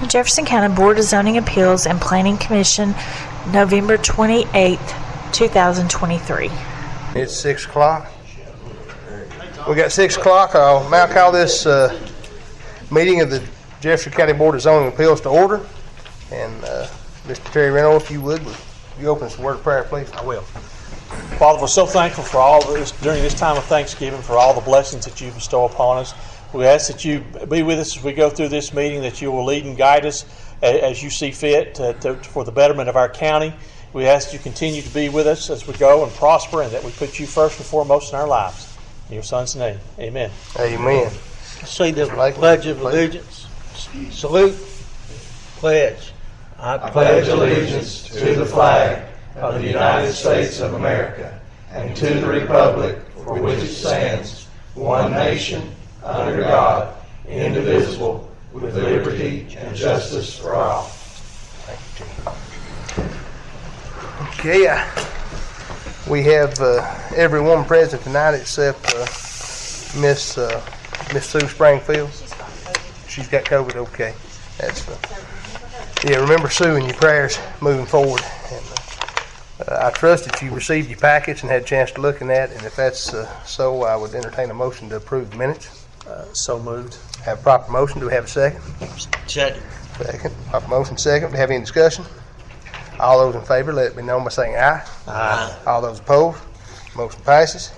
Jefferson County Board of Zoning Appeals and Planning Commission, November 28th, 2023. It's 6 o'clock. We got 6 o'clock. I'll now call this meeting of the Jefferson County Board of Zoning Appeals to order. And Mr. Terry Reynolds, if you would you open us a word of prayer, please? I will. Father, we're so thankful for all this during this time of Thanksgiving, for all the blessings that you bestow upon us. We ask that you be with us as we go through this meeting, that you will lead and guide us as you see fit for the betterment of our county. We ask that you continue to be with us as we go and prosper, and that we put you first and foremost in our lives. In your Son's name, amen. Amen. Say the Pledge of Allegiance. Salute. Pledge. I pledge allegiance to the flag of the United States of America and to the republic for which it stands, one nation, under God, indivisible, with liberty and justice for all. Okay, we have everyone present tonight except Miss Sue Springfield. She's got COVID. Okay, that's remember Sue in your prayers moving forward. And I trust that you received your packets and had a chance to look in that. And if that's so, I would entertain a motion to approve the minutes. So moved. Have a proper motion. Do we have a second? Second. Second. Proper motion. Second. Do we have any discussion? All those in favor, let it be known by saying aye. Aye. All those opposed, motion passes.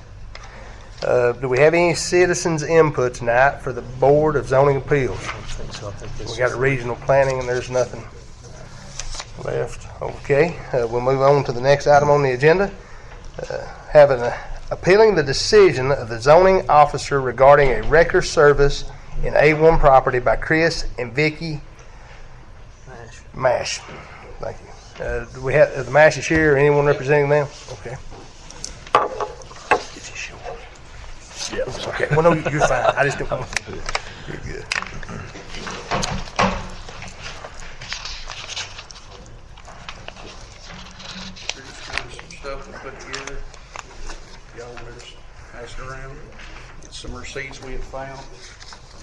Do we have any citizens' input tonight for the Board of Zoning Appeals? I don't think so. I think this We got a regional planning and there's nothing left. Okay, we'll move on to the next item on the agenda. Appealing the decision of the zoning officer regarding a wrecker service in A1 property by Chris and Vicky Mash. Thank you. Do we have the Mashes here or anyone representing them? Okay. Yeah. Okay. Well, no, you're fine. I just don't want to. You're good. Stuff we put together. Y'all just pass it around. Get some receipts we had found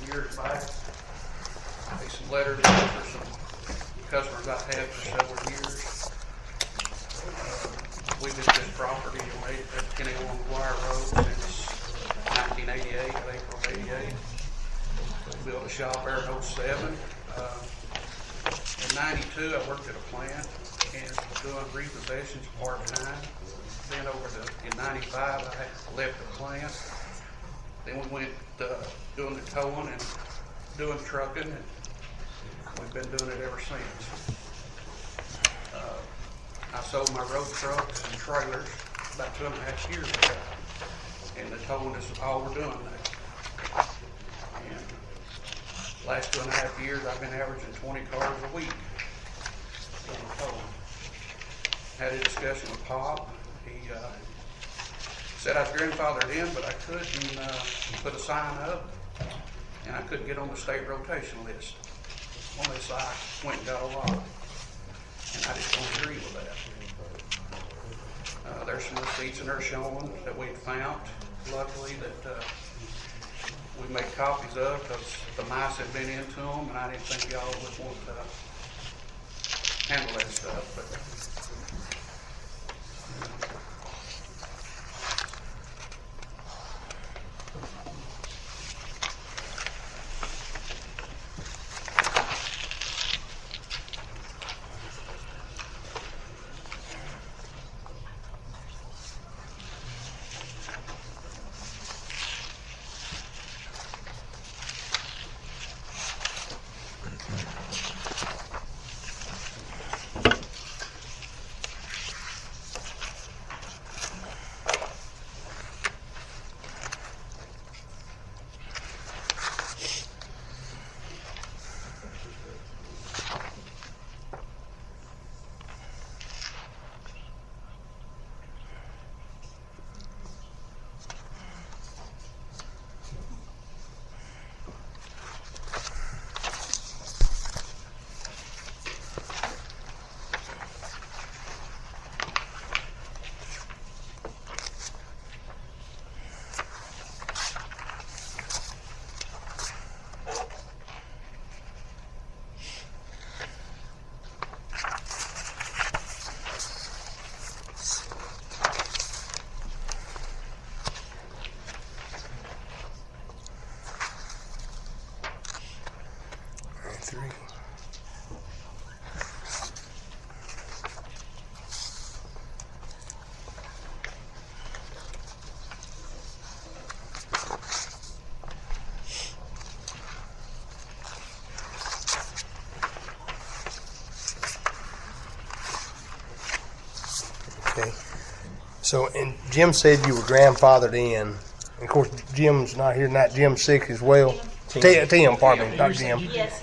years back. Take some letters for some customers I've had for several years. We've been this property at Kenny Long Wire Road since 1988, April 88. We built a shop there in 07. In 92, I worked at a plant and doing repossessions part-time. Then in 95, I left the plant. Then we went doing the towing and doing trucking, and we've been doing it ever since. I sold my road trucks and trailers about 2.5 years ago, and the towing is all we're doing now. And last 2.5 years, I've been averaging 20 cars a week doing towing. Had a discussion with Pop. He said I was grandfathered in, but I couldn't put a sign up, and I couldn't get on the state rotation list unless I went and got a lot. And I just don't agree with that. There's some receipts in there showing that we found, luckily, that we made copies of because the mice had been into them, and I didn't think y'all would want to handle that stuff. But 53. Okay. So, and Jim said you were grandfathered in. And of course, Jim's not here tonight. Jim's sick as well. Tim, pardon me, not Jim. Yes,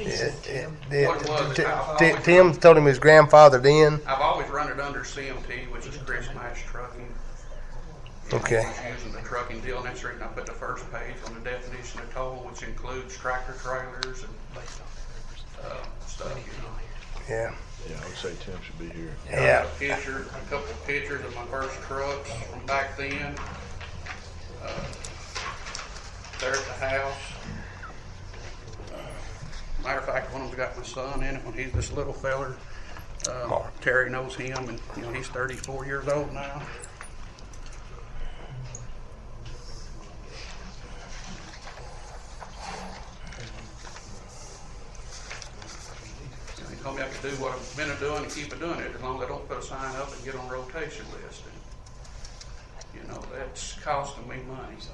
Tim told him he was grandfathered in. I've always run it under CMT, which is Chris Match Trucking. Okay. Using the trucking deal, and that's the reason I put the first page on the definition of toll, which includes tractor trailers and stuff, you know. Yeah. Yeah, I would say Tim should be here. Yeah. A couple of pictures of my first trucks from back then. There at the house. Matter of fact, one of them's got my son in it when he's this little feller. Terry knows him, and you know he's 34 years old now. He told me I could do what I've been doing and keep doing it as long as I don't put a sign up and get on rotation list. And, you know, that's costing me money. So.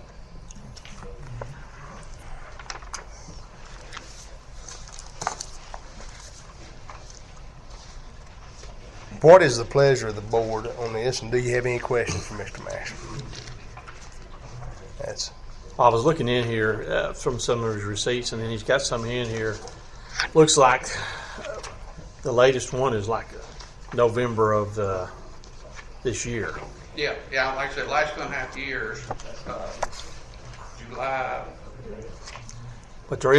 What is the pleasure of the board on this, and do you have any questions for Mr. Mash? I was looking in here from some of his receipts, and then he's got some in here. Looks like the latest one is like November of this year. Yeah, like I said, last 2.5 years, July. But there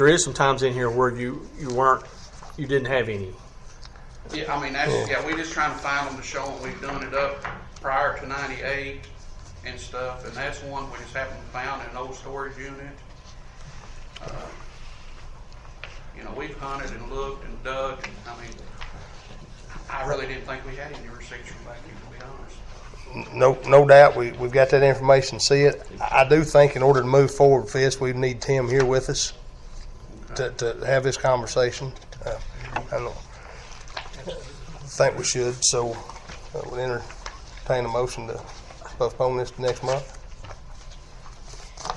is some times in here where you didn't have any. Yeah, I mean, we just trying to find them to show them we've done it up prior to 98 and stuff, and that's one we just haven't found in an old storage unit. You know, we've hunted and looked and dug, and I mean, I really didn't think we had any receipts from back then, to be honest. No doubt we've got that information to see it. I do think in order to move forward with this, we need Tim here with us to have this conversation. I think we should, so we'll entertain a motion to postpone this to next month.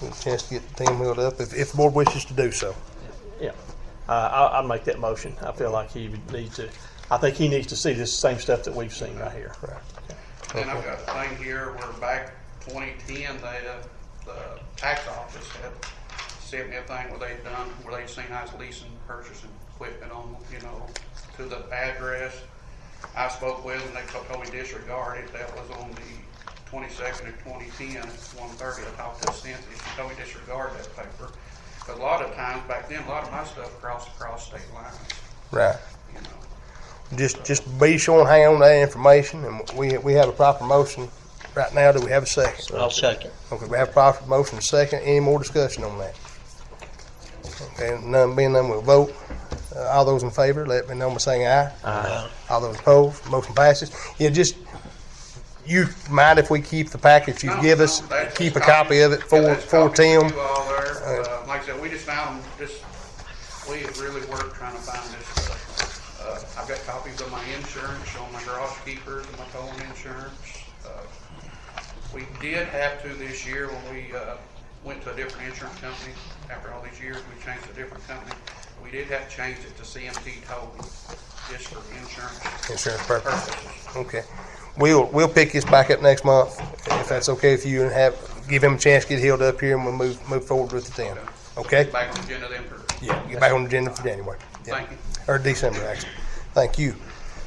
Get a chance to get Tim held up if the board wishes to do so. Yeah, I'll make that motion. I feel like he would need to. I think he needs to see this same stuff that we've seen right here. Right. And I've got a thing here where back 2010, the tax office had sent me a thing where they'd done, where they'd seen I was leasing, purchasing equipment on, you know, to the address. I spoke with them, they told me disregard it. That was on the 22nd of 2010 at 1:30. I talked to Cynthia. She told me disregard that paper. But a lot of times back then, a lot of my stuff crossed across state lines. Right. You know. Just be sure and hang on to that information, and we have a proper motion right now. Do we have a second? I'll second. Okay, we have a proper motion, and second. Any more discussion on that? Okay, none being none, we'll vote. All those in favor, let me know by saying aye. Aye. All those opposed, motion passes. Yeah, just, you mind if we keep the package you give us, That's keep a copy of it for Tim? You all there. Like I said, we just found we have really worked trying to find this stuff. I've got copies of my insurance, showing my garage keepers and my towing insurance. We did have to this year when we went to a different insurance company. After all these years, we changed to a different company. We did have to change it to CMT towing, just for Insurance purposes. purposes. Okay. We'll pick this back up next month, if that's okay with you, and give him a chance to get healed up here, and we'll move forward with the 10. Okay? Back on the agenda then for. Yeah, get back on the agenda for January. Yeah. Thank you. Or December, actually. Thank you.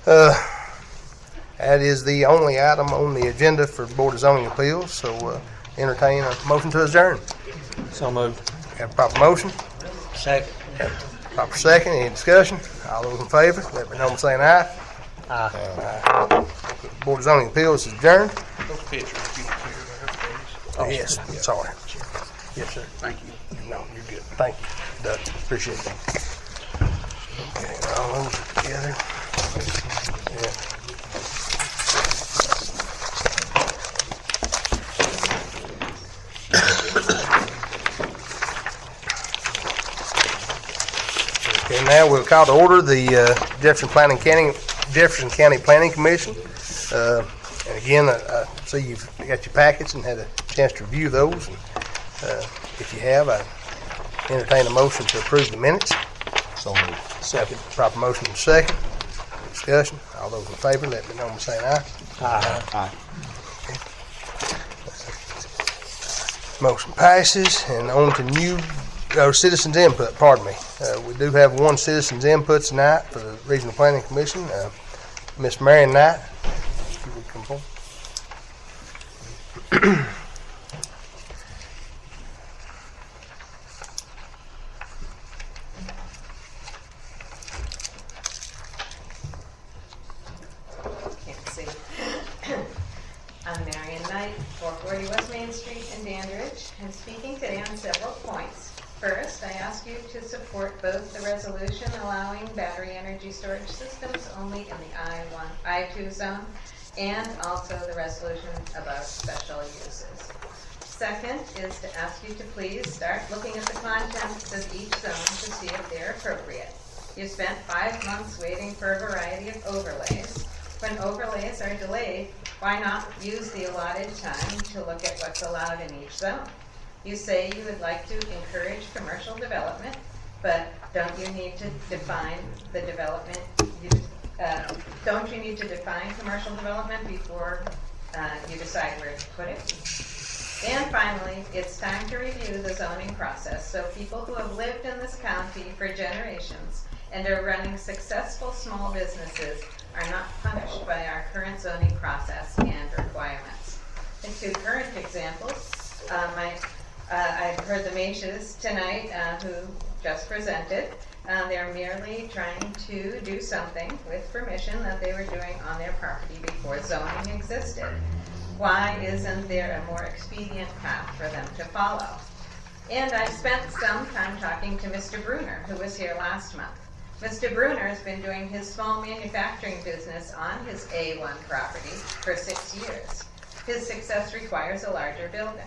That is the only item on the agenda for Board of Zoning Appeals, so entertain a motion to adjourn. So moved. Have a proper motion, Second. proper second, any discussion? All those in favor, let me know by saying aye. Aye. Board of Zoning Appeals is adjourned. Those pictures, if you can see Yes, sorry. Yes, sir. Thank you. No, you're good. Thank you, Doug. Appreciate that. Okay, all those together. Yeah. now we'll call to order the Jefferson County Planning Commission. And again, I see you've got your packets and had a chance to review those. And, if you have, I entertain a motion to approve the minutes. So moved. Second. Proper motion and second. Discussion. All those in favor, let me know by saying aye. Aye. Motion passes, and on to citizens input, pardon me. We do have one citizens input tonight for the Regional Planning Commission. Miss Marion Knight, if you would come forward. Can't see. I'm Marion Knight, 440 West Main Street in Dandridge. I'm speaking today on several points. First, I ask you to support both the resolution allowing battery energy storage systems only in the I2 zone and also the resolution about special uses. Second is to ask you to please start looking at the contents of each zone to see if they're appropriate. You spent 5 months waiting for a variety of overlays. When overlays are delayed, why not use the allotted time to look at what's allowed in each zone? You say you would like to encourage commercial development, but don't you need to define the development? Don't you need to define commercial development before you decide where to put it? And finally, it's time to review the zoning process so people who have lived in this county for generations and are running successful small businesses are not punished by our current zoning process and requirements. The two current examples, I've heard the Maishes tonight who just presented. They're merely trying to do something with permission that they were doing on their property before zoning existed. Why isn't there a more expedient path for them to follow? And I've spent some time talking to Mr. Bruner, who was here last month. Mr. Bruner has been doing his small manufacturing business on his A1 property for 6 years. His success requires a larger building.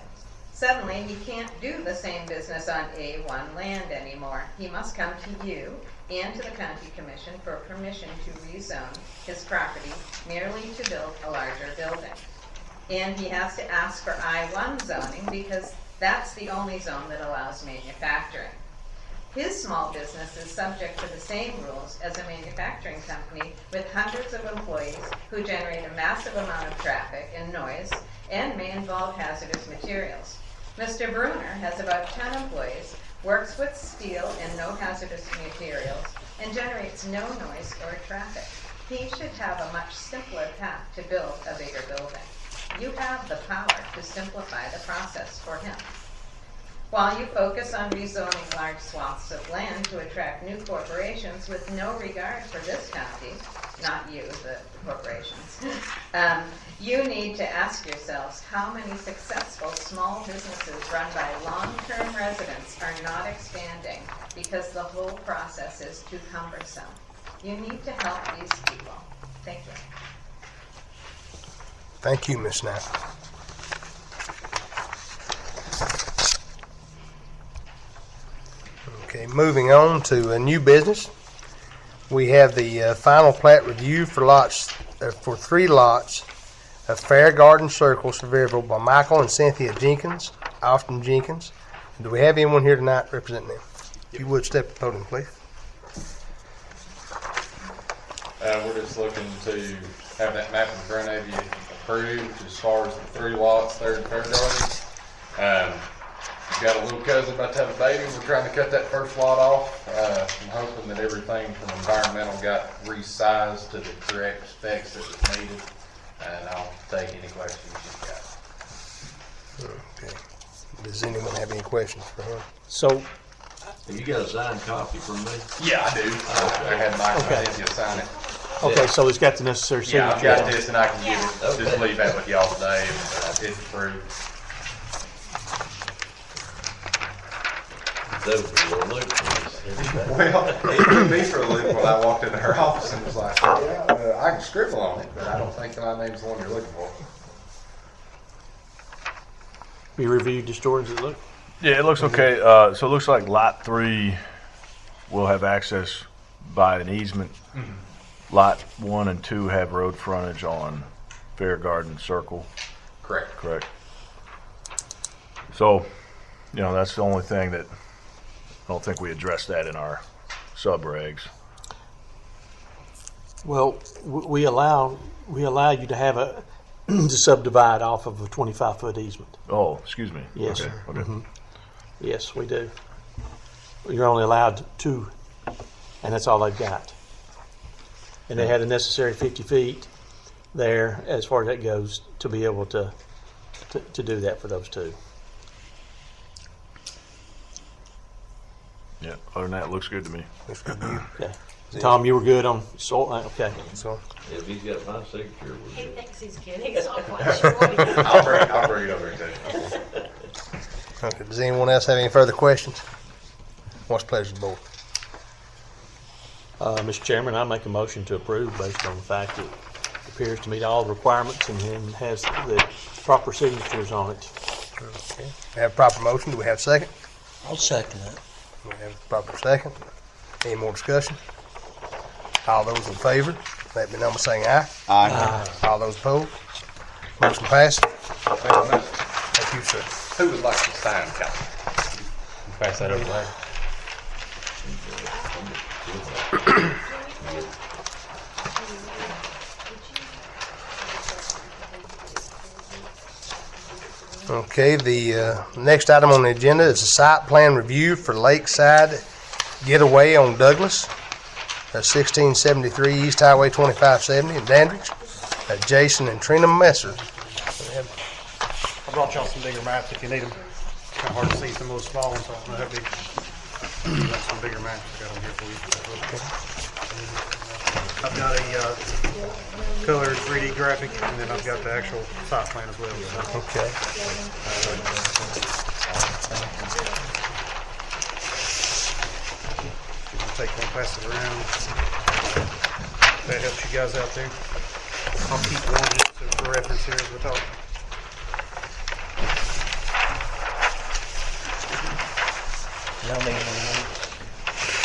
Suddenly, he can't do the same business on A1 land anymore. He must come to you and to the County Commission for permission to rezone his property merely to build a larger building. And he has to ask for I1 zoning because that's the only zone that allows manufacturing. His small business is subject to the same rules as a manufacturing company with hundreds of employees who generate a massive amount of traffic and noise and may involve hazardous materials. Mr. Bruner has about 10 employees, works with steel and no hazardous materials, and generates no noise or traffic. He should have a much simpler path to build a bigger building. You have the power to simplify the process for him. While you focus on rezoning large swaths of land to attract new corporations with no regard for this county, not you, the corporations, you need to ask yourselves how many successful small businesses run by long-term residents are not expanding because the whole process is too cumbersome. You need to help these people. Thank you. Thank you, Ms. Knight. Okay, moving on to a new business. We have the final plat review for for 3 lots of Fair Garden Circle, Sevierville by Michael and Cynthia Jenkins, Austin Jenkins. Do we have anyone here tonight representing them? If you would step to the podium, please. We're just looking to have that map in front of you approved as far as the 3 lots there in Fair Garden. Got a little cousin about to have a baby. We're trying to cut that first lot off. I'm hoping that everything from environmental got resized to the correct specs that was needed. And I'll take any questions you've got. Okay. Does anyone have any questions for him? So, Have you got a signed copy from me? Yeah, I do. I had Mike and Cynthia sign it. okay, so it's got the necessary Yeah, signature. I've got this and I can give it, just leave that with y'all today. It's approved. Those were a loop for Well, it threw me for a loop when I walked into her office and was like, yeah, I can scribble on it, but I don't think my name's the one you're looking for. Be reviewed just towards it look. Yeah, it looks okay. So it looks like lot 3 will have access by an easement. Lot 1 and 2 have road frontage on Fair Garden Circle. Correct. So, that's the only thing that I don't think we addressed that in our sub-regs. Well, we allow you to have to subdivide off of a 25-foot easement. Oh, excuse me. Yes, Okay. sir. Okay. Mhm. Yes, we do. You're only allowed 2, and that's all they've got. And they have the necessary 50 feet there, as far as that goes, to be able to do that for those 2. Yeah. Other than that, it looks good to me. Looks good to you. Okay. Tom, you were good on soil. Okay. So, If he's got my signature, we're He good. thinks he's kidding, so I'm quite sure what he I'll bring it over and take it. okay. Does anyone else have any further questions? What's the pleasure of the board? Mr. Chairman, I make a motion to approve based on the fact that it appears to meet all the requirements and has the proper signatures on it. Okay. We have a proper motion. Do we have a second? I'll second that. We have a proper second. Any more discussion? All those in favor, let me know by saying aye. Aye. All those opposed? Motion passes. Thank you, sir. Who would like to sign, Council? Pass that over there. Okay, the next item on the agenda is a site plan review for Lakeside Getaway on Douglas, 1673 East Highway 2570 in Dandridge. Jason and Trina Messer. I brought y'all some bigger maps if you need them. Kind of hard to see some of those small ones, so I don't know how big. Got some bigger maps I got them here for you. I've got a colored 3D graphic, and then I've got the actual site plan as well. So. Okay. Take one, pass it around. That helps you guys out there. I'll keep one just for reference here as we talk.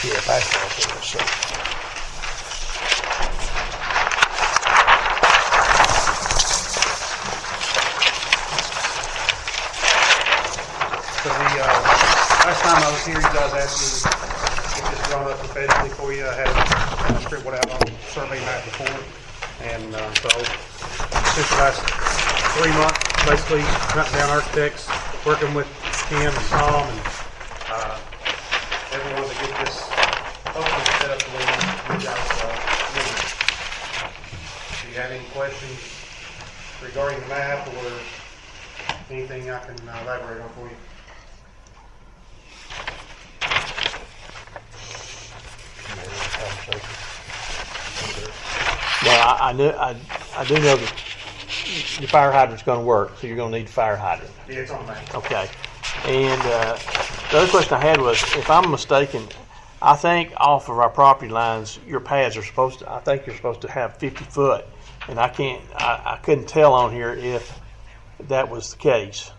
Yeah, pass it on. So, last time I was here, you guys asked me to get this drawn up professionally for you. I had it scribbled out on a survey map before. And so since the last 3 months, basically hunting down architects, working with Ken and Tom and everyone to get this hopefully set up the way you guys need it. Do you have any questions regarding the map or anything I can elaborate on for you? Well, I do know that your fire hydrant's going to work, so you're going to need a fire hydrant. Yeah, it's on the map. Okay. And the other question I had was, if I'm mistaken, I think off of our property lines, your pads are supposed to, I think you're supposed to have 50 foot. And I couldn't tell on here if that was the case.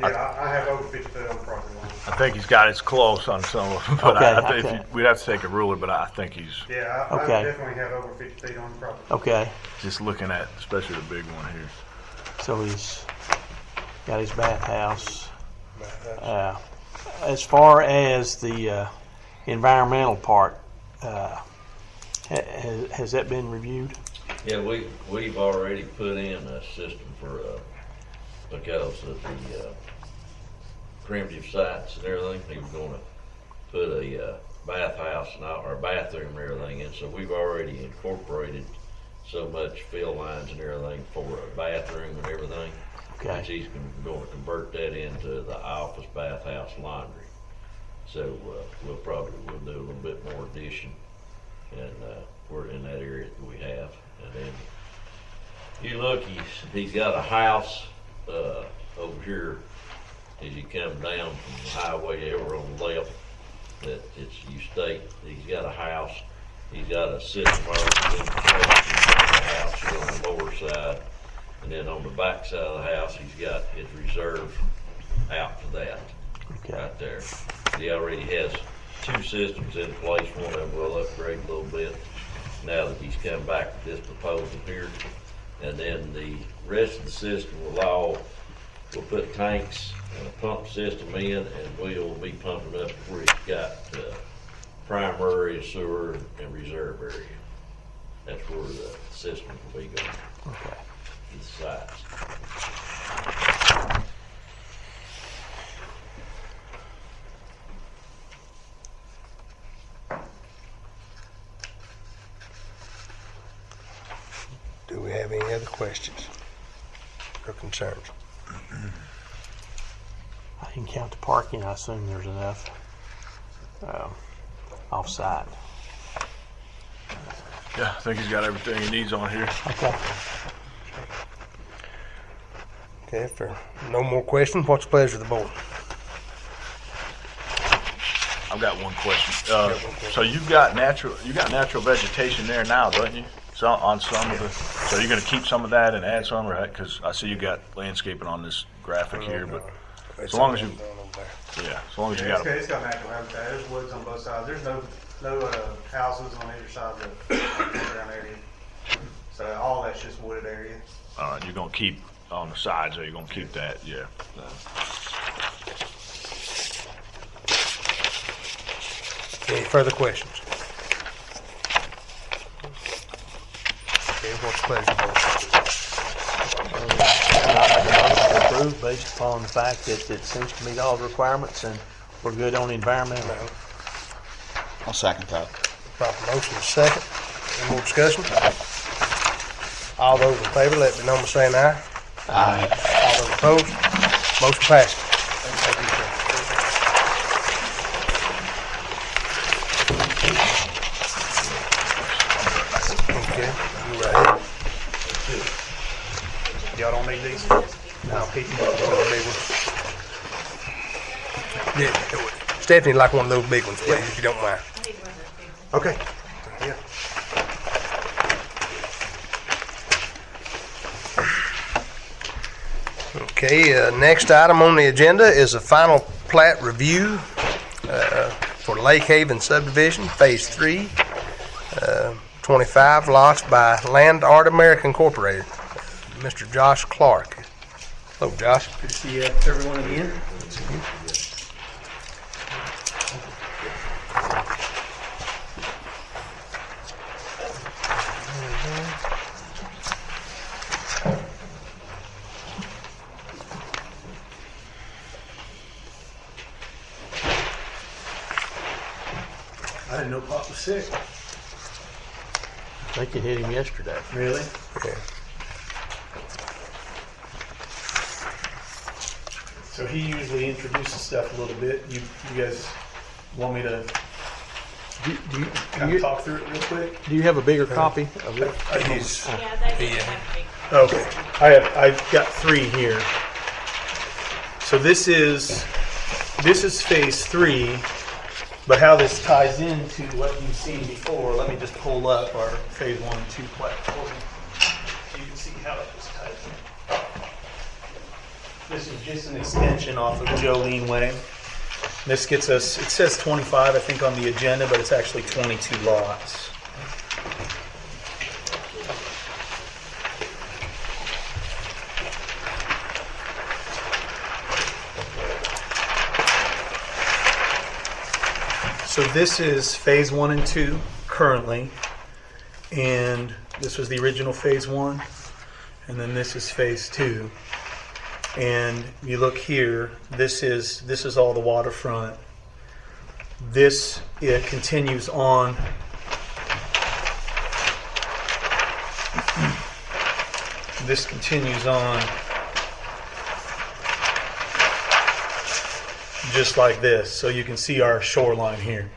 Yeah, I have over 50 foot on the property line. I think he's got his close on some of them, but Okay, I think okay. we'd have to take a ruler, but I think he's Yeah, I Okay. definitely have over 50 feet on the property. Okay. just looking at, especially the big one here. So he's got his bathhouse. As far as the environmental part, has that been reviewed? Yeah, we've already put in a system for, because of the primitive sites and everything, he was gonna put a bathhouse or bathroom and everything in, so we've already incorporated so much fill lines and everything for a bathroom and everything. Okay. Which he's going to convert that into the office, bathhouse, laundry. So we'll do a little bit more addition, and we're in that area that we have. And then you look, he's got a house over here as you come down from the highway over on the left. That you state he's got a house. He's got a system already in place in the house on the lower side. And then on the back side of the house, he's got his reserve out for that. Okay. Right there. He already has two systems in place. One of them will upgrade a little bit now that he's come back with this proposal here. And then the rest of the system we'll put tanks and a pump system in, and we'll be pumping up where it's got primary, sewer, and reserve area. That's where the system will be going. Okay. The sites. Do we have any other questions or concerns? I didn't count the parking. I assume there's enough off-site. Yeah, I think he's got everything he needs on here. Okay. Okay, if there are no more questions, what's the pleasure of the board? I've got one question. So you've got natural vegetation there now, don't you? So on some of the, so you're going to keep some of that and add some, or because I see you got landscaping on this graphic here, but as long as you, yeah, as long as you got. It's got natural habitat. There's woods on both sides. There's no houses on either side of the campground area. So all that's just wooded area. All right, you're going to keep on the sides, or you're going to keep that, yeah. Any further questions? Okay, what's the pleasure of the board? I make a motion to approve based upon the fact that it seems to meet all the requirements and we're good on the environmental. I'll second that. Proper motion is second. Any more discussion? All those in favor, let me know by saying aye. Aye. All those opposed, motion passes. Okay, you right here. Y'all don't need these? Now, Pete, you want one of the big ones? Yeah, Stephanie like one of those big ones, please, if you don't mind. Okay. Yeah. Okay, next item on the agenda is a final plat review for Lake Haven subdivision, Phase 3, 25 lots by Land Art America Incorporated. Mr. Josh Clark. Hello, Josh. Good to see everyone again. I didn't know Pop was sick. I think it hit him yesterday. Really? Okay. So he usually introduces stuff a little bit. You guys want me to Do you, kind of talk through it real quick? do you have a bigger copy of it? Okay. I've got 3 here. So this is phase 3, but how this ties into what you've seen before, let me just pull up our phase 1 and 2 platform so you can see how it just ties in. This is just an extension off of Jolene Way. This gets us, it says 25 I think on the agenda, but it's actually 22 lots. So this is phase 1 and 2 currently, and this was the original phase 1, and then this is phase 2. And you look here, this is all the waterfront. This it continues on. This continues on just like this. So you can see our shoreline here.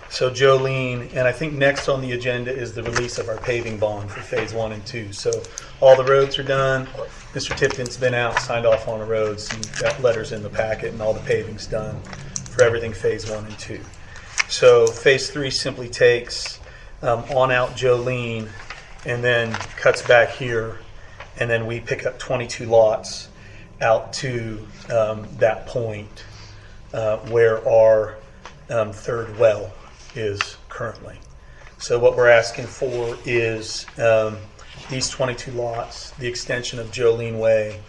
So Jolene, and I think next on the agenda is the release of our paving bond for phase 1 and 2. So all the roads are done. Mr. Tipton's been out, signed off on the roads, and got letters in the packet, and all the paving's done for everything phase 1 and 2. So phase 3 simply takes on out Jolene and then cuts back here, and then we pick up 22 lots out to that point where our third well is currently. So what we're asking for is these 22 lots, the extension of Jolene Way.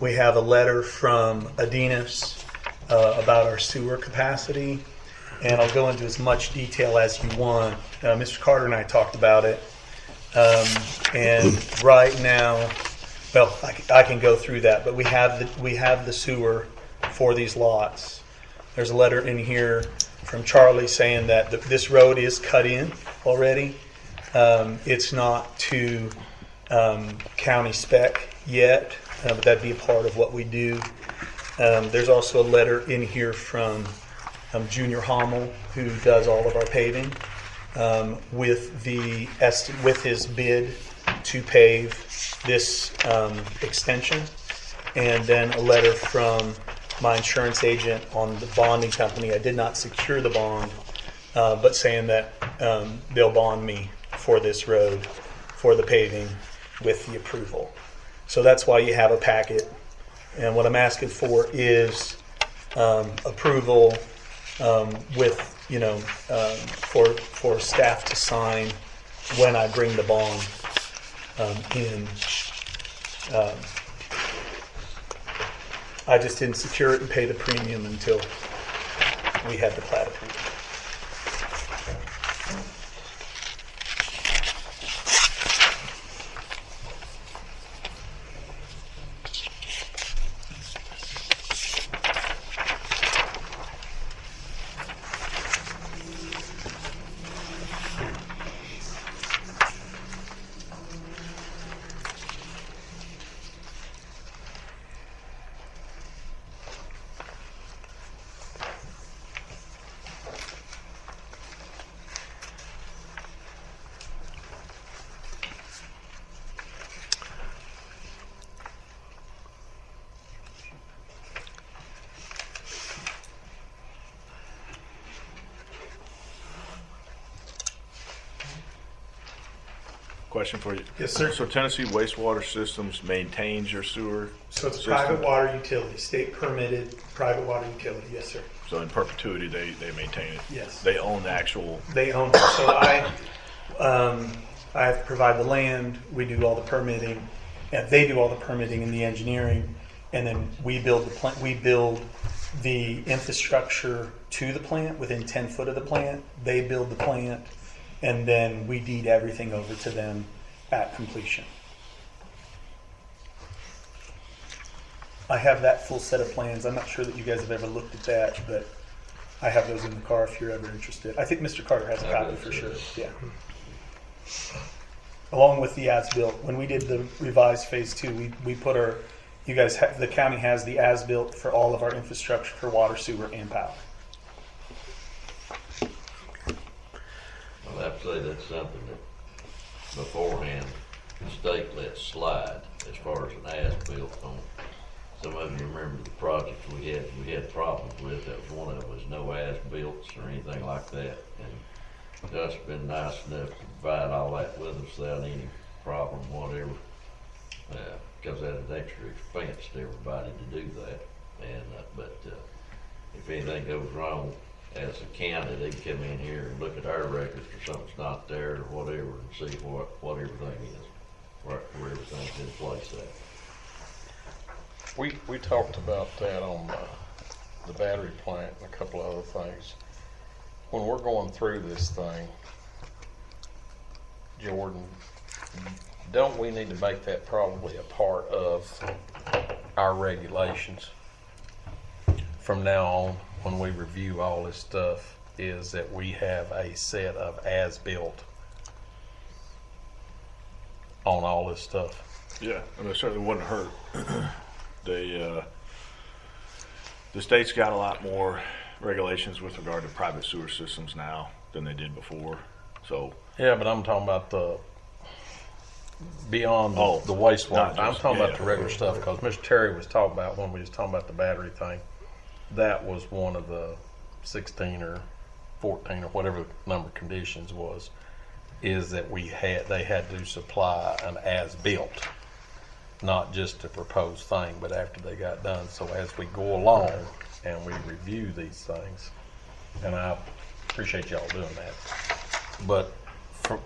We have a letter from Adinas about our sewer capacity, and I'll go into as much detail as you want. Mr. Carter and I talked about it, and right now, well, I can go through that, but we have the sewer for these lots. There's a letter in here from Charlie saying that this road is cut in already. It's not to county spec yet, but that'd be a part of what we do. There's also a letter in here from Junior Hommel, who does all of our paving, with his bid to pave this extension, and then a letter from my insurance agent on the bonding company. I did not secure the bond, but saying that they'll bond me for this road, for the paving, with the approval. So that's why you have a packet. And what I'm asking for is approval with, for staff to sign when I bring the bond in. I just didn't secure it and pay the premium until we had the plat approved. Question for you. Yes, sir. So Tennessee Wastewater Systems maintains your sewer So it's system? private water utility, state permitted private water utility. Yes, sir. So in perpetuity, they maintain it? Yes. They own the actual... They own it. So I provide the land, we do all the permitting, and they do all the permitting and the engineering, and then we build the plant. We build the infrastructure to the plant within 10 foot of the plant. They build the plant, and then we deed everything over to them at completion. I have that full set of plans. I'm not sure that you guys have ever looked at that, but I have those in the car if you're ever interested. I think Mr. Carter has a copy for sure. Yeah. Along with the as-built. When we did the revised phase 2, we put our, the county has the as-built for all of our infrastructure for water, sewer, and power. Well, I have to say that's something that beforehand the state let slide as far as an as-built on. Some of you remember the projects we had problems with. That was one of them, was no as-builts or anything like that. And Gus has been nice enough to provide all that with us without any problem, whatever. Because that is extra expense to everybody to do that. And but if anything goes wrong, as a county, they can come in here and look at our records or something's not there or whatever, and see what everything is, where everything's in place at. We talked about that on the battery plant and a couple of other things. When we're going through this thing, Jordan, don't we need to make that probably a part of our regulations from now on when we review all this stuff, is that we have a set of as-built on all this stuff? Yeah, I mean, it certainly wouldn't hurt. The state's got a lot more regulations with regard to private sewer systems now than they did before. So yeah, but I'm talking about the beyond the wastewater. I'm talking about the regular stuff, because Mr. Terry was talking about when we was talking about the battery thing. That was one of the 16 or 14 or whatever the number of conditions was, is that they had to supply an as-built, not just a proposed thing, but after they got done. So as we go along and we review these things, and I appreciate y'all doing that. But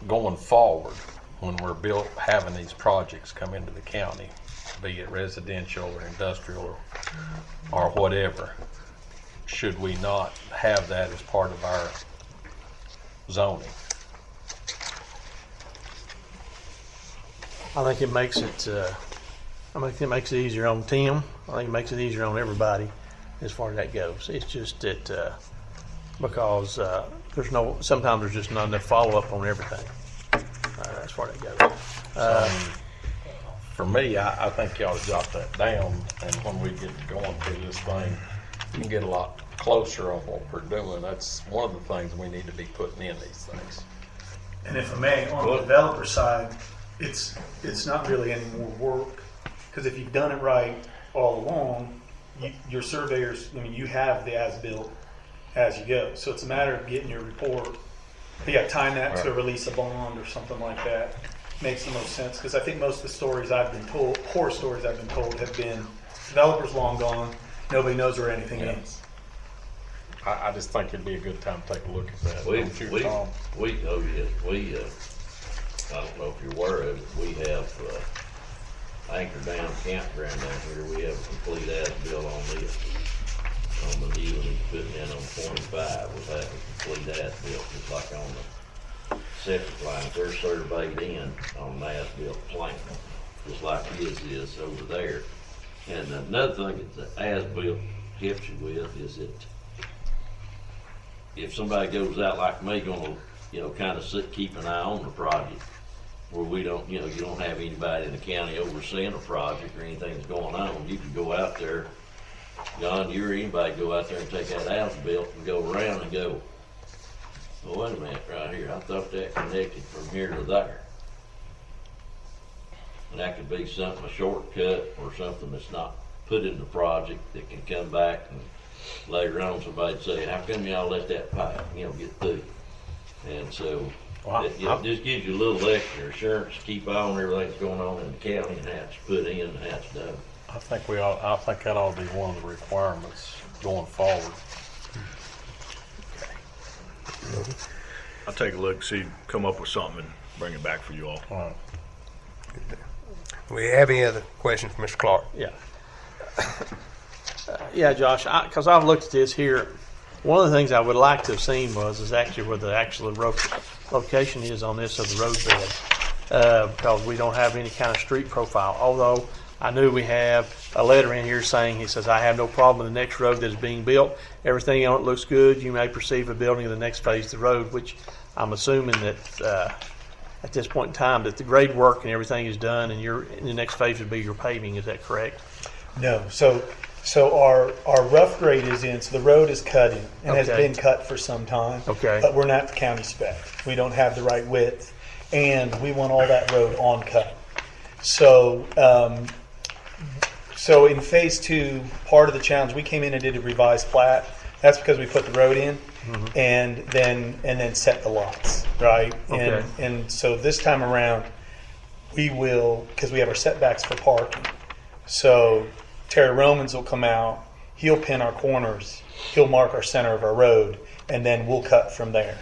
going forward, when we're having these projects come into the county, be it residential or industrial or whatever, should we not have that as part of our zoning? I think it makes it easier on Tim. I think it makes it easier on everybody as far as that goes. It's just that because sometimes there's just not enough follow up on everything as far as that goes. For me, I think y'all jot that down, and when we get going through this thing, you can get a lot closer on what we're doing. That's one of the things we need to be putting in these things. And if I may, on the developer side, it's not really any more work, because if you've done it right all along, your surveyors, you have the as-built as you go. So it's a matter of getting your report. But yeah, tying that to a release of bond or something like that makes the most sense, because I think most of the stories I've been told, horror stories I've been told, have been developers long gone, nobody knows where anything is. I just think it'd be a good time to take a look at that. I don't know if you're aware of it, we have Anchor Down Campground down here. We have a complete as-built on this. On the deal he's putting in on 25, we'll have a complete as-built, just like on the septic lines. They're surveyed in on an as-built plan, just like his is over there. And another thing that the as-built helps you with is that if somebody goes out like me, gonna, kind of keep an eye on the project, where we don't, you don't have anybody in the county overseeing a project or anything that's going on. You can go out there, John, you or anybody go out there and take that house built and go around and go, well, wait a minute, right here, I thought that connected from here to there. And that could be something, a shortcut or something that's not put in the project that can come back and later on somebody'd say, how come y'all let that pipe, get through? And so it just gives you a little extra assurance to keep on everything that's going on in the county and how it's put in and how it's done. I think that ought to be one of the requirements going forward. I'll take a look, see, come up with something and bring it back for you all. All right. Do we have any other questions for Mr. Clark? Yeah. Yeah, Josh, because I've looked at this here. One of the things I would like to have seen is actually where the actual location is on this of the road bed, because we don't have any kind of street profile. Although I knew we have a letter in here saying, he says, I have no problem with the next road that is being built. Everything on it looks good. You may perceive a building of the next phase of the road, which I'm assuming that at this point in time that the grade work and everything is done, and the next phase would be your paving. Is that correct? No. So our rough grade is in, so the road is cut in and has been cut for some time. Okay. But we're not the county spec. We don't have the right width, and we want all that road on cut. So in phase 2, part of the challenge, we came in and did a revised plat. That's because we put the road in and then set the lots, right? Okay. And so this time around, we will, because we have our setbacks for parking. So Terry Romans will come out, he'll pin our corners, he'll mark our center of our road, and then we'll cut from there.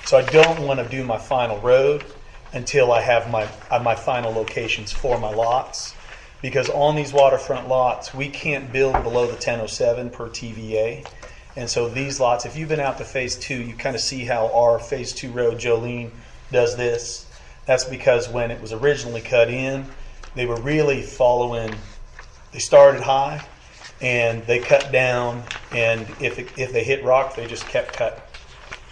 So I don't want to do my final road until I have my final locations for my lots, because on these waterfront lots, we can't build below the 1007 per TVA. And so these lots, if you've been out to phase 2, you kind of see how our phase 2 road, Jolene, does this. That's because when it was originally cut in, they were really following. They started high, and they cut down, and if they hit rock, they just kept cutting.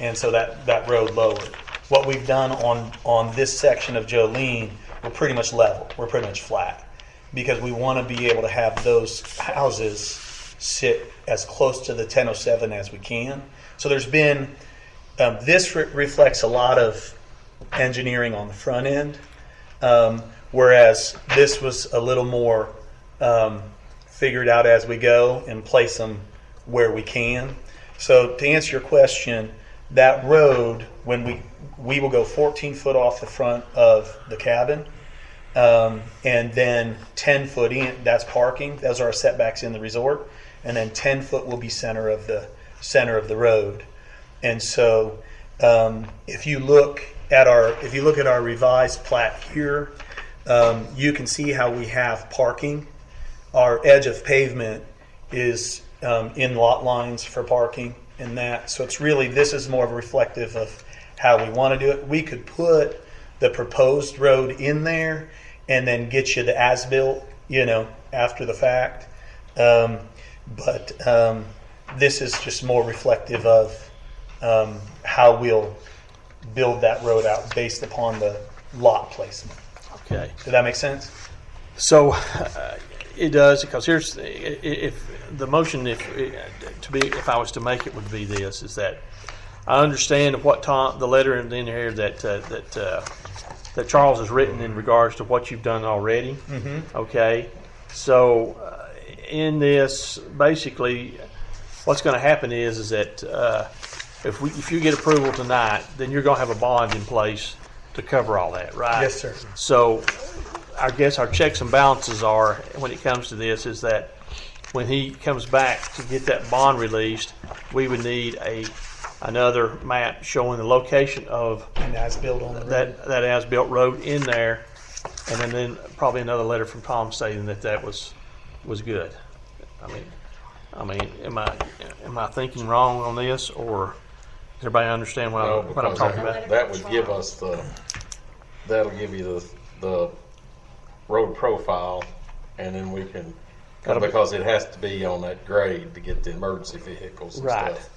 And so that road lowered. What we've done on this section of Jolene, we're pretty much level. We're pretty much flat, because we want to be able to have those houses sit as close to the 1007 as we can. So there's been, this reflects a lot of engineering on the front end, whereas this was a little more figured out as we go and place them where we can. So to answer your question, that road, when we will go 14 foot off the front of the cabin, and then 10 foot in, that's parking. Those are our setbacks in the resort. And then 10 foot will be center of the road. And so if you look at our revised plat here, you can see how we have parking. Our edge of pavement is in lot lines for parking and that. So it's really, this is more reflective of how we want to do it. We could put the proposed road in there and then get you the as-built, after the fact. But this is just more reflective of how we'll build that road out based upon the lot placement. Okay. Did that make sense? So it does, because here's, if the motion, if I was to make it, would be this, is that I understand what the letter in here that Charles has written in regards to what you've done already. Mm-hmm. Okay. So in this, basically, what's going to happen is that if you get approval tonight, then you're going to have a bond in place to cover all that, right? Yes, sir. So I guess our checks and balances are, when it comes to this, is that when he comes back to get that bond released, we would need another map showing the location of And as-built on the road. that as-built road in there, and then probably another letter from Tom stating that was good. I mean, am I thinking wrong on this, or does everybody understand what I'm talking about? That would give us that'll give you the road profile, and then we can, because it has to be on that grade to get the emergency vehicles and Right. stuff.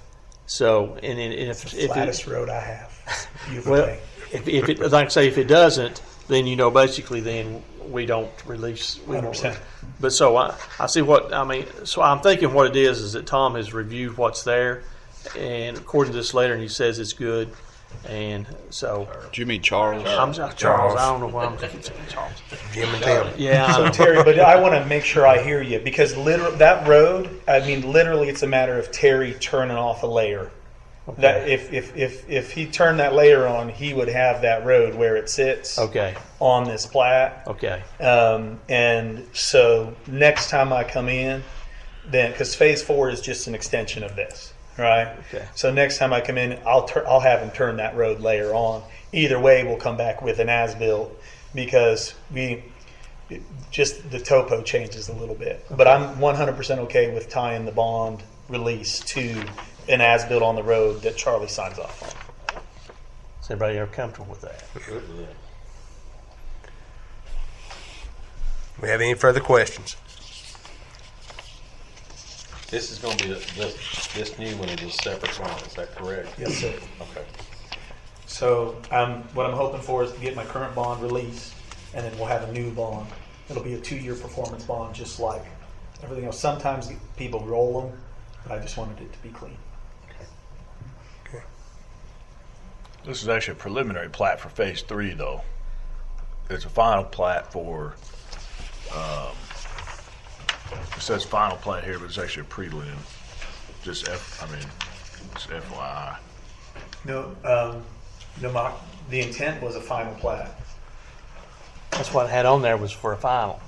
So, and if Flattest road I have. well, if it, like I say, if it doesn't, then basically, then we don't release. 100%. But so I see what I mean. So I'm thinking what it is that Tom has reviewed what's there, and according to this letter, and he says it's good, and so. Do you mean Charles? I'm Charles. I don't know why I'm saying Charles. Jim and Tim. Yeah. So Terry, but I want to make sure I hear you, because that road, literally, it's a matter of Terry turning off a layer. Okay. That if he turned that layer on, he would have that road where it sits. Okay. On this plat. Okay. And so next time I come in, then because phase 4 is just an extension of this, right? Okay. So next time I come in, I'll have him turn that road layer on. Either way, we'll come back with an as-built, because just the topo changes a little bit. But I'm 100% okay with tying the bond release to an as-built on the road that Charlie signs off on. Is everybody ever comfortable with that? We have any further questions? This is going to be this new one is a separate one. Is that correct? Yes, sir. Okay. So what I'm hoping for is to get my current bond released, and then we'll have a new bond. It'll be a 2-year performance bond, just like everything else. Sometimes people roll them, but I just wanted it to be clean. This is actually a preliminary plat for phase 3, though. It's a final plat for, it says final plat here, but it's actually a prelim. Just FYI. No, the intent was a final plat. That's what I had on there, was for a final.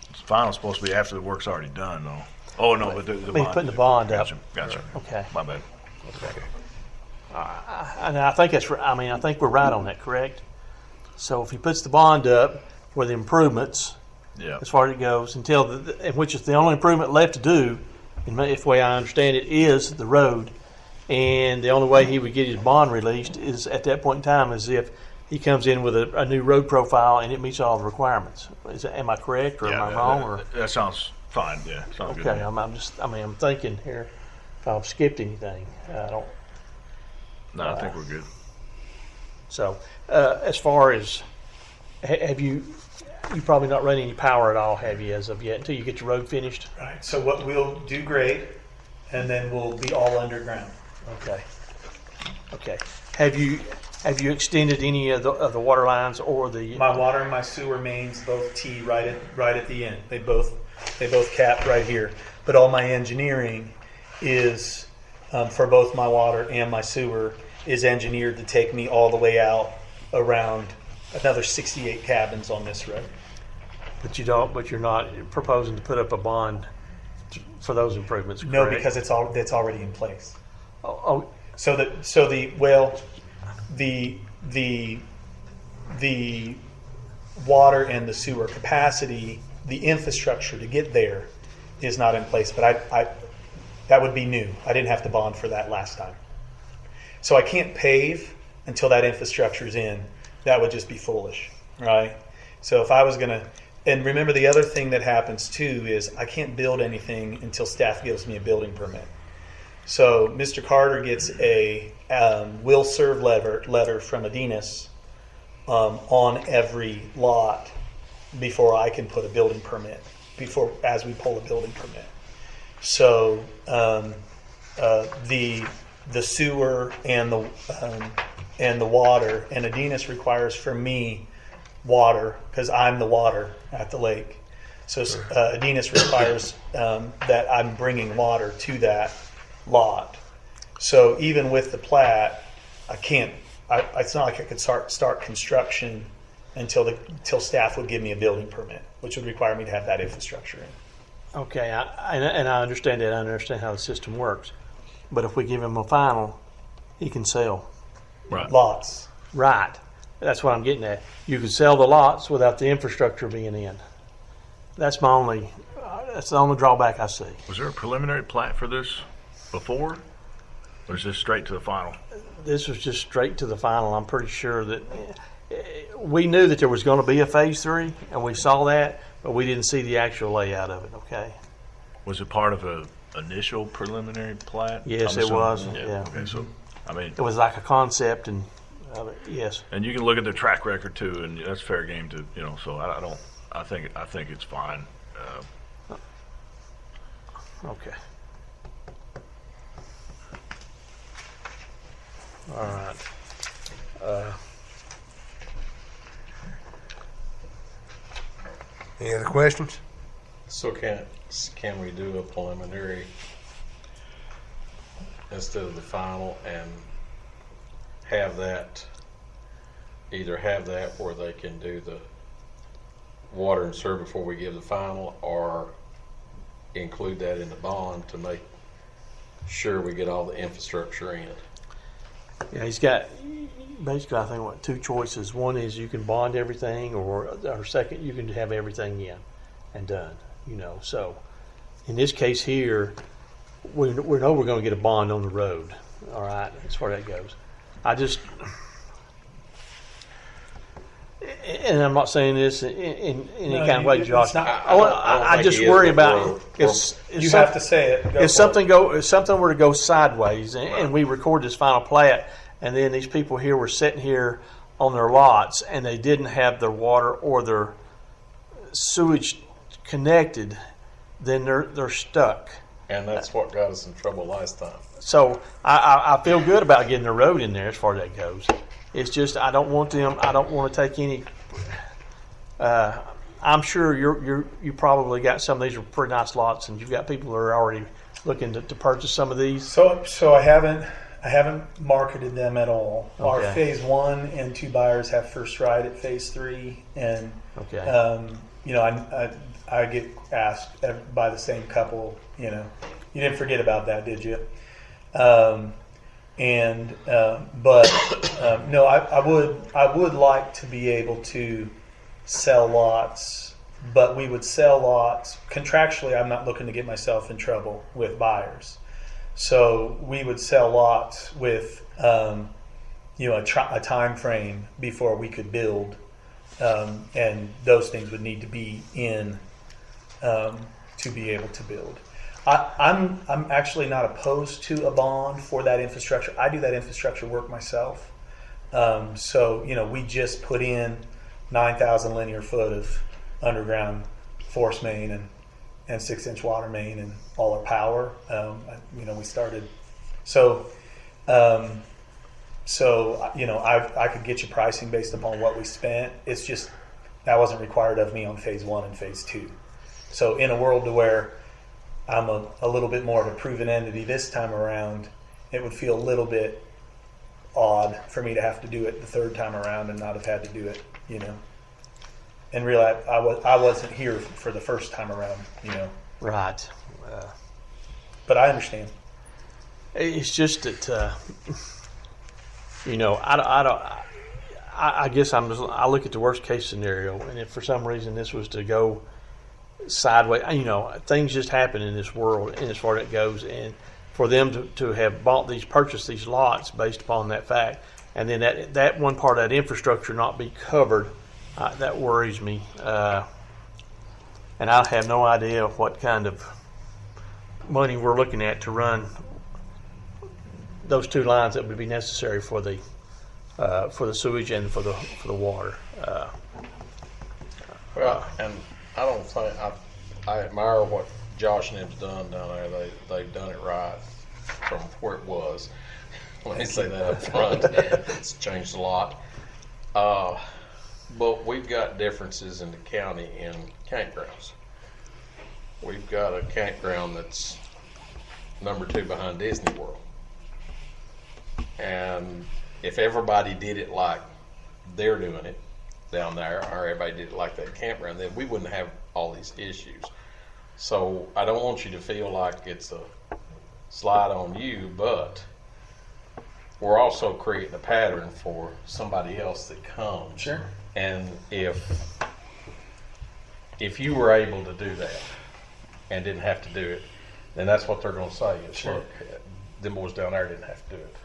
The final's supposed to be after the work's already done, though. Oh, no, but the bond. Putting the bond up. Gotcha. Okay. My bad. And I think I think we're right on that, correct? So if he puts the bond up for the improvements, Yeah. as far as it goes, which is the only improvement left to do, if the way I understand it, is the road. And the only way he would get his bond released is at that point in time, is if he comes in with a new road profile and it meets all the requirements. Am I correct, or am I wrong? Or That sounds fine. Yeah. Sounds okay, good. I'm thinking here if I've skipped anything. I don't. No, I think we're good. So, as far as, have you probably not run any power at all, have you, as of yet, until you get your road finished? Right. So what we'll do grade, and then we'll be all underground. Okay. Have you extended any of the water lines or the? My water and my sewer mains both tee right at the end. They both cap right here. But all my engineering is for both my water and my sewer is engineered to take me all the way out around another 68 cabins on this road. But you're not proposing to put up a bond for those improvements, No, correct? because it's already in place. Oh, So the water and the sewer capacity, the infrastructure to get there is not in place, but I that would be new. I didn't have to bond for that last time. So I can't pave until that infrastructure is in. That would just be foolish, right? So if I was going to, and remember the other thing that happens too is I can't build anything until staff gives me a building permit. So Mr. Carter gets a will serve letter from Adinas on every lot before I can put a building permit, as we pull a building permit. So the sewer and the water, and Adinas requires for me water because I'm the water at the lake. So Adinas requires that I'm bringing water to that lot. So even with the plat, I can't. It's not like I could start construction until staff would give me a building permit, which would require me to have that infrastructure in. okay, and I understand that. I understand how the system works. But if we give him a final, he can sell. Right. Lots. Right. That's what I'm getting at. You can sell the lots without the infrastructure being in. That's the only drawback I see. Was there a preliminary plat for this before? Or is this straight to the final? This was just straight to the final. I'm pretty sure that we knew that there was going to be a phase 3, and we saw that, but we didn't see the actual layout of it. Okay. Was it part of a initial preliminary plat? Yes, I'm it was. assuming? Yeah. Okay, so I mean, It was like a concept, and yes. and you can look at the track record too, and that's fair game to So I think it's fine. Okay. All right. Any other questions? So can we do a preliminary instead of the final and either have that where they can do the water and sewer before we give the final, or include that in the bond to make sure we get all the infrastructure in? Yeah, he's got basically, I think, two choices. One is you can bond everything, or second, you can have everything in and done. So in this case here, we know we're going to get a bond on the road. All right, as far as that goes. And I'm not saying this in any kind of way, Josh. I just worry about You have to say it. If something were to go sideways, and we record this final plat, and then these people here were sitting here on their lots, and they didn't have their water or their sewage connected, then they're stuck. And that's what got us in trouble last time. So I feel good about getting the road in there as far as that goes. It's just I don't want to take any. I'm sure you probably got some of these are pretty nice lots, and you've got people that are already looking to purchase some of these. So I haven't marketed them at all. Okay. Our phase 1 and 2 buyers have first right at phase 3, and Okay. I get asked by the same couple. You didn't forget about that, did you? No, I would like to be able to sell lots, but we would sell lots contractually. I'm not looking to get myself in trouble with buyers, so we would sell lots with a time frame before we could build, and those things would need to be in to be able to build. I'm actually not opposed to a bond for that infrastructure. I do that infrastructure work myself. We just put in 9,000 linear foot of underground force main and 6-inch water main and all our power. We started. I could get you pricing based upon what we spent. It's just that wasn't required of me on phase 1 and phase 2. So in a world to where I'm a little bit more of a proven entity this time around, it would feel a little bit odd for me to have to do it the third time around and not have had to do it, And realize I wasn't here for the first time around, Right. But I understand. It's just that, I guess I look at the worst case scenario, and if for some reason this was to go sideways, things just happen in this world, and as far as it goes, and for them to have purchased these lots based upon that fact, and then that one part of that infrastructure not be covered, that worries me. And I have no idea what kind of money we're looking at to run those two lines that would be necessary for the sewage and for the water. Well, and I don't think I admire what Josh and them's done down there. They've done it right from where it was. Let me say that up front. It's changed a lot. But we've got differences in the county in campgrounds. We've got a campground that's number 2 behind Disney World. And if everybody did it like they're doing it down there, or everybody did it like that campground, then we wouldn't have all these issues. So I don't want you to feel like it's a slide on you, but we're also creating a pattern for somebody else that comes. Sure. And if you were able to do that and didn't have to do it, then that's what they're going to say. Is, Sure. Look, them boys down there didn't have to do it.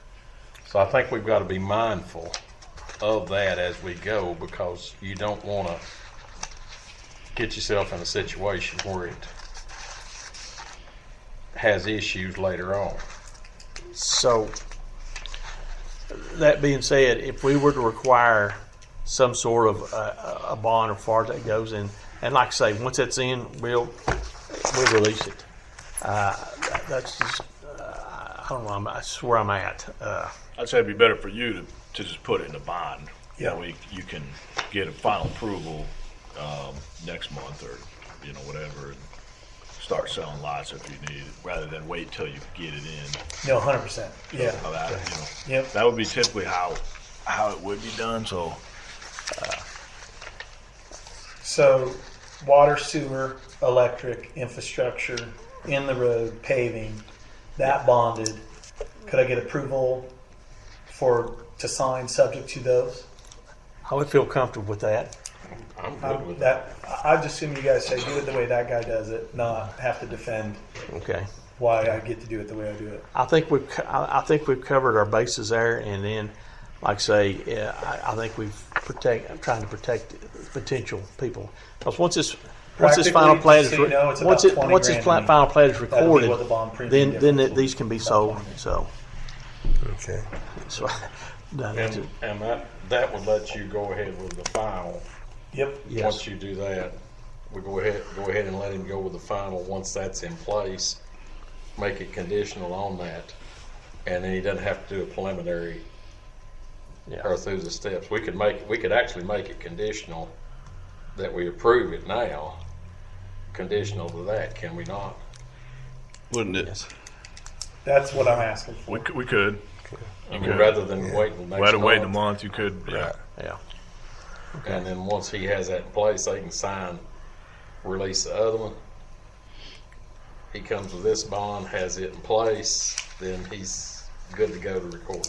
So I think we've got to be mindful of that as we go, because you don't want to get yourself in a situation where it has issues later on. So, that being said, if we were to require some sort of a bond as far as that goes, and like I say, once that's in, we'll release it. That's just, I don't know, that's where I'm at. I'd say it'd be better for you to just put it in a bond. Yeah. That way you can get a final approval next month or whatever, and start selling lots if you need it, rather than wait till you get it in. No, 100%. Yeah. Yep. That would be typically how it would be done. So. So, water, sewer, electric, infrastructure, in the road, paving, that bonded. Could I get approval to sign subject to those? I would feel comfortable with that. I'm good with that. I just assume you guys say do it the way that guy does it, not have to defend Okay. why I get to do it the way I do it. I think we've covered our bases there, and then, like I say, I think I'm trying to protect potential people. Because once this final plat is once this final plat is recorded, then these can be sold. So. Okay. So. And that would let you go ahead with the final. Yep. Yes. Once you do that, we go ahead and let him go with the final. Once that's in place, make it conditional on that, and then he doesn't have to do a preliminary or through the steps. We could actually make it conditional that we approve it now, conditional to that. Can we not? Wouldn't it? Yes. That's what I'm asking for. We could. I mean, rather than wait until next Rather month. wait a month, you could. Yeah. Yeah. Okay. And then once he has that in place, they can release the other one. He comes with this bond, has it in place, then he's good to go to record.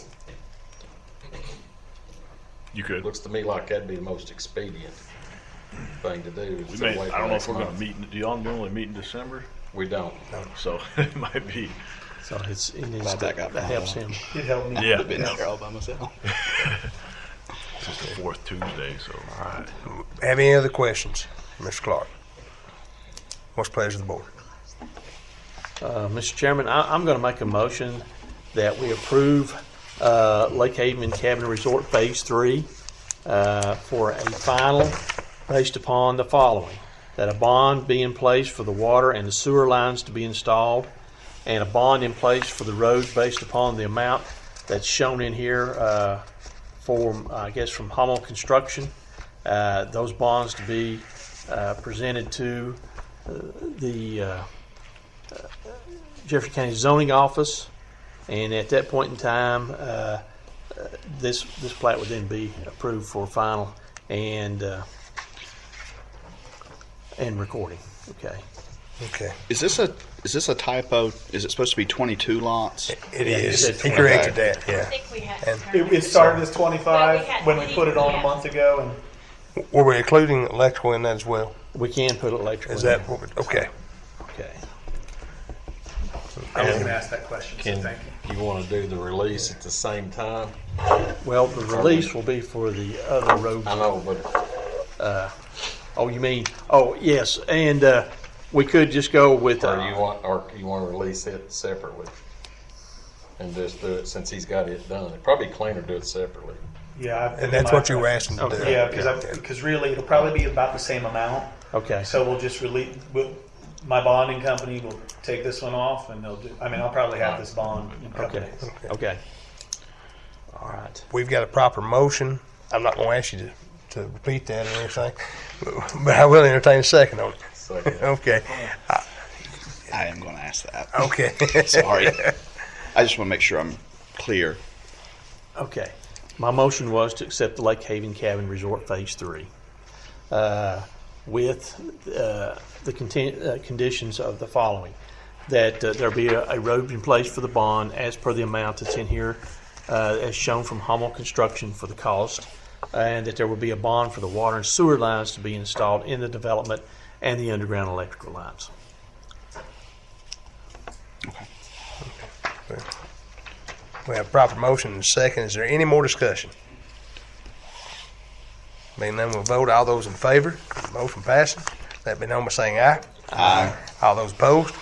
You could. Looks to me like that'd be the most expedient thing to do. I don't know if we're going to meet. Do y'all normally meet in December? We don't. So it might be. So that helps him. It helped me. Yeah. I've been there all by myself. It's the 4th Tuesday, so. All right. Have any other questions, Mr. Clark? What's the pleasure of the board? Mr. Chairman, I'm going to make a motion that we approve Lake Haven Cabin Resort Phase 3 for a final based upon the following: that a bond be in place for the water and the sewer lines to be installed, and a bond in place for the roads based upon the amount that's shown in here from Hummel Construction. Those bonds to be presented to the Jefferson County Zoning Office, and at that point in time, this plat would then be approved for final and recording. Okay. Okay. Is this a typo? Is it supposed to be 22 lots? It is. He corrected that, yeah. think we had And It started as 25 Well, we had- when we put it on yeah. a month ago, and were we including electrical in that as well? We can put electrical. Is in. that what we, okay. Okay. I was going to ask that question, so Can thank you. you want to do the release at the same time? Well, the release will be for the other road. I know, but Oh, you mean? Oh, yes. And we could just go with. or you want to release it separately and just do it since he's got it done. It'd probably be cleaner to do it separately. Yeah, And that's what you were asking to do. Yeah, because really it'll probably be about the same amount. Okay. So we'll just release. My bonding company will take this one off, and they'll do. I mean, I'll probably have this bond in a couple Okay. days. Okay. All right. We've got a proper motion. I'm not going to ask you to repeat that or anything, but I will entertain a second on it. Second. Okay. I am going to ask that. Okay. Sorry. I just want to make sure I'm clear. Okay. My motion was to accept the Lake Haven Cabin Resort Phase 3 with the conditions of the following. That there be a road in place for the bond as per the amount that's in here as shown from Hummel Construction for the cost, and that there will be a bond for the water and sewer lines to be installed in the development and the underground electrical lines. We have proper motion and a second. Is there any more discussion? Being none, we'll vote. All those in favor, motion passes. Let me know by saying aye. Aye. All those opposed,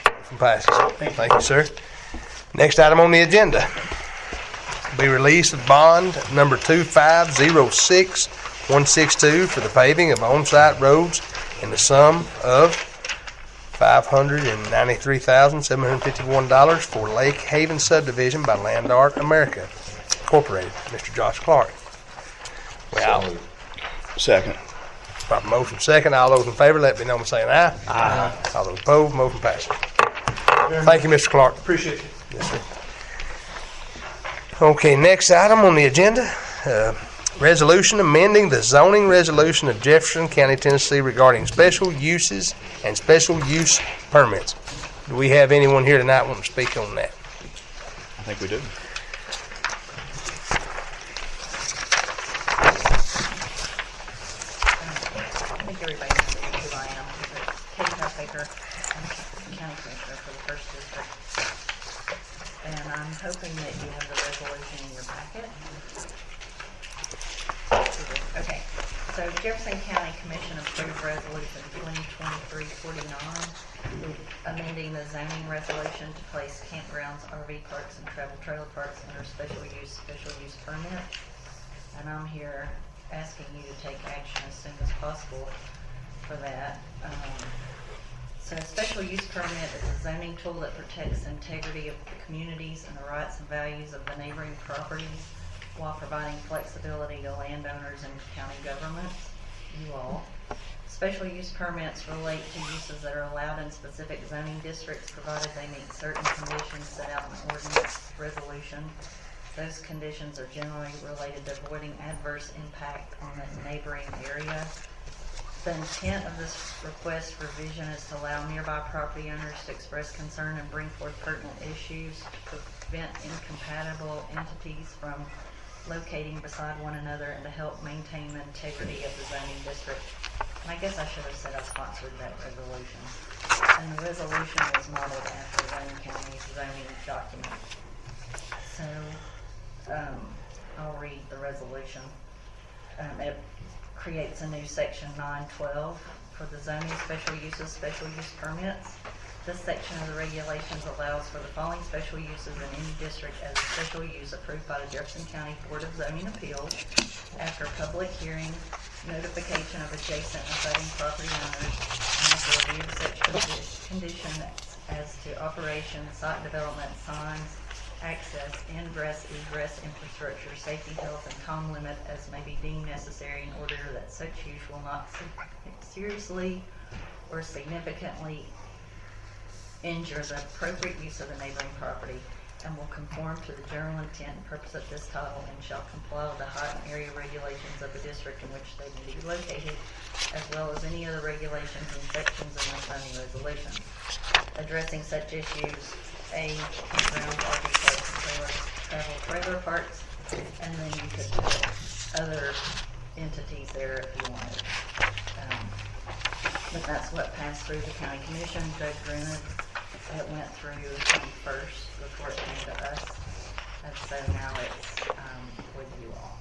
motion passes. Thank you, sir. Next item on the agenda. Be release of bond number 2506162 for the paving of on-site roads in the sum of $593,751 for Lake Haven subdivision by Land Art America Incorporated. Mr. Josh Clark. Well, Second. proper motion second. All those in favor, let me know by saying aye. Aye. All those opposed, motion passes. Thank you, Mr. Clark. Appreciate you. Yes, sir. Okay, next item on the agenda, resolution amending the zoning resolution of Jefferson County, Tennessee regarding special uses and special use permits. Do we have anyone here tonight want to speak on that? I think we do. I think everybody knows who I am. Kate Huffbaker, I'm County Commissioner for the First District. And I'm hoping that you have the resolution in your packet. Okay, so Jefferson County Commission approved resolution 2023-49, amending the zoning resolution to place campgrounds, RV parks, and travel trailer parks under special use permit. And I'm here asking you to take action as soon as possible for that. So a special use permit is a zoning tool that protects the integrity of the communities and the rights and values of the neighboring properties while providing flexibility to landowners and county governments, you all. Special use permits relate to uses that are allowed in specific zoning districts provided they meet certain conditions set out in ordinance resolution. Those conditions are generally related to avoiding adverse impact on the neighboring area. The intent of this request for revision is to allow nearby property owners to express concern and bring forth pertinent issues to prevent incompatible entities from locating beside one another and to help maintain the integrity of the zoning district. And I guess I should have said I sponsored that resolution. And the resolution was modeled after Wayne County's zoning document. So, I'll read the resolution. It creates a new section 912 for the zoning special uses, special use permits. This section of the regulations allows for the following special uses in any district as a special use approved by the Jefferson County Board of Zoning Appeals after public hearing, notification of adjacent and abutting property owners, and after review of such conditions as to operation, site development, signs, access, ingress, egress, infrastructure, safety, health, and time limit as may be deemed necessary in order that such use will not seriously or significantly injure the appropriate use of the neighboring property. and will conform to the general intent and purpose of this title and shall comply with the height and area regulations of the district in which they may be located, as well as any other regulations and sections in the zoning resolutions. Addressing such issues, A, campgrounds, RV parks, and travel trailer parks, and then you could put other entities there if you wanted. But that's what passed through the county commission. Judge Grunin, it went through him first before it came to us, and so now it's with you all.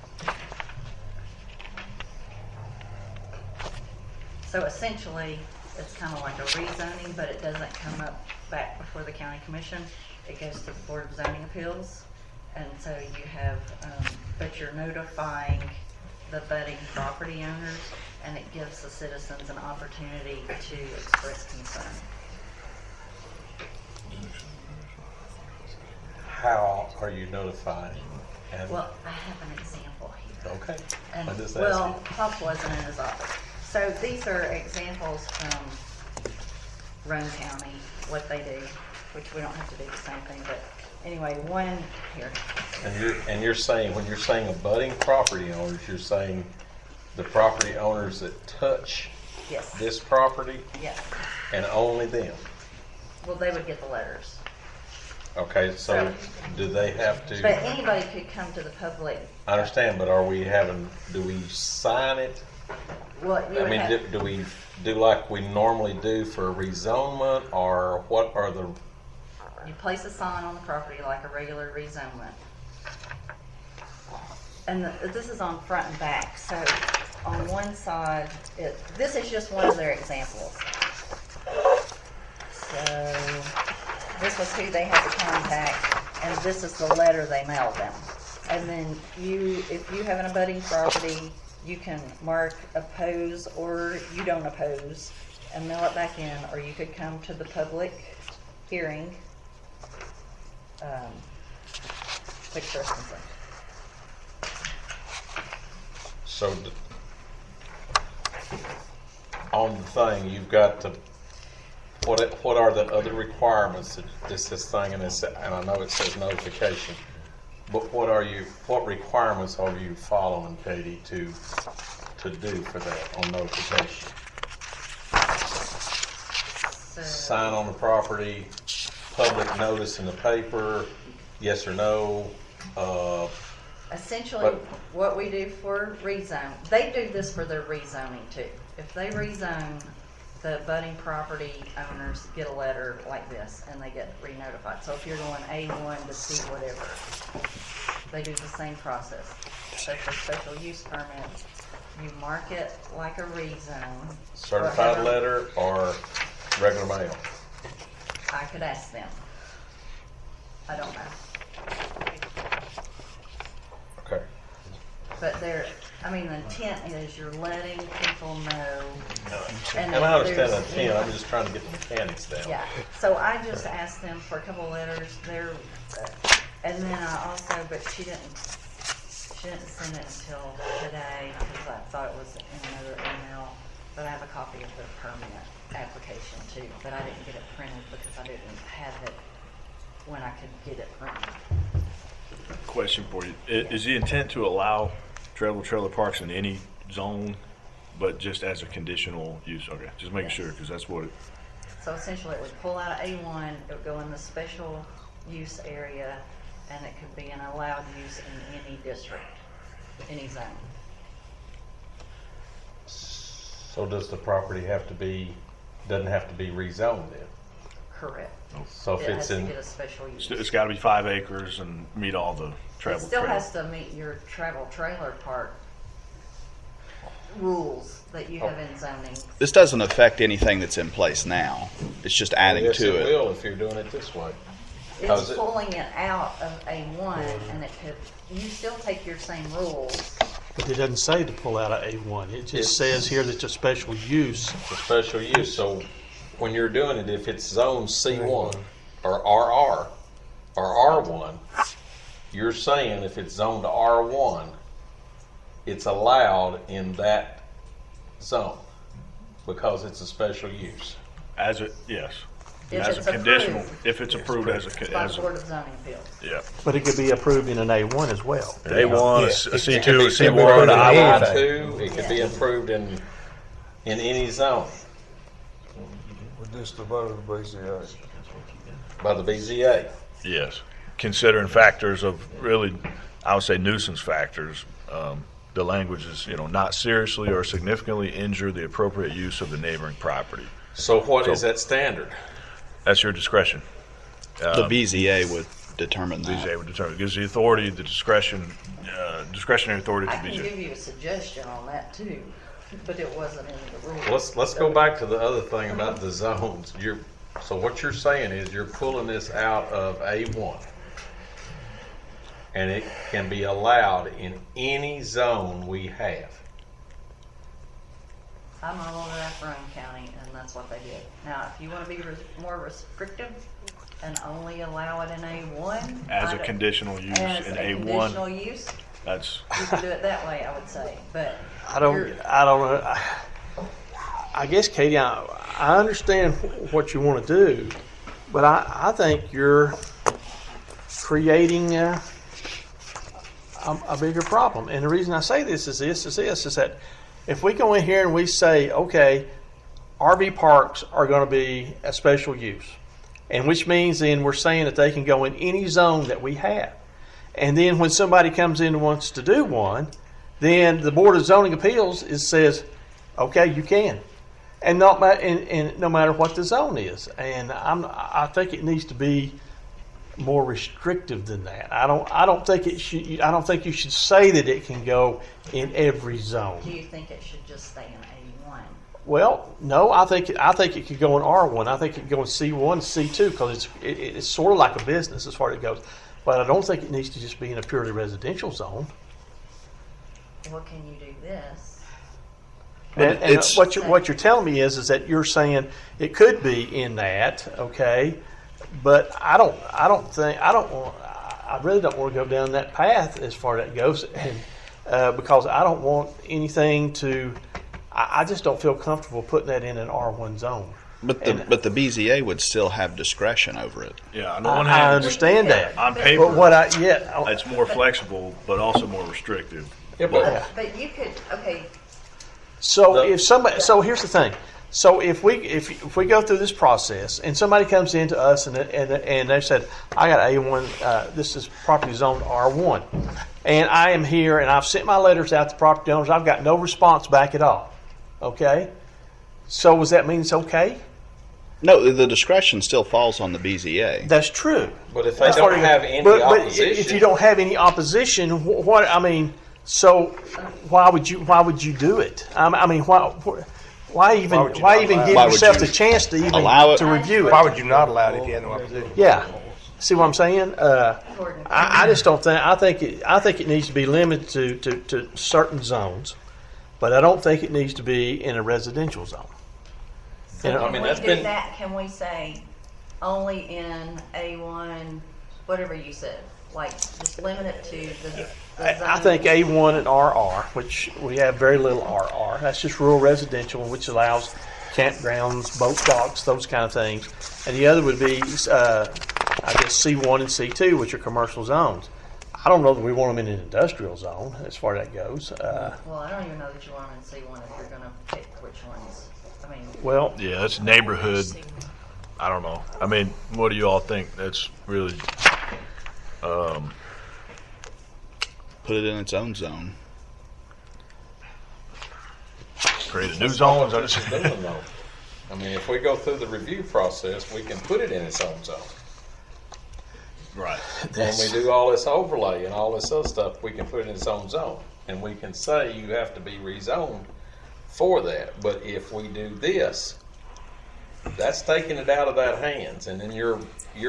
So essentially, it's kind of like a rezoning, but it doesn't come up back before the county commission. It goes to the Board of Zoning Appeals, and so you have, but you're notifying the budding property owners, and it gives the citizens an opportunity to express concern. How are you notifying? And Well, I have an example here. okay. And, I just well, asked Pop wasn't in his office. So these are examples from Roane County, what they do, which we don't have to do the same thing, but anyway, one here. you. And you're saying, when you're saying abutting property owners, you're saying the property owners that touch Yes. this property Yeah. and only them. Well, they would get the letters. Okay, so do they have But to, anybody could come to the public. I understand, but do we sign it? Well, you I would mean, have, do we do like we normally do for rezonement, or what are the, you place a sign on the property like a regular rezonement. And this is on front and back. So on one side, this is just one of their examples. So this was who they had to contact, and this is the letter they mailed them. And then if you have an abutting property, you can mark oppose or you don't oppose and mail it back in, or you could come to the public hearing. Which person? so on the thing, you've got to, what are the other requirements that this thing, and I know it says notification, but what requirements are you following, Katie, to do for that on notification? Sign on the property, public notice in the paper, yes or no? Essentially, what we do for rezone, they do this for their rezoning too. If they rezone, the abutting property owners get a letter like this, and they get re-notified. So if you're going A1 to C whatever, they do the same process. So for special use permits, you mark it like a rezone. Certified letter or regular mail? I could ask them. I don't know. Okay. But the intent is you're letting people know. And I understand the intent, I'm just trying to get the mechanics down. Yeah, so I just asked them for a couple letters there, and then I also, but she didn't send it until today, because I thought it was in another email, but I have a copy of the permit application too, but I didn't get it printed because I didn't have it when I could get it printed. Question for you. Is the intent to allow travel trailer parks in any zone, but just as a conditional use? Okay, just making sure, because that's what it... So essentially, it would pull out of A1, it would go in the special use area, and it could be an allowed use in any district, any zone. So does the property doesn't have to be rezoned then? Correct. So if It it's has in, to get a special use. It's got to be 5 acres and meet all the It travel still trailer. has to meet your travel trailer park rules that you have in zoning. This doesn't affect anything that's in place now. It's just adding yes, to it it. will if you're doing it this way. It's pulling it out of A1, and you still take your same rules. But it doesn't say to pull out of A1. It just says here that it's a special use. For special use, so when you're doing it, if it's zone C1 or RR or R1, you're saying if it's zoned to R1, it's allowed in that zone because it's a special use. Yes. As a conditional, if it's approved as by the a, Board of Zoning Appeals. yeah. But it could be approved in an A1 as well. A1, a C2, a It could be C1. I-2, it could be approved in any zone With this the vote of the BZA. by the BZA. Yes, considering factors of really, I would say nuisance factors. The language is, not seriously or significantly injure the appropriate use of the neighboring property. So what is that standard? That's your discretion. The BZA would determine that. BZA would determine. It gives the authority, the discretion, discretionary authority to I can BZA. give you a suggestion on that too, but it wasn't in the rules. Let's go back to the other thing about the zones. So what you're saying is you're pulling this out of A1. And it can be allowed in any zone we have. I'm all over Rowan County, and that's what they did. Now, if you want to be more restrictive and only allow it in A1. As a conditional use as in a A1. conditional use, That's. you can do it that way, I would say, but. I don't know. I guess, Katie, I understand what you want to do, but I think you're creating a bigger problem. And the reason I say this is that if we go in here and we say, okay, RV parks are going to be a special use, and which means then we're saying that they can go in any zone that we have. And then when somebody comes in and wants to do one, then the Board of Zoning Appeals says, okay, you can. And no matter what the zone is. And I think it needs to be more restrictive than that. I don't think you should say that it can go in every zone. Do you think it should just stay in A1? Well, no, I think it could go in R1. I think it could go in C1, C2, because it's sort of like a business as far as it goes. But I don't think it needs to just be in a purely residential zone. Well, can you do this? And what you're telling me is that you're saying it could be in that, okay? But I really don't want to go down that path as far as that goes, and because I don't want anything to. I just don't feel comfortable putting that in an R1 zone. But the BZA would still have discretion over it. Yeah, on the one hand, I understand that. On paper, But it's more flexible, but also more restrictive. Yeah, But you could, okay. So here's the thing. So if we go through this process and somebody comes into us and they said, I got A1, this is property zone R1, and I am here and I've sent my letters out to property owners, I've got no response back at all. Okay? So does that mean it's okay? No, the discretion still falls on the BZA. That's true. But if they don't have any opposition, if you don't have any opposition, so why would you do it? I mean, why even give yourself the chance to even allow it? to review it? Why would you not allow it if you had no opposition? Yeah. See what I'm saying? I just don't think. I think it needs to be limited to certain zones, but I don't think it needs to be in a residential zone. So can we do that? Can we say only in A1, whatever you said? Like, just limit it to the zone? I think A1 and RR, which we have very little RR. That's just rural residential, which allows campgrounds, boat docks, those kind of things. And the other would be, I guess, C1 and C2, which are commercial zones. I don't know that we want them in an industrial zone as far as that goes. Well, I don't even know that you want them in C1 if you're going to pick which ones. I mean, well, yeah, that's neighborhood. I don't know. I mean, what do you all think? That's really. Put it in its own zone. Create a new zone. I mean, if we go through the review process, we can put it in its own zone. Right. When we do all this overlay and all this other stuff, we can put it in its own zone. And we can say you have to be rezoned for that. But if we do this, that's taking it out of that hands. And then you're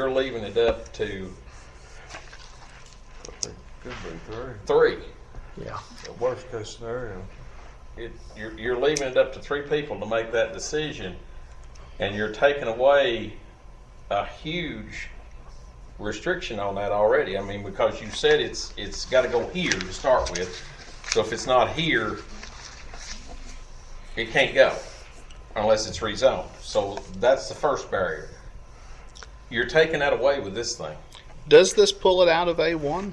leaving it up to Could be three. Yeah. The worst case scenario. You're leaving it up to three people to make that decision, and you're taking away a huge restriction on that already. I mean, because you said it's got to go here to start with. So if it's not here, it can't go unless it's rezoned. So that's the first barrier. You're taking that away with this thing. Does this pull it out of A1?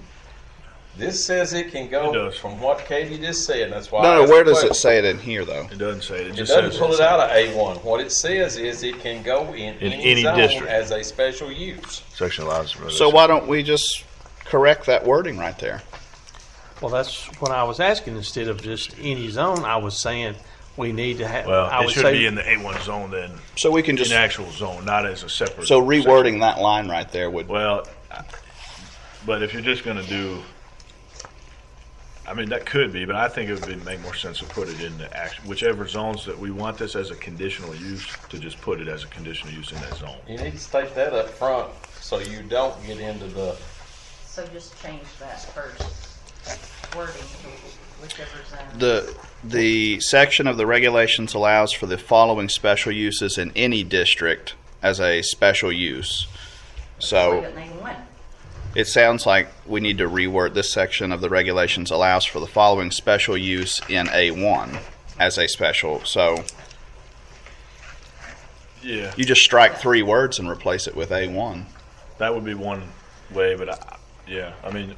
This says it can go It does. from what Katie just said. That's why. No, I asked where the does it question. say it in here, though? It doesn't say it. It It just doesn't says pull it out of A1. What it says is it can go in any zone district. as a special use. Section allows. So why don't we just correct that wording right there? Well, that's what I was asking. Instead of just any zone, I was saying we need to have. Well, I it would should say, be in the A1 zone then. So we can just in actual zone, not as a separate. so rewording section. that line right there would. Well, but if you're just going to do, I mean, that could be, but I think it would make more sense to put it in the action, whichever zones that we want this as a conditional use, to just put it as a conditional use in that zone. You need to state that up front so you don't get into the. So just change that first wording to whichever zone. The section of the regulations allows for the following special uses in any district as a special use. So Leave it in A1. it sounds like we need to reword this section of the regulations allows for the following special use in A1 as a special. So Yeah, you just strike 3 words and replace it with A1. that would be one way, but I mean,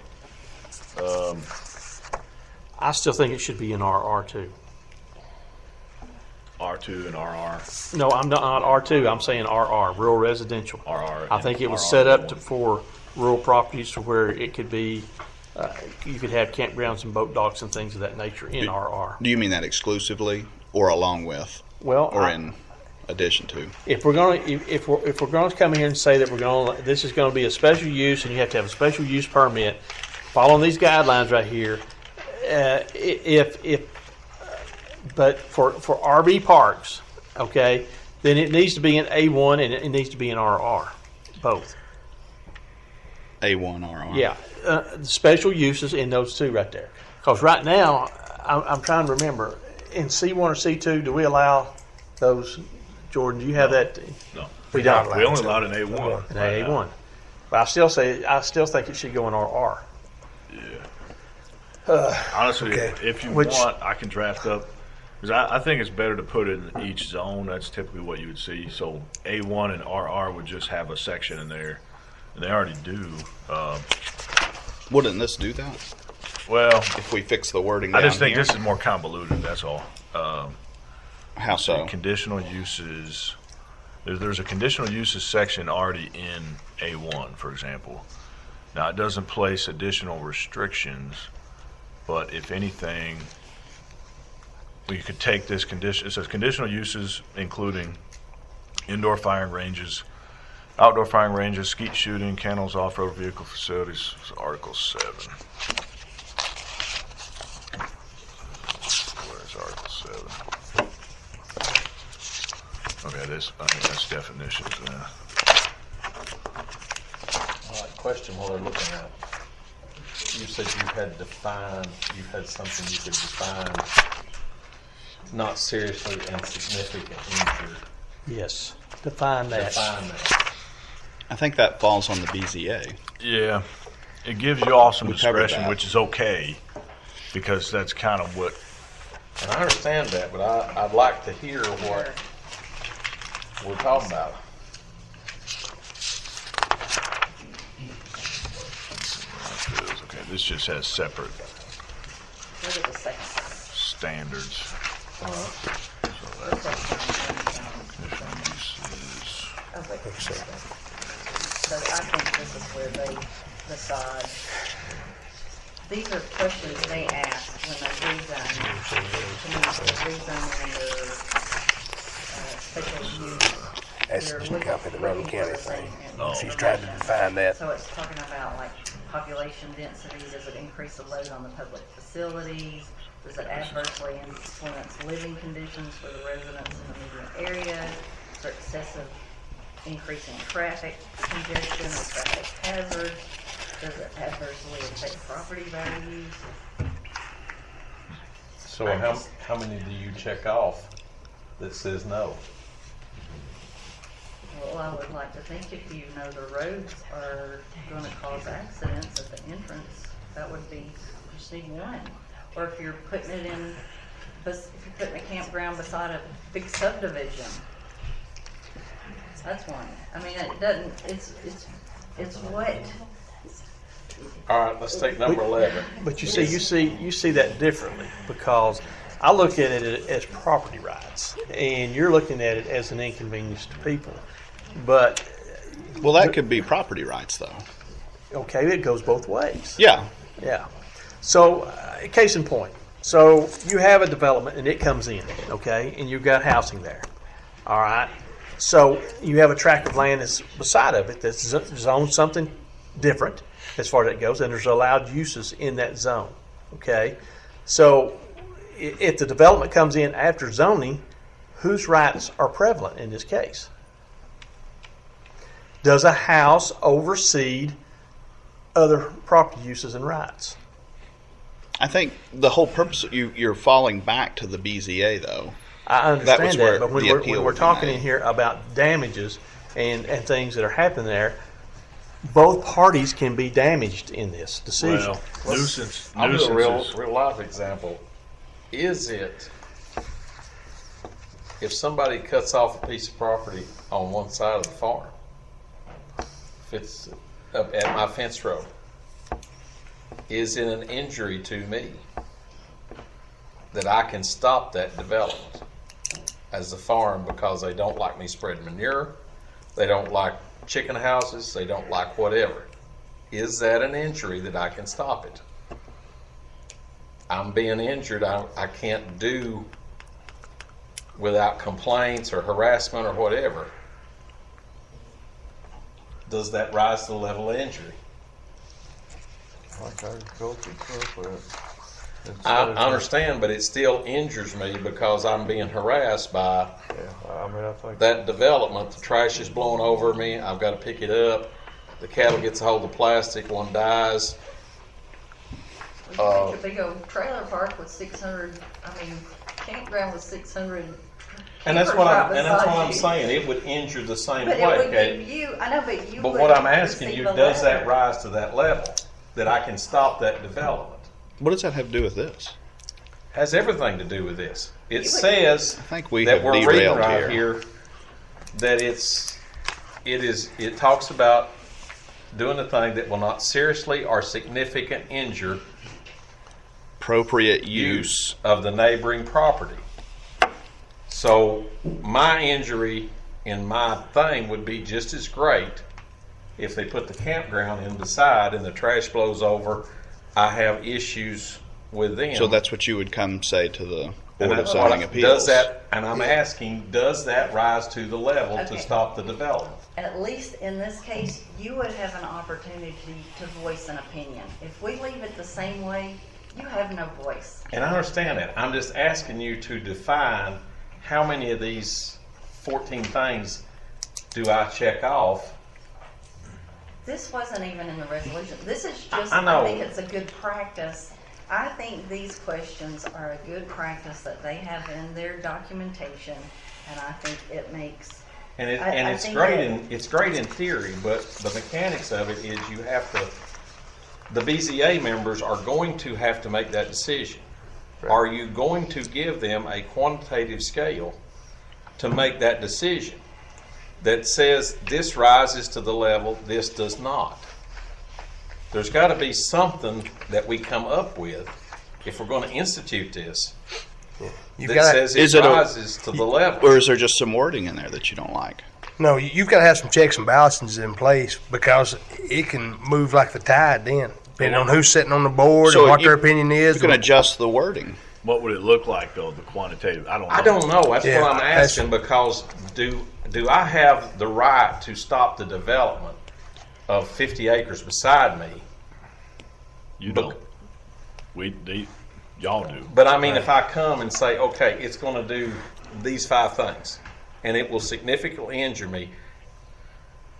I still think it should be in RR too. R2 and RR. No, I'm not R2. I'm saying RR, rural residential. RR. I think it was RR set up one. for rural properties to where it could be, you could have campgrounds and boat docks and things of that nature in RR. Do you mean that exclusively or along with Well, or in addition to? if we're going to if we're going to come here and say that this is going to be a special use and you have to have a special use permit, following these guidelines right here, but for RV parks, okay, then it needs to be in A1 and it needs to be in RR, both. A1 RR. Yeah, special uses in those two right there. Because right now, I'm trying to remember, in C1 or C2, do we allow those? Jordan, do you have that? No, We don't. We only allowed an A1. In A1. But I still think it should go in RR. Honestly, Okay. if you Which- want, I can draft up, because I think it's better to put it in each zone. That's typically what you would see. So A1 and RR would just have a section in there, and they already do. Wouldn't this do that? Well, if we fix the wording I down just think here? this is more convoluted. That's all. How so? Conditional uses. There's a conditional uses section already in A1, for example. Now, it doesn't place additional restrictions, but if anything, we could take this condition. It says conditional uses including indoor firing ranges, outdoor firing ranges, skeet shooting, kennels, off-road vehicle facilities. It's Article 7. Where's Article 7? Okay, I think that's definitions. Question while they're looking at. You said you had something you could define not seriously and significant injury. Yes, define that. Define that. I think that falls on the BZA. Yeah, it gives you all some We covered discretion, that. which is okay, because that's kind of what. And I understand that, but I'd like to hear what we're talking about. Okay, this just has separate Look at the second. standards. So that's conditional uses. Oh, wait. So I think this is where they decide. These are questions they ask when they rezone. Rezoning under special use. That's They're just a looking- copy of the Rowan looking County for thing. and She's trying to define that. So it's talking about like population density, does it increase the load on the public facilities? Does it adversely influence living conditions for the residents in the immediate area? Is there excessive increase in traffic congestion or traffic hazards? Does it adversely affect property values? So how many do you check off that says no? Well, I would like to think if you know the roads are going to cause accidents at the entrance, that would be proceed one. Or if you're putting it in, if you're putting a campground beside a big subdivision, That's one. I mean, it doesn't, it's what, All right, let's take number 11. But you see that differently, because I look at it as property rights, and you're looking at it as an inconvenience to people. But Well, that could be property rights, though. okay, it goes both ways. Yeah. Yeah. So, case in point. So you have a development and it comes in, okay, and you've got housing there. All right. So you have a tract of land that's beside of it that's zoned something different as far as that goes, and there's allowed uses in that zone. Okay. So if the development comes in after zoning, whose rights are prevalent in this case? Does a house oversee other property uses and rights? I think the whole purpose, you're falling back to the BZA, though. I understand that, but when when we're talking in here about damages and things that are happening there, both parties can be damaged in this decision. Well, nuisance. I'll do a nuisances. real life example. Is it, if somebody cuts off a piece of property on one side of the farm, if it's up at my fence row, is it an injury to me that I can stop that development as a farm because they don't like me spreading manure, they don't like chicken houses, they don't like whatever? Is that an injury that I can stop it? I'm being injured, I can't do without complaints or harassment or whatever. Does that rise to the level of injury? Like agriculture stuff, but I understand, but it still injures me because I'm being harassed by I mean, I think that development. The trash is blowing over me. I've got to pick it up. The cattle gets a hold of the plastic. One dies. you make a big old trailer park with 600, campground with 600. And that's what I'm saying. It would injure the same But way. it would Okay? be you, I know, but you But would what I'm asking receive you, a does that letter. rise to that level that I can stop that development? What does that have to do with this? Has everything to do with this. It would- says I think we that have we're reading derailed right here. here that it talks about doing the thing that will not seriously or significant injure Appropriate use. of the neighboring property. So my injury in my thing would be just as great if they put the campground in beside and the trash blows over. I have issues with them. So that's what you would come say to the And Board of that's Zoning what- Appeals. Does that, and I'm asking, does that rise to the level to Okay. stop the development? At least in this case, you would have an opportunity to voice an opinion. If we leave it the same way, you have no voice. And I understand that. I'm just asking you to define how many of these 14 things do I check off? This wasn't even in the resolution. This is just, I know. I think it's a good practice. I think these questions are a good practice that they have in their documentation, and I think it makes. And I it's think great that- it's great in theory, but the mechanics of it is you have to. The BZA members are going to have to make that decision. Are you going to give them a quantitative scale to make that decision that says this rises to the level, this does not? There's got to be something that we come up with if we're going to institute this that says it rises to the level. Or is there just some wording in there that you don't like? No, you've got to have some checks and balances in place because it can move like the tide then, depending on who's sitting on the board and what their opinion is. You can adjust the wording. What would it look like, though, the quantitative? I don't know. I don't know. That's Yeah, what I'm that's- asking, because do I have the right to stop the development of 50 acres beside me? You don't. Y'all do. But I mean, if I come and say, okay, it's going to do these 5 things, and it will significantly injure me,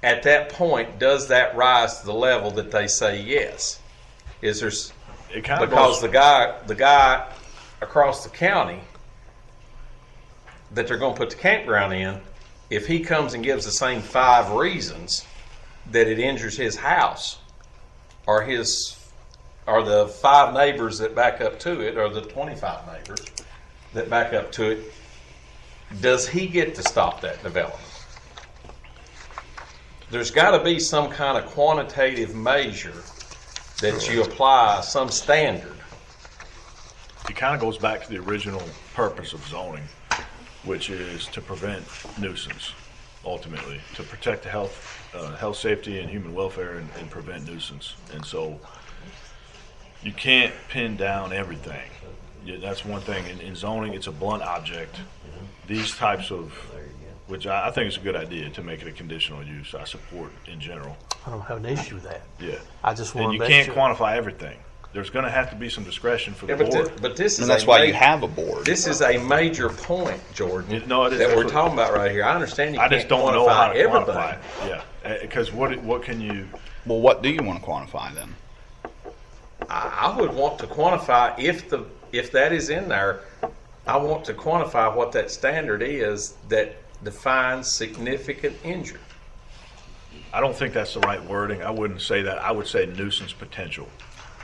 at that point, does that rise to the level that they say yes? Is there? It kind of Because goes, the guy across the county that they're going to put the campground in, if he comes and gives the same 5 reasons that it injures his house, or the 5 neighbors that back up to it, or the 25 neighbors that back up to it, does he get to stop that development? there's got to be some kind of quantitative measure that you apply, some standard. It kind of goes back to the original purpose of zoning, which is to prevent nuisance, ultimately, to protect the health, safety, and human welfare, and prevent nuisance. And so you can't pin down everything. That's one thing. In zoning, it's a blunt object. These types of, which I think is a good idea to make it a conditional use. I support in general. I don't have an issue with that. Yeah. I just want and to you make can't sure. quantify everything. There's going to have to be some discretion for the board. But this is And that's why you have a board. This is a major point, Jordan, No, it is that we're talking about right here. I understand you I can't just don't know how to everything. quantify it. Yeah, because what can you? Well, what do you want to quantify then? I would want to quantify if that is in there. I want to quantify what that standard is that defines significant injury. I don't think that's the right wording. I wouldn't say that. I would say nuisance potential.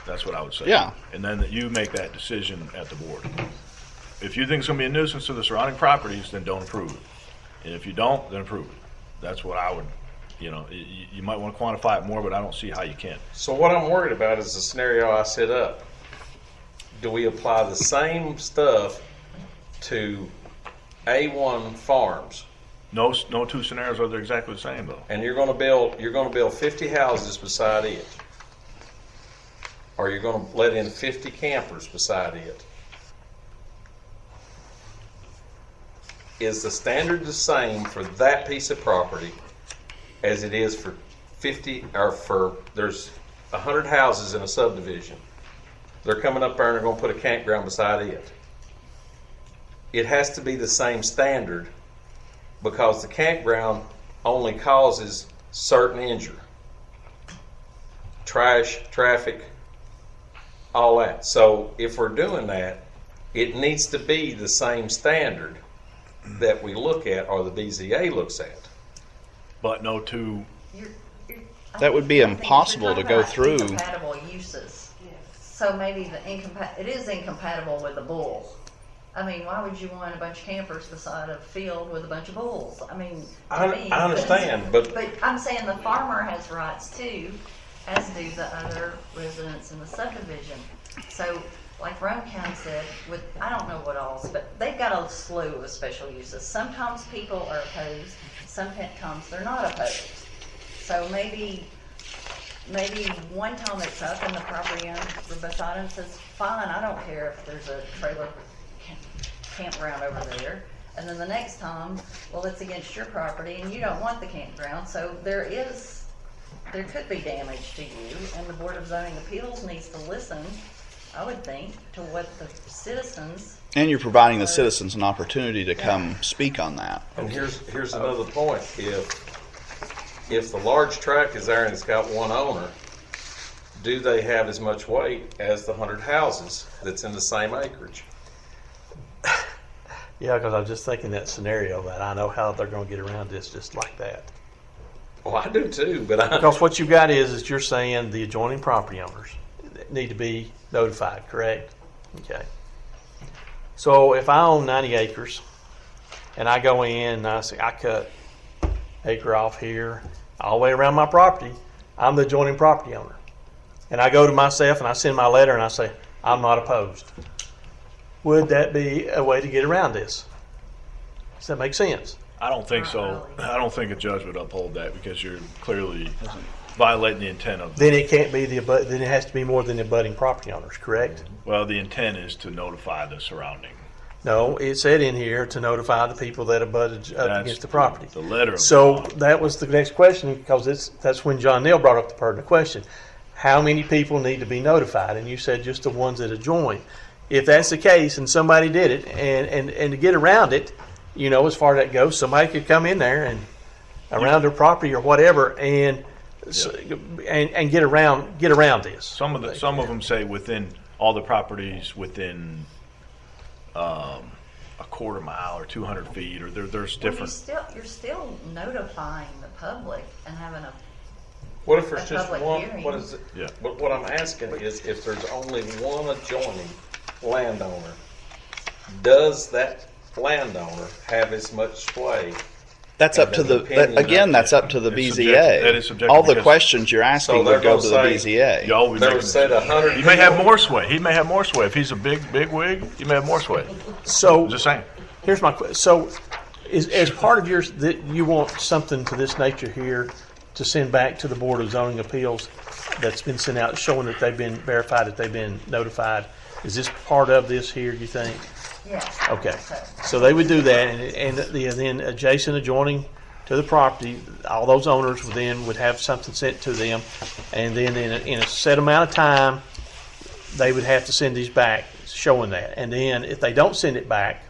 That's what I would say. Yeah. And then you make that decision at the board. If you think it's going to be a nuisance to the surrounding properties, then don't approve it. And if you don't, then approve it. That's what I would, you might want to quantify it more, but I don't see how you can. So what I'm worried about is the scenario I set up. Do we apply the same stuff to A1 farms? No two scenarios are exactly the same though. And you're going to build 50 houses beside it. Or you're going to let in 50 campers beside it. Is the standard the same for that piece of property as it is for 50 or for there's 100 houses in a subdivision? They're coming up there and they're going to put a campground beside it. It has to be the same standard because the campground only causes certain injury. Trash, traffic, all that. So if we're doing that, it needs to be the same standard that we look at or the BZA looks at. But no two. That would be impossible to go through. Incompatible uses. So maybe it is incompatible with the bull. I mean, why would you want a bunch of campers beside a field with a bunch of bulls? I mean, I understand, but I'm saying the farmer has rights too, as do the other residents in the subdivision. So, like Rome County said, I don't know what else, but they've got a slew of special uses. Sometimes people are opposed, sometimes they're not opposed. So maybe one time it's up and the property owner beside him says, fine, I don't care if there's a trailer campground over there. And then the next time, well, it's against your property and you don't want the campground. So there could be damage to you, and the Board of Zoning Appeals needs to listen, I would think, to what the citizens. And you're providing the citizens an opportunity to come speak on that. And here's another point. If the large tract is there and it's got one owner, do they have as much weight as the 100 houses that's in the same acreage? Yeah, because I was just thinking that scenario that I know how they're going to get around this just like that. Well, I do too, but because what you've got is you're saying the adjoining property owners need to be notified, correct? Okay. So if I own 90 acres and I go in and I say I cut acre off here all the way around my property, I'm the adjoining property owner. And I go to myself and I send my letter and I say, I'm not opposed. Would that be a way to get around this? Does that make sense? I don't think so. I don't think a judge would uphold that because you're clearly violating the intent of. Then it can't be then it has to be more than the abutting property owners, correct? Well, the intent is to notify the surrounding. No, it said in here to notify the people that abutted up against the property. The letter. So that was the next question because that's when John Neal brought up the pertinent question. How many people need to be notified? And you said just the ones that adjoin. If that's the case and somebody did it and to get around it, as far as that goes, somebody could come in there and around their property or whatever and get around this. Some of them say within all the properties within a quarter mile or 200 feet, or there's different. You're still notifying the public and having a. What if there's just one? Hearing. What is it? Yeah. But what I'm asking is, if there's only one adjoining landowner, does that landowner have as much sway That's up to the, again, that's up to the It's BZA. subjective. That is subjective All the because- questions you're asking So they're would go to gonna the say- BZA. Y'all will be There making was said 100. He may have more sway. He may have more sway. If he's a big wig, he may have more sway. So Just saying. here's my question. So as part of yours, that you want something to this nature here to send back to the Board of Zoning Appeals that's been sent out showing that they've been verified, that they've been notified. Is this part of this here, you think? Yeah. Okay. So they would do that, and then adjacent, adjoining to the property, all those owners would have something sent to them, and then in a set amount of time, they would have to send these back showing that. And then if they don't send it back,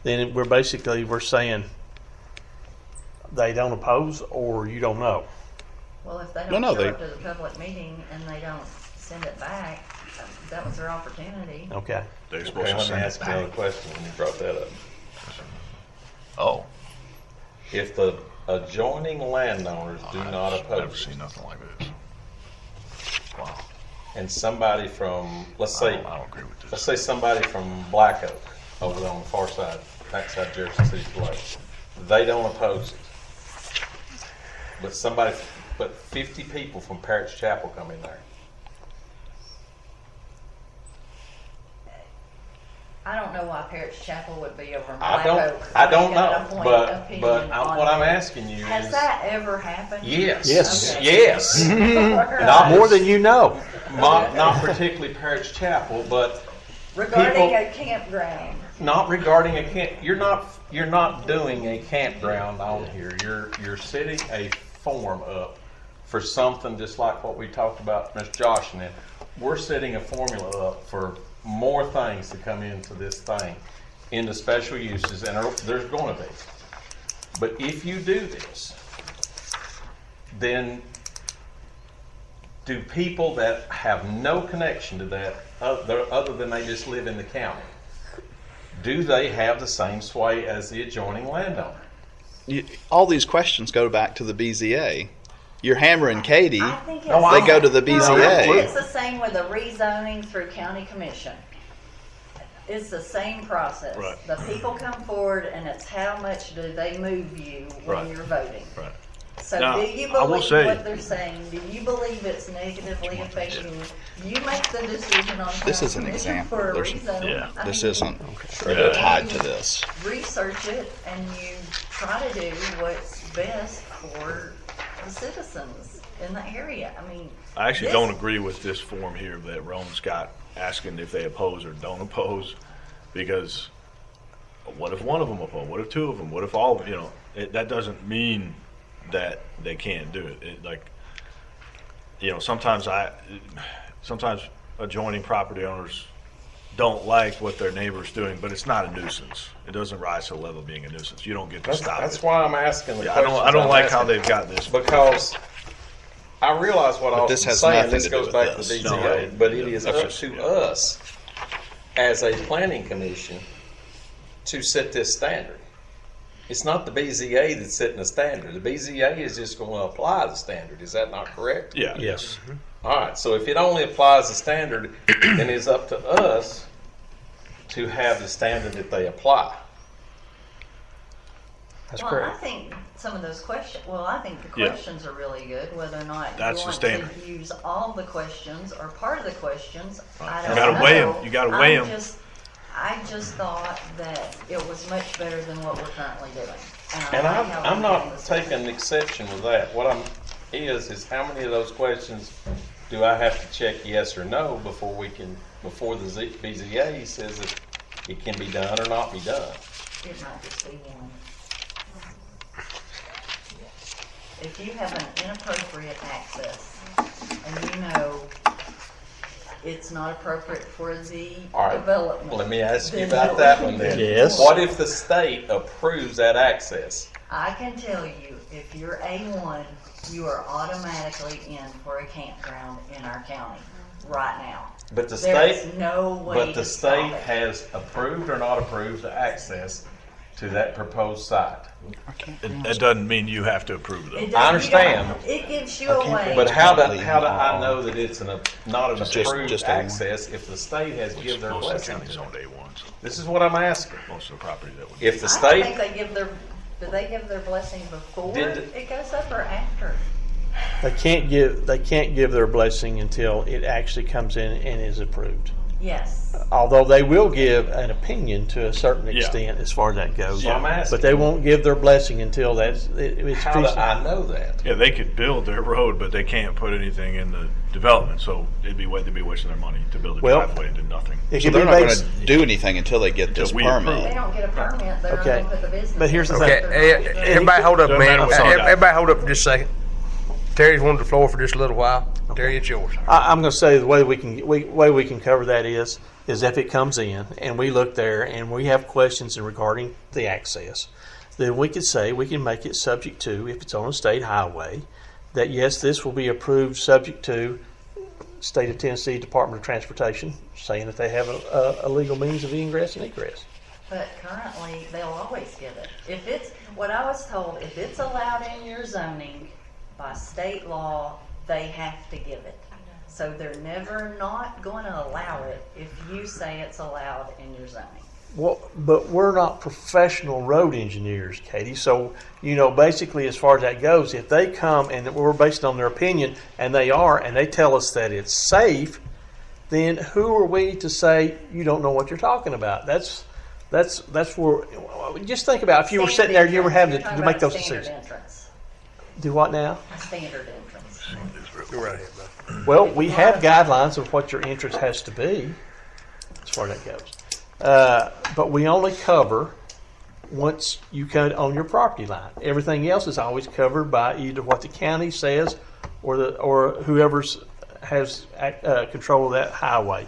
then we're saying they don't oppose, or you don't know. Well, if they No, don't no, show they- up to the public meeting and they don't send it back, that was their opportunity. Okay. They're supposed Okay, to let me send ask it you another back. question when you brought that up. Oh, If the adjoining landowners do not I've never oppose, seen nothing like this. Wow. and somebody from, let's I say, don't agree with this. let's say somebody from Black Oak, over there on the far side, backside Jefferson City Lake, they don't oppose it. But 50 people from Parrots Chapel come in there. I don't know why Parrots Chapel would be over in I Black don't Oak. I don't I've got know, a point but opinion on what I'm that. asking you Has is, that ever happened? yes, Yes. Okay. yes, Not more than you know. not particularly Parrots Chapel, but Regarding people- a campground. not regarding a camp. You're not doing a campground on here. You're setting a form up for something just like what we talked about, Mr. Josh, and then we're setting a formula up for more things to come into this thing, into special uses, and there's going to be. But if you do this, then do people that have no connection to that, other than they just live in the county, do they have the same sway as the adjoining landowner? All these questions go back to the BZA. You're hammering Katie. I think No, it's They go to the No, BZA. it's the same with the rezoning through county commission. It's the same process. Right. The people come forward and it's how much do they move you when Right. you're voting. Right. So Now, do you I will believe say- what they're saying? Do you believe it's negatively affecting you? You make the decision on This county is an commission example. for a There's- rezone. yeah, I This mean, isn't tied to this. research it and you try to do what's best for the citizens in the area. I mean, I actually this- don't agree with this form here that Rome's got asking if they oppose or don't oppose, because what if one of them oppose? What if two of them? What if all of them? That doesn't mean that they can't do it. Sometimes adjoining property owners don't like what their neighbor's doing, but it's not a nuisance. It doesn't rise to the level of being a nuisance. You don't get to stop That's it. why I'm asking the Yeah, questions. I don't I'm like how asking. they've got this. Because I realize what I this was has saying. nothing This to do goes with back this. to the No, DGA, but it is that's up just- to yeah. us as a planning commission to set this standard. It's not the BZA that's setting the standard. The BZA is just going to apply the standard. Is that not correct? Yeah. Yes. All right. So if it only applies the standard, then it's up to us to have the standard that they apply. That's well, I correct. think some of those questions, I think the Yeah. questions are really good. Whether or not That's you the want standard. to use all the questions or part of the questions, I You don't gotta know. weigh 'em. You gotta weigh 'em. I just thought that it was much better than what we're currently doing. And I like how I'm we're doing not this. taking exception with that. What I'm is how many of those questions do I have to check yes or no before the BZA says that it can be done or not be done? It might just be one. If you have an inappropriate access and you know it's not appropriate for the All right. development. Let me ask you then about that one then. Yes. What if the state approves that access? I can tell you, if you're A1, you are automatically in for a campground in our county right now. But the There state, is no way but the to stop state it. has approved or not approved the access to that proposed site. It doesn't mean you have to approve It them. doesn't- I understand. you don't- It gives you a way. But how do I know that it's not an Just approved A1. access if the state has given their Most of the blessing? counties zoned A1, so This is what I'm asking. most of the property that would. If the I don't think state, they give their Do they give their blessing before Did- it goes up or after? They can't give their blessing until it actually comes in and is approved. Yes. Although they will give an opinion to a certain extent as far as that goes. So I'm asking, but they won't give their blessing until it's how do I know that? Yeah, they could build their road, but they can't put anything in the development, so they'd be wasting their money to build a driveway into nothing. So they're not going to do anything until they get this permit. They don't get a permit, they're not Okay. going to put the business. But here's the in. thing. Okay, everybody hold up a Doesn't matter minute. what's on that. Everybody hold up for just a second. Terry's wanted the floor for just a little while. Terry, it's yours. I'm going to say the way we can cover that is if it comes in and we look there and we have questions regarding the access, then we could say we can make it subject to, if it's on a state highway, that yes, this will be approved subject to State of Tennessee Department of Transportation saying that they have a legal means of ingress and egress. But currently, they'll always give it. If it's, what I was told, if it's allowed in your zoning by state law, they have to give it. So they're never not going to allow it if you say it's allowed in your zoning. Well, but we're not professional road engineers, Katie. So, basically as far as that goes, if they come and we're based on their opinion, and they are, and they tell us that it's safe, then who are we to say you don't know what you're talking about? That's where, just think about if you were sitting there, you were having to make those decisions. Entrance. Do what now? A standard entrance. You're right here, bud. Well, we have guidelines of what your entrance has to be, as far as that goes. But we only cover once you cut on your property line. Everything else is always covered by either what the county says or whoever has control of that highway.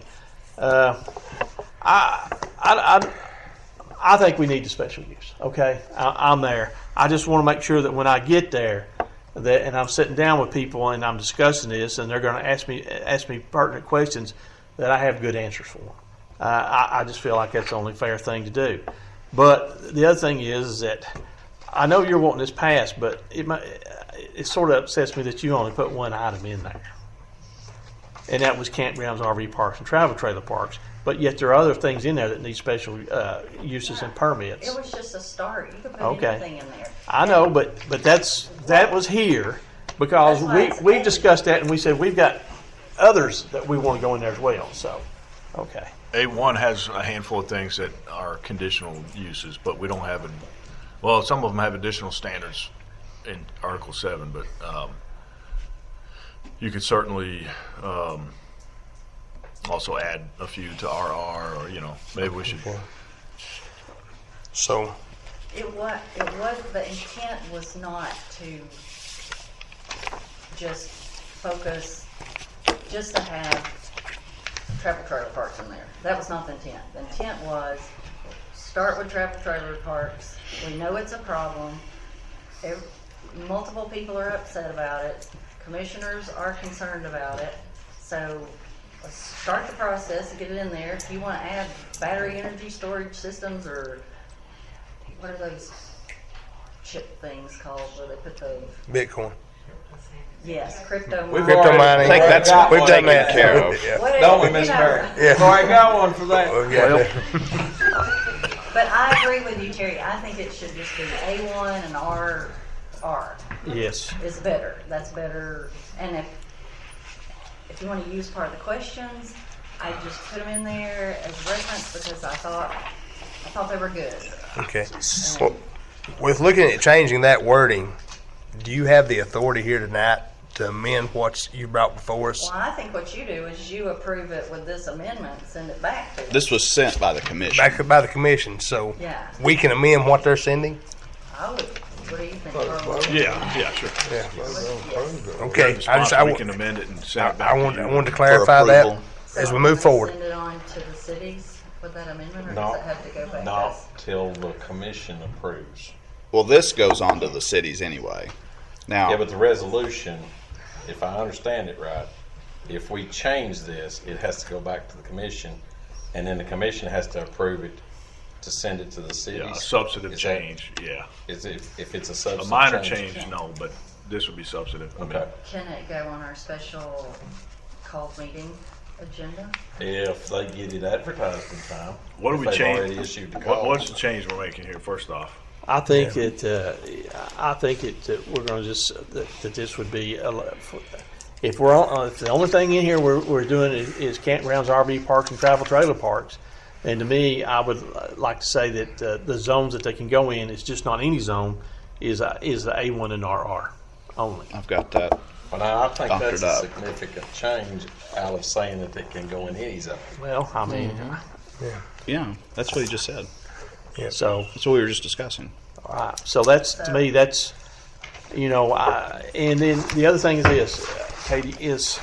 I think we need the special use. Okay, I'm there. I just want to make sure that when I get there, and I'm sitting down with people and I'm discussing this, and they're going to ask me pertinent questions, that I have good answers for them. I just feel like that's the only fair thing to do. But the other thing is that I know you're wanting this passed, but it sort of upsets me that you only put one item in there, and that was campgrounds, RV parks, and travel trailer parks. But yet there are other things in there that need special uses and permits. It was just a start. You could put Okay. anything in there. I know, but that was here because That's why it's we A. discussed that and we said we've got others that we want to go in there as well. So, okay. A1 has a handful of things that are conditional uses, but we don't have some of them have additional standards in Article 7, but you could certainly also add a few to RR, or maybe we should. So, It was, the intent was not to just focus, just to have travel trailer parks in there. That was not the intent. The intent was start with travel trailer parks. We know it's a problem. Multiple people are upset about it. Commissioners are concerned about it. So let's start the process and get it in there. If you want to add battery energy storage systems, or what are those chip things called where they put the Bitcoin. yes, crypto Crypto mining. I think that's We've done taken that. care of. Whatever, Don't we, you Miss know. Mary? Yeah. So I got one for that. But I agree with you, Terry. I think it should just be A1 and RR Yes. is better. That's better. And if you want to use part of the questions, I just put them in there as reference because I thought they were good. Okay. Well, with looking at changing that wording, do you have the authority here tonight to amend what you brought before us? Well, I think what you do is you approve it with this amendment and send it back to us. This was sent by the commission. Back by the commission, so Yeah. we can amend what they're sending? I would. What do you think, Carl? Yeah, sure. Yeah. Okay. We can amend it and send it back. I wanted to clarify that as we move forward. Send it on to the cities with that amendment, or does No, it have to go back to not us? till the commission approves. Well, this goes on to the cities anyway. Now, Yeah, but the resolution, if I understand it right, if we change this, it has to go back to the commission, and then the commission has to approve it to send it to the cities. Yeah, a substantive Is that- change, yeah. Is it, if it's a A substantive minor change, no, but this would be substantive. I mean, Okay. Can it go on our special called meeting agenda? If they get it advertised in time. What do if we they've change? already issued the call. What's the change we're making here, first off? I think that we're going to just that this would be if we're on, if the only thing in here we're doing is campgrounds, RV parks, and travel trailer parks. And to me, I would like to say that the zones that they can go in, it's just not any zone, is the A1 and RR only. I've got that. But I think that's doctored a up. significant change out of saying that they can go in any zone. Well, I mean, Yeah, that's what he just said. so That's what we were just discussing. so that's to me that's and then the other thing is this, Katie, is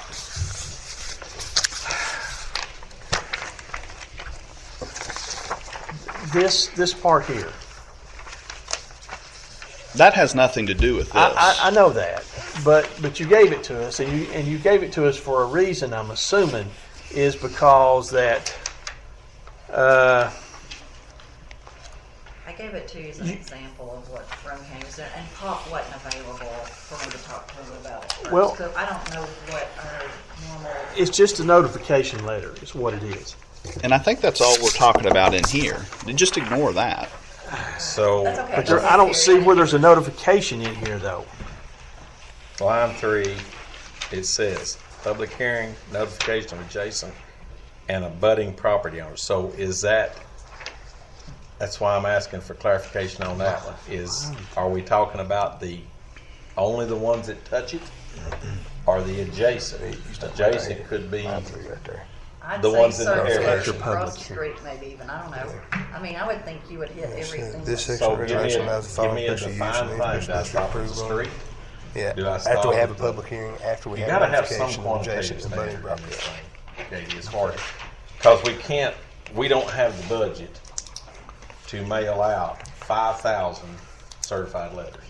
this part here. That has nothing to do with this. I know that, but you gave it to us, and you gave it to us for a reason. I'm assuming is because that. I gave it to you as an example of what Rome County was doing, and Pop wasn't available for me to talk to him about it first. Well- So I don't know what our normal. It's just a notification letter. Is what it is. And I think that's all we're talking about in here. Just ignore that. So That's okay. But there, I don't see where there's a notification in here, though. line 3, it says public hearing, notification of adjacent and abutting property owners. So is that's why I'm asking for clarification on that one. Are we talking about only the ones that touch it, or the adjacent? Adjacent could be I'd the say ones in the circle area. across the street, maybe even. I don't know. I mean, I would think you would hit everything. This So section give me regulation allows the a following special use defined and thing. any Do I special stop at the approval. street? Yeah, Do I after stop we have a at the- public hearing, after we You have gotta have some notification of adjacent quantitative and abutting standard on this property. thing, Katie, as far as, because we don't have the budget to mail out 5,000 certified letters.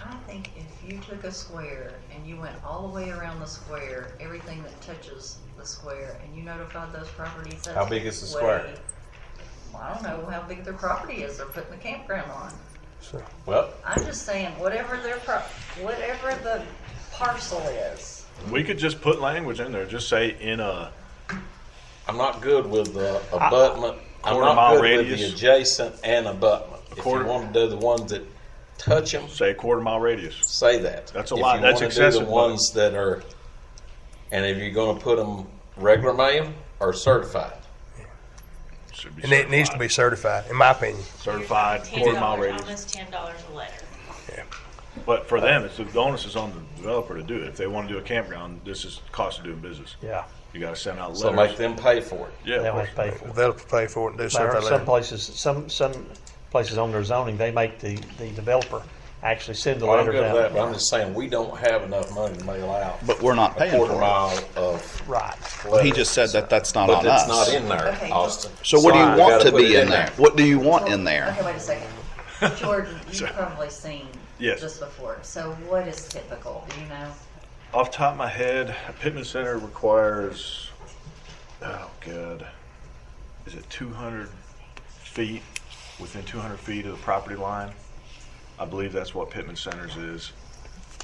I think if you took a square and you went all the way around the square, everything that touches the square, and you notified those properties. That's How big is the square? Well, I don't know how big their property is they're putting the campground on. Well, I'm just saying, whatever whatever the parcel is. We could just put language in there, just say I'm not good with the abutment. I'm quarter not mile good with radius. the adjacent and abutment. If you Quarter- want to do the ones that touch them, say quarter-mile radius. say that. That's a If lot. you That's wanna excessive, do the ones that are, and if you're going to put them regular mail or certified. Should be And it needs to be certified, in my opinion. certified, quarter-mile radius. Almost $10 a letter. But for them, the onus is on the developer to do it. If they want to do a campground, this is cost of doing business. Yeah, You got to send out letters. So make them pay for it. Yeah, of they'll course. have to pay for it. Developer pay for it and do There certified are some letter. places, some places on their zoning, they make the developer actually send the Well, I'm letter good with that, but down. I'm just saying, we don't have enough money to mail out But we're not a paying quarter for it. mile of Right. Well, he letters. just said that that's not But on it's us. not in there, Okay. Austin. So what do you you want gotta to put it be in there? What do you want in there? Okay, wait a second. Jordan, you've probably seen Yes. this before. So what is typical? Do you know? Off the top of my head, a Pittman Center requires, oh God, is it 200 feet, within 200 feet of the property line? I believe that's what Pittman Centers is.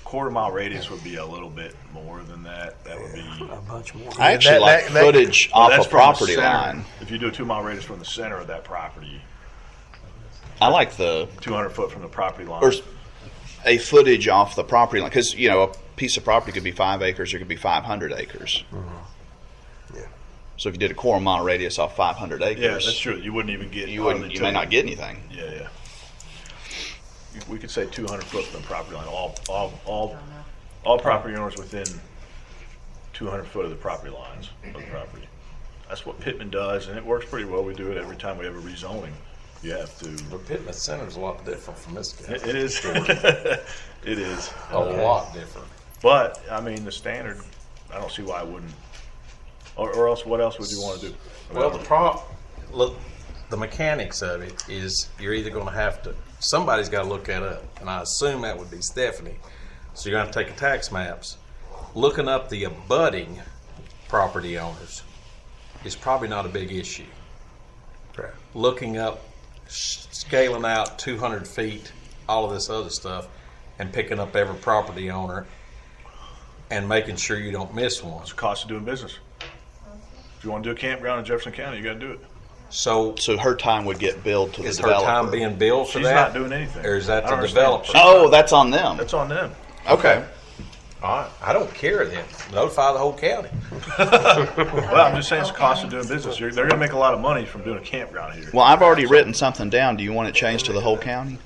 Quarter-mile radius would be a little bit more than that. That would be, A bunch more. I actually that- like that- footage well, off that's a from the property center. line. If you do a 2-mile radius from the center of that property, I like the 200 foot from the property line. or a footage off the property line because a piece of property could be 5 acres or it could be 500 acres. Yeah. So if you did a quarter-mile radius off 500 acres, Yeah, that's true. You wouldn't even get. You wouldn't. You may not get anything. Yeah. We could say 200 foot from the property line. All property owners within 200 foot of the property lines of the property. That's what Pittman does, and it works pretty well. We do it every time we have a rezoning. You have to. But Pittman Center's a lot different from this guy. It is. It is A lot different. But I mean, the standard. I don't see why I wouldn't. Or else, what else would you want to do? Well, look, the mechanics of it is you're either going to have to, somebody's got to look that up, and I assume that would be Stephanie. So you're going to have to take a tax maps. Looking up the abutting property owners is probably not a big issue. Right. Looking up, scaling out 200 feet, all of this other stuff, and picking up every property owner and making sure you don't miss one. It's the cost of doing business. If you want to do a campground in Jefferson County, you got to do it. So her time would get billed to the is her developer. time being billed for She's that? not doing anything. Or is that I the don't understand. developer? Oh, that's on them. That's on them. Okay. All right. I don't care then. Notify the whole county. Well, I'm just saying it's the cost of doing business. They're going to make a lot of money from doing a campground here. Well, I've already written something down. Do you want it changed to the whole county?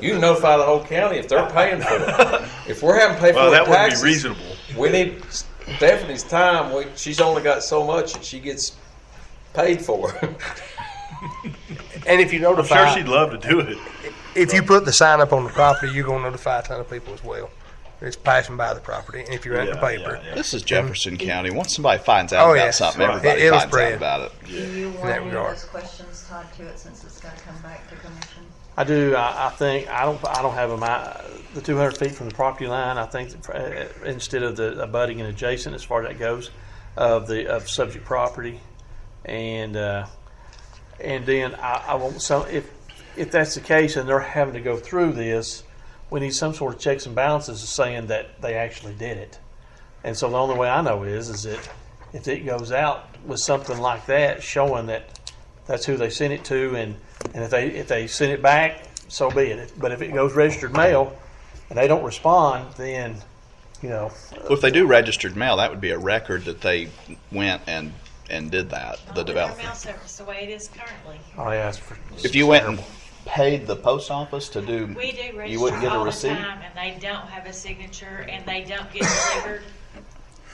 You can notify the whole county if they're paying for it. If we're having to pay for Well, the that wouldn't be taxes, reasonable. we need Stephanie's time. She's only got so much that she gets paid for. And if you I'm notify, sure she'd love to do it. if you put the sign up on the property, you're gonna notify a ton of people as well. It's passing by the property, and if you're in the paper, This is Jefferson County. Once somebody finds out Oh, about yes. something, Right. everybody It'll finds spread. out about it. Do you that want any of regard. those questions tied to it since it's got to come back to commission? I do. I think I don't have the 200 feet from the property line. I think instead of the abutting and adjacent, as far as that goes, of subject property, and then I want some. If that's the case, and they're having to go through this, we need some sort of checks and balances saying that they actually did it. And so the only way I know is that if it goes out with something like that, showing that that's who they sent it to, and if they send it back, so be it. But if it goes registered mail and they don't respond, then Well, if they do registered mail, that would be a record that they went and did that. The developer. Mail service the way it is currently. I asked for. If you went and paid the post office to do, We do you wouldn't register get a all the receipt. time, and they don't have a signature, and they don't get delivered.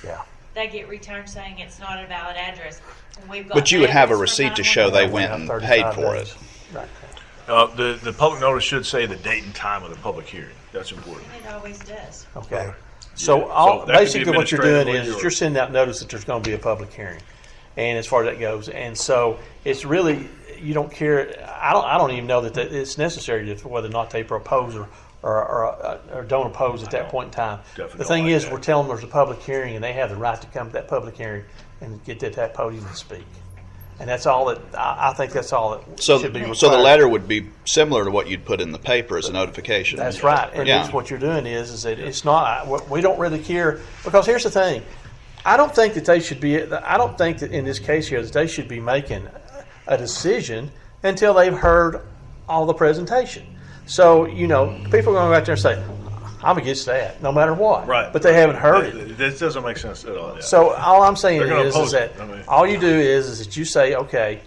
Yeah. They get returned saying it's not a valid address. And we've got But you would have a address from receipt to show they 911. went and 35 paid for days. it. Right. The public notice should say the date and time of the public hearing. That's important. It always does. Okay. So, Yeah, all, so that could be basically what you're doing administratively is or- you're sending out notice that there's going to be a public hearing, and as far as that goes, and so it's really you don't care. I don't even know that it's necessary to whether or not they propose or don't oppose at that point in time. Definitely The thing don't like is, that. we're telling them there's a public hearing, and they have the right to come to that public hearing and get to that podium and speak. And that's all that I think. That's all that So, should be required. so the letter would be similar to what you'd put in the paper as a notification. That's right, and Yeah. that's what you're doing is that it's not. We don't really care because here's the thing. I don't think that they should be. I don't think that in this case here that they should be making a decision until they've heard all the presentation. So people are going to go out there and say, "I'm against that," no matter what. Right. But they haven't heard it. This doesn't make sense at all. Yeah. So all I'm saying They're gonna is oppose that it. I mean- all you do is that you say, okay,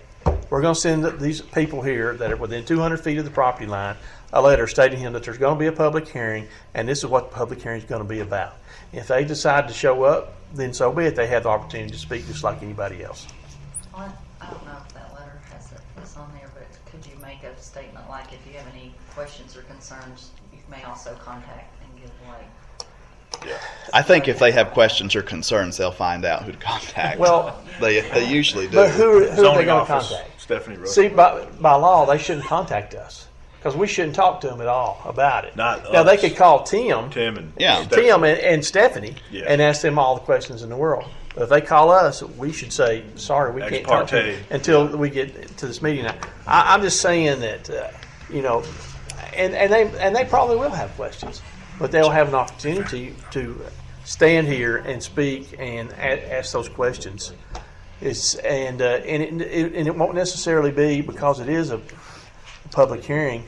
we're going to send these people here that are within 200 feet of the property line a letter stating him that there's going to be a public hearing, and this is what the public hearing is going to be about. If they decide to show up, then so be it. They have the opportunity to speak just like anybody else. I don't know if that letter has this on there, but could you make a statement like if you have any questions or concerns, you may also contact and give like. I think if they have questions or concerns, they'll find out who to contact. Well, they usually do. But who are they Zoning going to office, contact? Stephanie Rush. See, by law, they shouldn't contact us because we shouldn't talk to them at all about it. Not now, they us. could call Tim and Yeah. Tim and Stephanie Yeah. and ask them all the questions in the world. But if they call us, we should say, sorry, we Ex can't talk to you parte. until we get to this meeting. I'm just saying that, and they probably will have questions, but they'll have an opportunity to stand here and speak and ask those questions. And it won't necessarily be because it is a public hearing.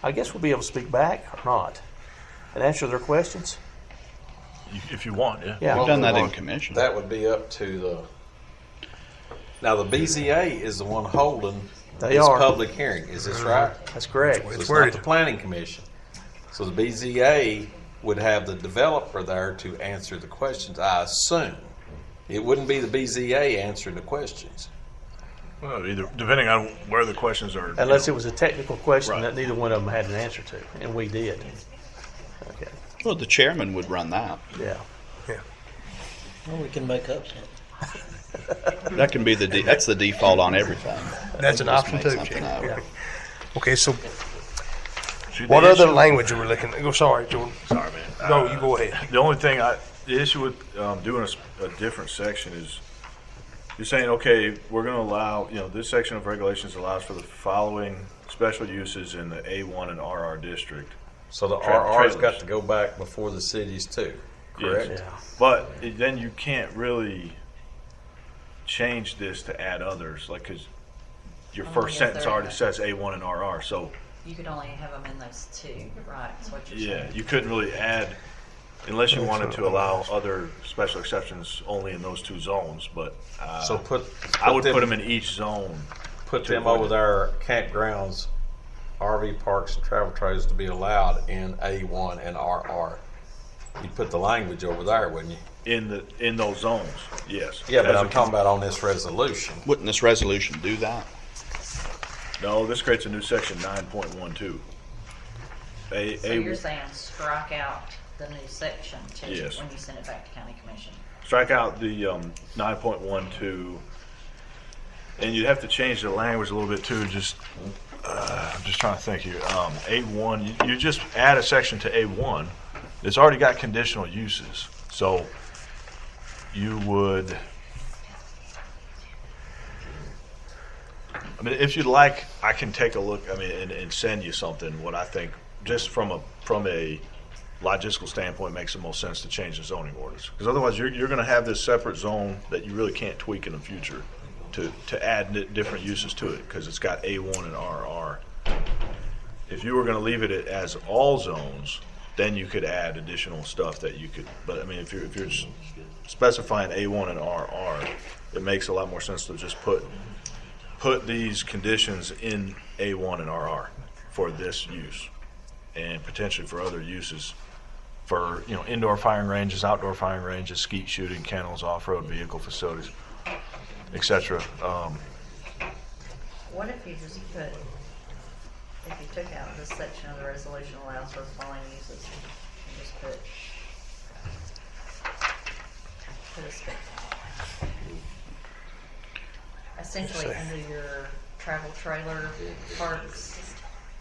I guess we'll be able to speak back or not and answer their questions. If you want, yeah. Yeah. We've done that in commission. That would be up to the. Now the BZA is the one holding They this are. public hearing. Is this right? That's correct. So it's not the planning commission. So the BZA would have the developer there to answer the questions. I assume it wouldn't be the BZA answering the questions. Well, either depending on where the questions are. Unless it was a technical question Right. that neither one of them had an answer to, and we did. Okay. Well, the chairman would run that. Yeah. Well, we can make up something. That can be that's the default on everything. That's an Just option make too, something Chair. up. Yeah. Okay, so See, what the other issue- language are we looking at? Oh, sorry, Jordan. Sorry, man. No, you go ahead. The only thing the issue with doing a different section is you're saying, okay, we're going to allow, this section of regulations allows for the following special uses in the A1 and RR district. So the Trailers. RR's got to go back before the cities too, correct? Yes. But then you can't really change this to add others, like, 'cause your Only first if sentence they're- already says A1 and RR, so You could only have them in those two, right, is what you're yeah, saying. you couldn't really add, unless you wanted to allow other special exceptions only in those two zones, but So I would put them in each zone. Put to them avoid over there, campgrounds, RV parks, and travel trails to be allowed in A1 and RR. You'd put the language over there, wouldn't you? In those zones, yes. Yeah, but As I'm a- talking about on this resolution. Wouldn't this resolution do that? No, this creates a new section 9.12. So you're saying strike out the new section too, Yes. when you send it back to county commission? Strike out the 9.12, and you'd have to change the language a little bit too. I'm just trying to think here. A1, you just add a section to A1. It's already got conditional uses, so you would. I mean, if you'd like, I can take a look. I mean, and send you something. What I think, just from a logistical standpoint, makes the most sense to change the zoning orders. Because otherwise, you're going to have this separate zone that you really can't tweak in the future to add different uses to it, because it's got A1 and RR. If you were going to leave it as all zones, then you could add additional stuff that you could. But I mean, if you're specifying A1 and RR, it makes a lot more sense to just put these conditions in A1 and RR for this use, and potentially for other uses, for indoor firing ranges, outdoor firing ranges, skeet shooting, kennels, off-road vehicle facilities, etc. What if you just put, if you took out this section of the resolution allows for the following uses, and just put a space. Essentially, under your travel trailer parks,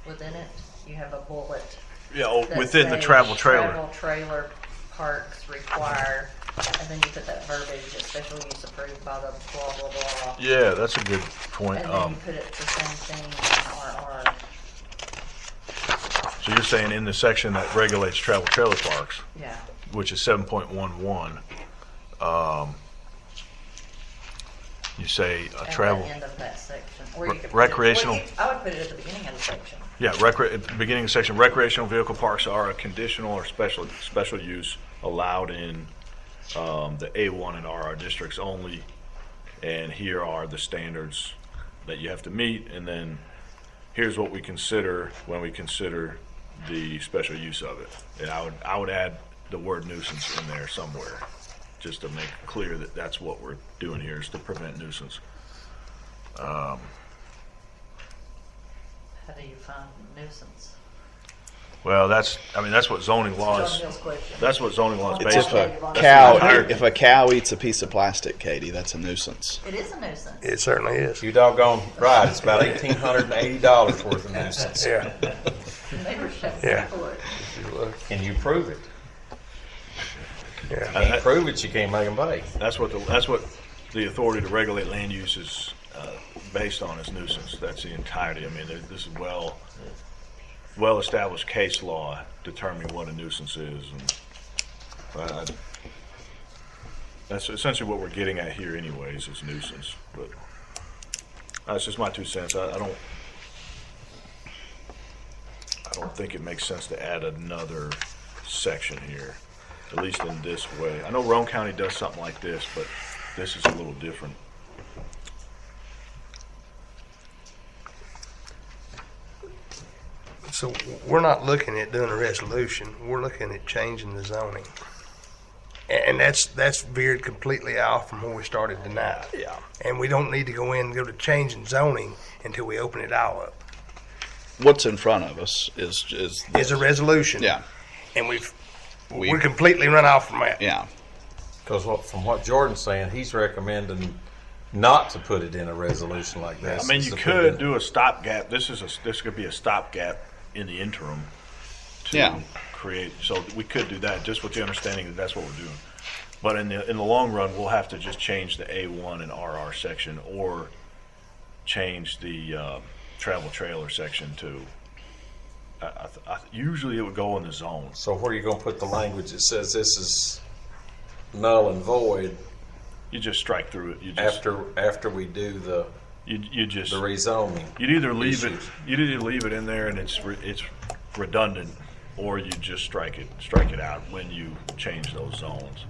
within it, you have a bullet. Yeah, that within the says travel trailer. Travel trailer parks require, and then you put that verbiage, a special use approved by the blah, blah, blah. Yeah, that's a good point. And then you put it the same thing in RR. So you're saying in the section that regulates travel trailer parks, Yeah. which is 7.11, you say a At travel. the end of that section. Or you could put it- recreational. well, I would put it at the beginning of the section. Yeah, at the beginning of the section, recreational vehicle parks are a conditional or special use allowed in the A1 and RR districts only, and here are the standards that you have to meet, and then here's what we consider when we consider the special use of it. And I would add the word nuisance in there somewhere, just to make clear that that's what we're doing here, is to prevent nuisance. How do you find nuisance? Well, that's what zoning laws. John Mills' question. That's what zoning law is It's based if on. a cow if a cow eats a piece of plastic, Katie, that's a nuisance. It is a nuisance. It certainly is. You doggone right. It's about $1,880 worth of nuisance. Yeah. Neighbors have Yeah. to for it. Can you prove it? Yeah. You can't prove it, you can't make them pay. That's what the authority to regulate land use is based on, is nuisance. That's the entirety. I mean, this is well-established case law determining what a nuisance is, and that's essentially what we're getting at here, anyways, is nuisance. But that's just my 2 cents. I don't think it makes sense to add another section here, at least in this way. I know Roane County does something like this, but this is a little different. So we're not looking at doing a resolution. We're looking at changing the zoning. And that's veered completely off from where we started tonight. Yeah. And we don't need to go in and go to changing zoning until we open it all up. What's in front of us is It's a resolution. Yeah. And we're completely run off from that. Yeah. Because from what Jordan's saying, he's recommending not to put it in a resolution like this. I mean, you could do a stopgap. This could be a stopgap in the interim to create. So we could do that, just with the understanding that that's what we're doing. But in the long run, we'll have to just change the A1 and RR section, or change the travel trailer section to. Usually, it would go in the zone. So where are you going to put the language that says this is null and void? You just strike through it. After we do the You just the rezoning. You'd either leave issues. it in there and it's redundant, or you just strike it out when you change those zones.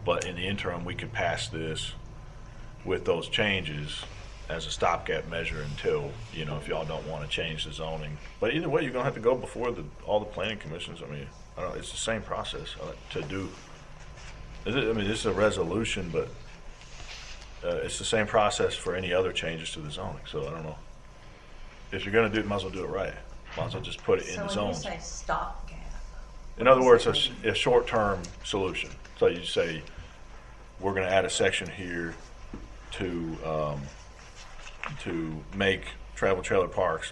But in the interim, we could pass this with those changes as a stopgap measure until, if y'all don't want to change the zoning. But either way, you're gonna have to go before all the planning commissions. I mean, it's the same process to do. This is a resolution, but it's the same process for any other changes to the zoning. So I don't know. If you're gonna do it, might as well do it right. Might as well just put it in the So when you zones. say stopgap, In other words, a short-term solution. So you say, we're going to add a section here to make travel trailer parks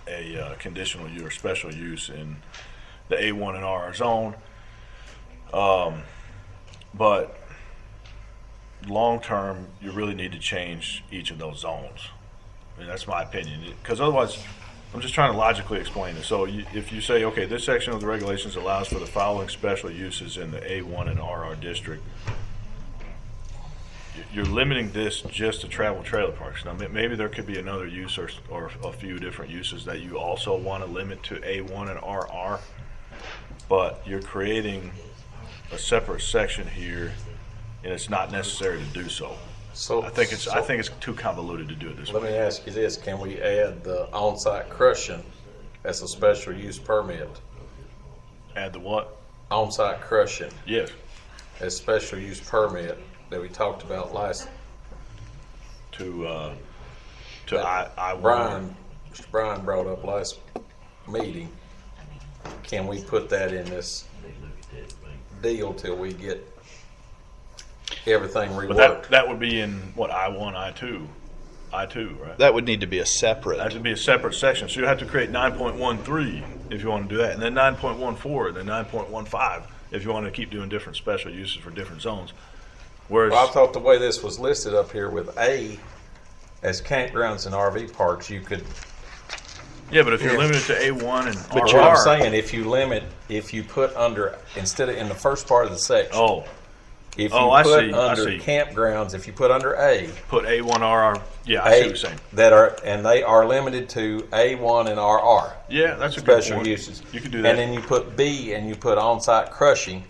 a conditional use or special use in the A1 and RR zone. But long-term, you really need to change each of those zones. I mean, that's my opinion. Because otherwise, I'm just trying to logically explain it. So if you say, okay, this section of the regulations allows for the following special uses in the A1 and RR district, you're limiting this just to travel trailer parks. Now, maybe there could be another use or a few different uses that you also want to limit to A1 and RR, but you're creating a separate section here, and it's not necessary to do so. So I think it's too convoluted to do it this way. Let me ask you this: can we add the on-site crushing as a special use permit? Add the what? On-site crushing. Yes. As special use permit that we talked about last. I Mr. Brian brought up last meeting. Can we put that in this deal till we get everything reworked? But that would be in what, I1, I2, right? That would need to be a separate. That would be a separate section. So you have to create 9.13 if you want to do that, and then 9.14, then 9.15 if you want to keep doing different special uses for different zones. Whereas, Well, I thought the way this was listed up here with A as campgrounds and RV parks, you could. yeah, but if you're limited to A1 and But RR, what I'm saying, if you put under, instead of in the first part of the section. If you I put see, under campgrounds, if you put under A. Put A1 RR. Yeah, I see what you're saying. They are limited to A1 and RR. Yeah, that's a good special point. uses. You could do that. And then you put B and you put on-site crushing.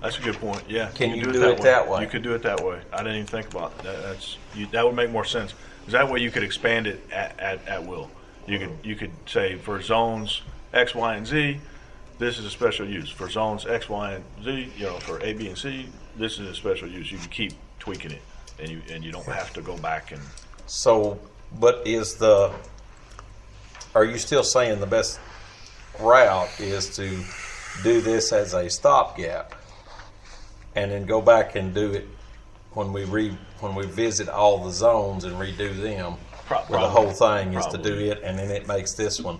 That's a good point. Yeah. Can you do it that way? You could do it that way. I didn't even think about that. That would make more sense. Because that way you could expand it at will. You could say for zones X, Y, and Z, this is a special use. For zones X, Y, and Z, for A, B, and C, this is a special use. You can keep tweaking it, and you don't have to go back and. So, but are you still saying the best route is to do this as a stopgap, and then go back and do it when we visit all the zones and redo them? Where the whole thing is to do it, and then it makes this one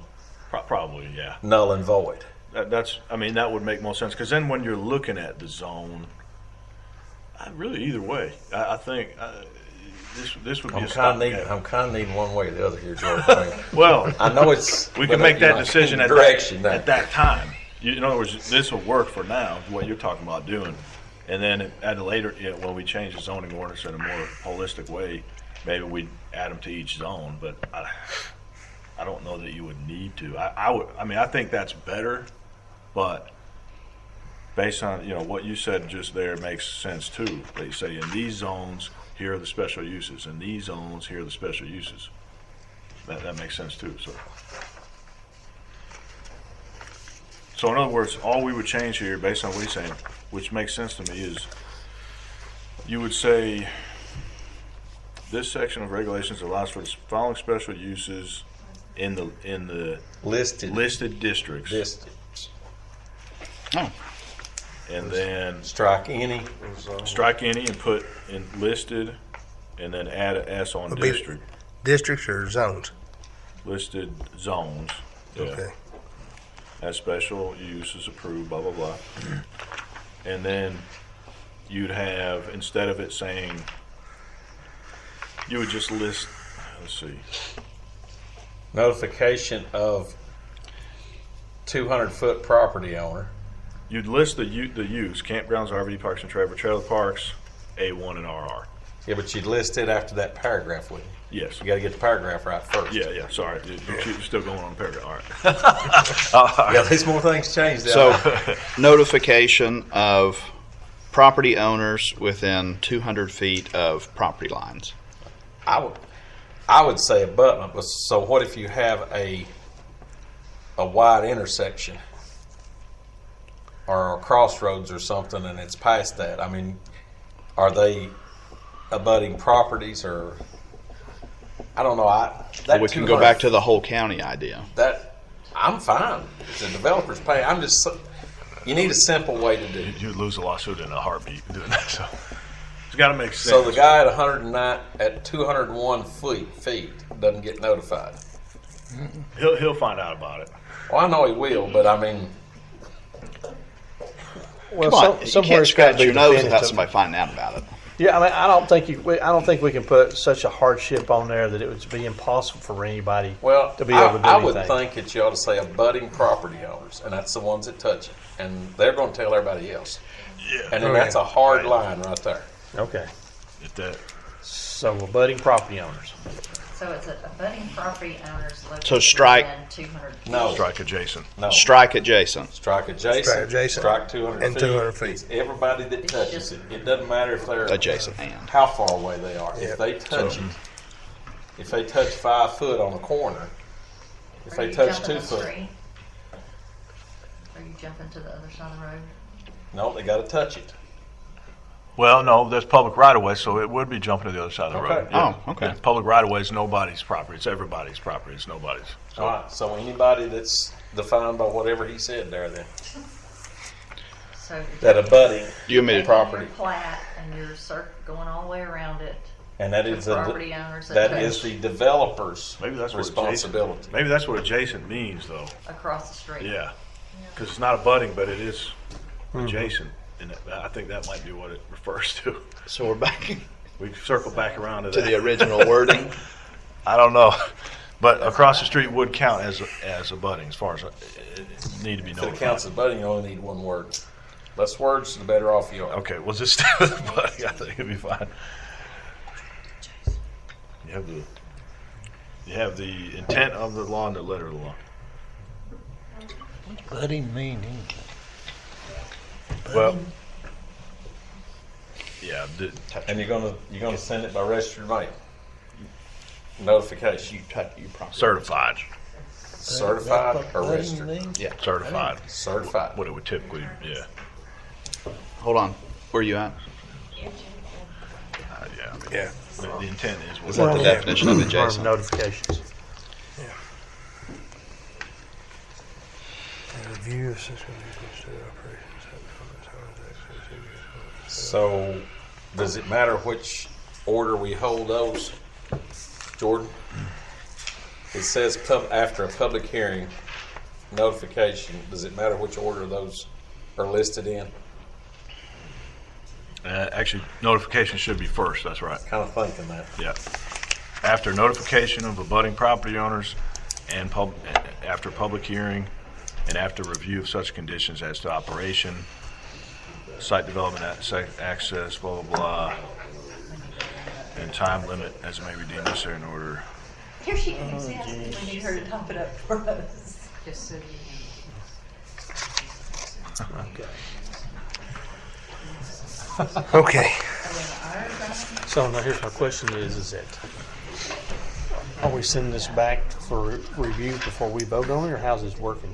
probably, yeah, null and void. That would make more sense, because then when you're looking at the zone, really either way, I think this would be a stopgap. I'm kind of needing one way or the other here, George. Well, I know it's. We can make that decision at that time. In other words, this will work for now, what you're talking about doing, and then at a later, when we change the zoning ordinance in a more holistic way, maybe we add them to each zone. But I don't know that you would need to. I think that's better, but based on what you said just there makes sense too. They say in these zones here are the special uses, in these zones here are the special uses. That makes sense too. So in other words, all we would change here based on what he's saying, which makes sense to me, is you would say this section of regulations allows for the following special uses in the listed districts. Oh. And then strike any and put in listed, and then add an S on district. Districts or zones? Listed zones. Yeah. Okay. As special use is approved, blah, blah, blah. And then you'd have, instead of it saying, you would just list, let's see. Notification of 200-foot property owner. You'd list the use, campgrounds, RV parks, and trailer parks, A1 and RR. Yeah, but you'd list it after that paragraph, wouldn't you? Yes. You gotta get the paragraph right first. Yeah, sorry. You're still going on the paragraph. All right. Yeah, there's more things changed So, there. notification of property owners within 200 feet of property lines. I would say abutment, but so what if you have a wide intersection or a crossroads or something and it's past that? I mean, are they abutting properties or, I don't know. We can go back to the whole county idea. I'm fine. If the developer's paying, you need a simple way to do it. You'd lose a lawsuit in a heartbeat doing that. So it's got to make sense. So the guy at 201 feet doesn't get notified. He'll find out about it. Well, I know he will, but I mean, Come on, you can't scratch your nose without somebody finding out about it. Yeah, I mean, I don't think we can put such a hardship on there that it would be impossible for anybody to be able to do I anything. would think that you ought to say abutting property owners, and that's the ones that touch it, and they're going to tell everybody else. Yeah. And then that's a hard line right there. Okay. If So abutting property owners. So it's abutting property owners located So strike. within 200 feet. No. Strike adjacent. No. Strike adjacent. Strike adjacent. Strike 200 and feet. 200 feet. It's everybody that touches it. It doesn't matter if they're Adjacent and. how far away they are. If they touch it, if they touch 5 foot on a corner, if Are they you touch jumping 2 the foot, street? Are you jumping to the other side of the road? no, they got to touch it. Well, no, there's public right of way, so it would be jumping to the other side of the road. Okay. Yeah. Oh, okay. Yeah, public right of way is nobody's property. It's everybody's property. It's nobody's. So, All right. So anybody that's defined by whatever he said there, then So that abutting You admitted property, your plat and you're going all the way around it. and that is The the property owners that that touch. is the developer's maybe that's what responsibility. Adjacent, maybe that's what adjacent means, though. Across the street. Yeah, because it's not abutting, but it is adjacent, and I think that might be what it refers to. So we're back We circle back around to to that. the original wording. I don't know, but across the street would count as abutting as far as it need to be If it notified. counts as abutting, you only need one word. Less words, the better off you are. Okay, we'll just stay with abutting. I think it'll be fine. You have the intent of the law and the letter of the law. Budding meaning. Well, yeah, And you're gonna send it by registered mail. Notification. certified. Certified or Budding registered? means? Yeah. Certified. Certified. What it would typically, yeah. Hold on. Where are you at? Yeah. Yeah. The intent is. Is that the definition of adjacent? Notifications. Review of So, does it matter which order we hold those, Jordan? It says after a public hearing, notification. Does it matter which order those are listed in? Actually, notification should be first, that's right. Kind of thinking that. Yeah. After notification of abutting property owners and after public hearing and after review of such conditions as to operation, site development, access, blah, blah, blah, and time limit as it may be deemed necessary in order. Here she is. We need her to top it up for us. Just so you Okay. So now here's my question is that, are we sending this back for review before we vote on it, or how's this working?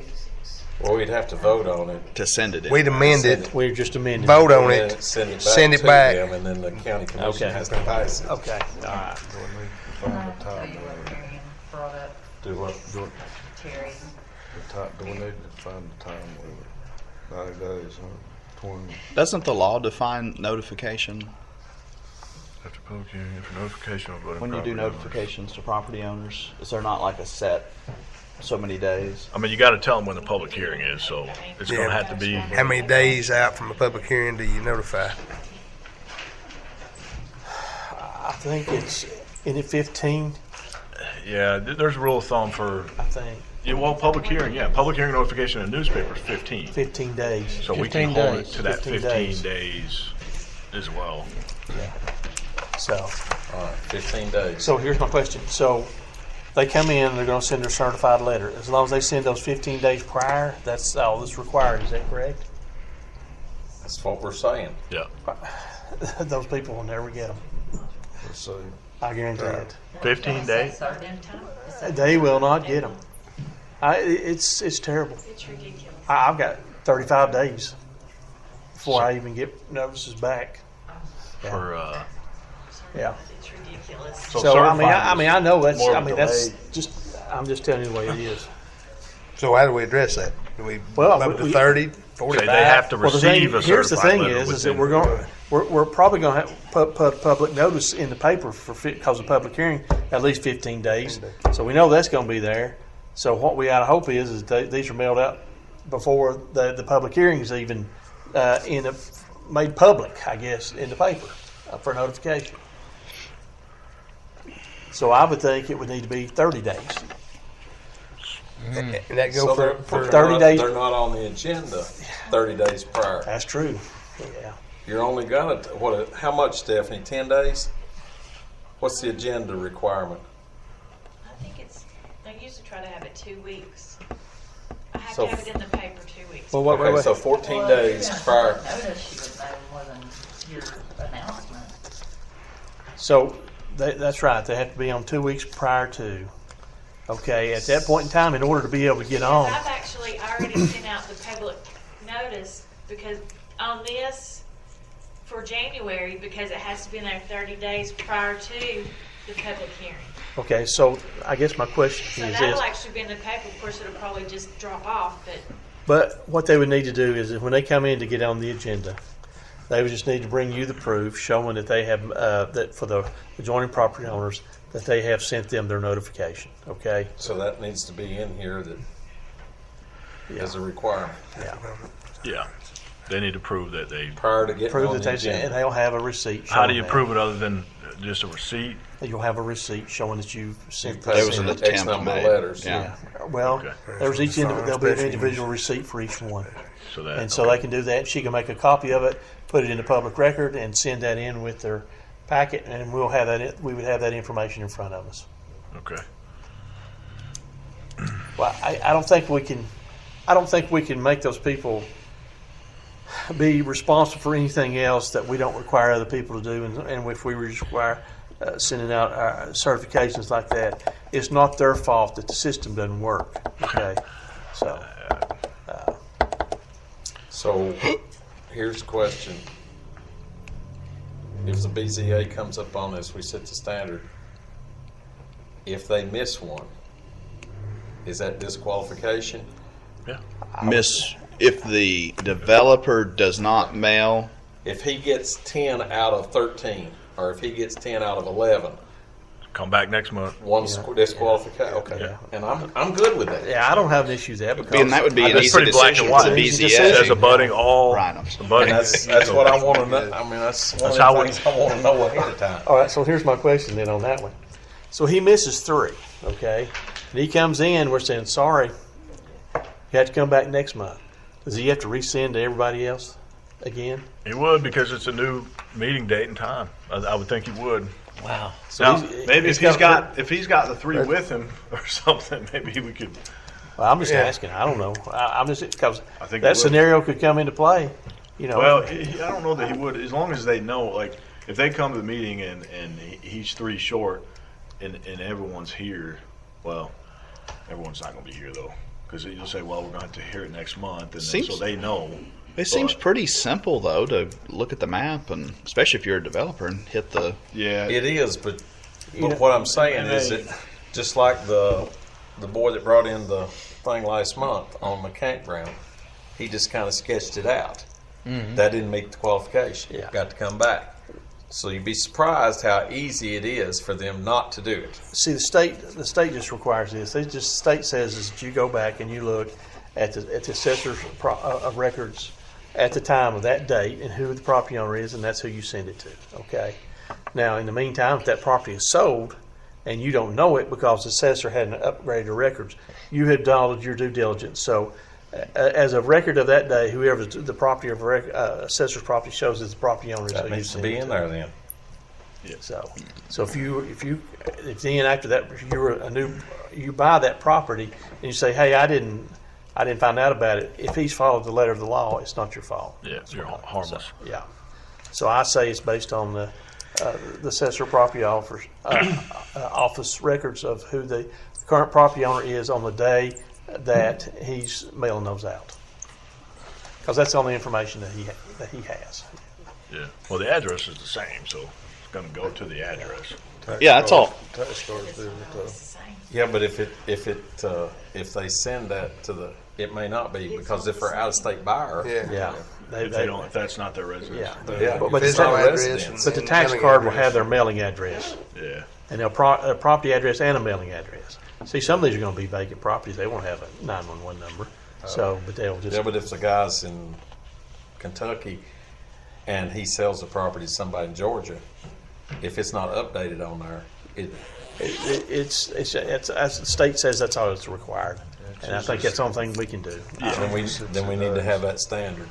Well, we'd have to vote on it. To send it in. We'd amend it, We're just amending. vote on And then it, send it back. send it to back. them, and then the county commission Okay. has to pass it. Okay, all right. Can I tell you what Marion brought up, Do what? Terry? Do we need to find the time limit? 90 days, huh? 20. Doesn't the law define notification? After public hearing, for notification of abutting When you do property owners. notifications to property owners, is there not like a set so many days? I mean, you got to tell them when the public hearing is, so it's going to have to be. How many days out from a public hearing do you notify? I think it's, in it 15, Yeah, there's a rule of thumb for. I think, Yeah, well, public hearing, yeah, public hearing notification in the newspaper is 15. 15 days. So we can 15 hold it days. to that 15 days. days as well. Yeah. So, All right, 15 days. so here's my question. So they come in, they're going to send their certified letter. As long as they send those 15 days prior, that's all that's required. Is that correct? That's what we're saying. Yeah. Those people will never get them. So, I guarantee it. 15 days? They will not get them. It's terrible. It's ridiculous. I've got 35 days before I even get notices back. For, Yeah. It's ridiculous. So I mean, I know that's. more of I a mean, that's delay. just. I'm just telling you the way it is. So how do we address that? Do we Well, up to we- 30, Say 45? they have to Well, the thing, receive a here's the certified thing letter is that within- we're probably going to put public notice in the paper because of public hearing at least 15 days. So we know that's going to be there. So what we ought to hope is these are mailed out before the public hearing is even made public, I guess, in the paper for notification. So I would think it would need to be 30 days. And that go so for they're 30 not, days. They're not on the agenda 30 days prior. That's true. Yeah. You're only gonna how much, Stephanie? 10 days? What's the agenda requirement? I think they usually try to have it 2 weeks. I have So- to have it in the paper 2 weeks. Well, wait. So 14 days prior. Notice you would know more than your announcement. So that's right. They have to be on 2 weeks prior to. Okay, at that point in time, in order to be able to get on. I've actually already sent out the public notice because on this for January because it has to be in there 30 days prior to the public hearing. Okay, so I guess my question So is that'll this. actually be in the paper. Of course, it'll probably just drop off, but But what they would need to do is that when they come in to get on the agenda, they would just need to bring you the proof showing that they have, that for the adjoining property owners, that they have sent them their notification, okay? So that needs to be in here that as a requirement. Yeah. Yeah. They need to prove that they. Prior to getting Prove on that the they, agenda. and they'll have a receipt showing How do you that. prove it other than just a receipt? You'll have a receipt showing that you sent the There was an X attempt number of made. letters. Yeah. Well, Okay. there's there'll be an individual receipt for each one. So that. And so they can do that. She can make a copy of it, put it in the public record, and send that in with their packet, and we'll have that. We would have that information in front of us. Okay. Well, I don't think we can. I don't think we can make those people be responsible for anything else that we don't require other people to do, and if we require sending out certifications like that, it's not their fault that the system doesn't work. Okay, so. So here's the question. If the BZA comes up on this, we set the standard. If they miss one, is that disqualification? Yeah. If the developer does not mail, If he gets 10 out of 13, or if he gets 10 out of 11, Come back next month. one disqualification. Okay, Yeah. and I'm good with that. Yeah, I don't have an issue with that because and that would be an That's easy pretty black decision and for white. the Easy BZA. decision. As abutting all. Right. Abutting. And that's what I want to know. I mean, that's one That's of how the we- things I want to know ahead of time. All right, so here's my question then on that one. So he misses 3, okay? And he comes in, we're saying, sorry, you have to come back next month. Does he have to resend to everybody else again? He would because it's a new meeting date and time. I would think he would. Wow. So Now, he's- maybe he's if he's got the 3 with him or something, maybe we could. Well, I'm just asking. I don't know. I'm just because I think that it would. scenario could come into play. You know. Well, I don't know that he would, as long as they know, like, if they come to the meeting and he's 3 short and everyone's here, well, everyone's not going to be here, though. Because you'll say, well, we're going to have to hear it next month, and then, so they know. It seems pretty simple, though, to look at the map, and especially if you're a developer, and hit the. Yeah. It is, but what I'm saying is that just like the boy that brought in the thing last month on the campground, he just kind of sketched it out. That didn't meet the qualification. Yeah. Got to come back. So you'd be surprised how easy it is for them not to do it. See, the state just requires this. The state says is that you go back and you look at the assessor's of records at the time of that date and who the property owner is, and that's who you send it to. Okay. Now, in the meantime, if that property is sold and you don't know it because the assessor hadn't upgraded the records, you have done your due diligence. So, as a record of that day, whoever the property of assessor's property shows as the property owner is That who you needs to send be it in there then. Yeah. So if then after that you buy that property and you say, hey, I didn't find out about it. If he's followed the letter of the law, it's not your fault. Yeah, you're harmless. So, yeah. So I say it's based on the assessor property office records of who the current property owner is on the day that he's mailing those out. Because that's the only information that he has. Yeah. Well, the address is the same, so it's going to go to the address. Yeah, that's all. Yeah, but if they send that to the, it may not be, because if they're out of state buyer. Yeah. If they don't, if that's not their residence. Yeah. Yeah, But it's not a residence. But the tax card will have their mailing address. Yeah. And a property address and a mailing address. See, some of these are going to be vacant properties. They won't have a 911 number. So, but they'll just. Yeah, but if the guy's in Kentucky and he sells the property to somebody in Georgia, if it's not updated on there, it's as the state says, that's all that's required. And I think that's the only thing we can do. then we need to have that standard.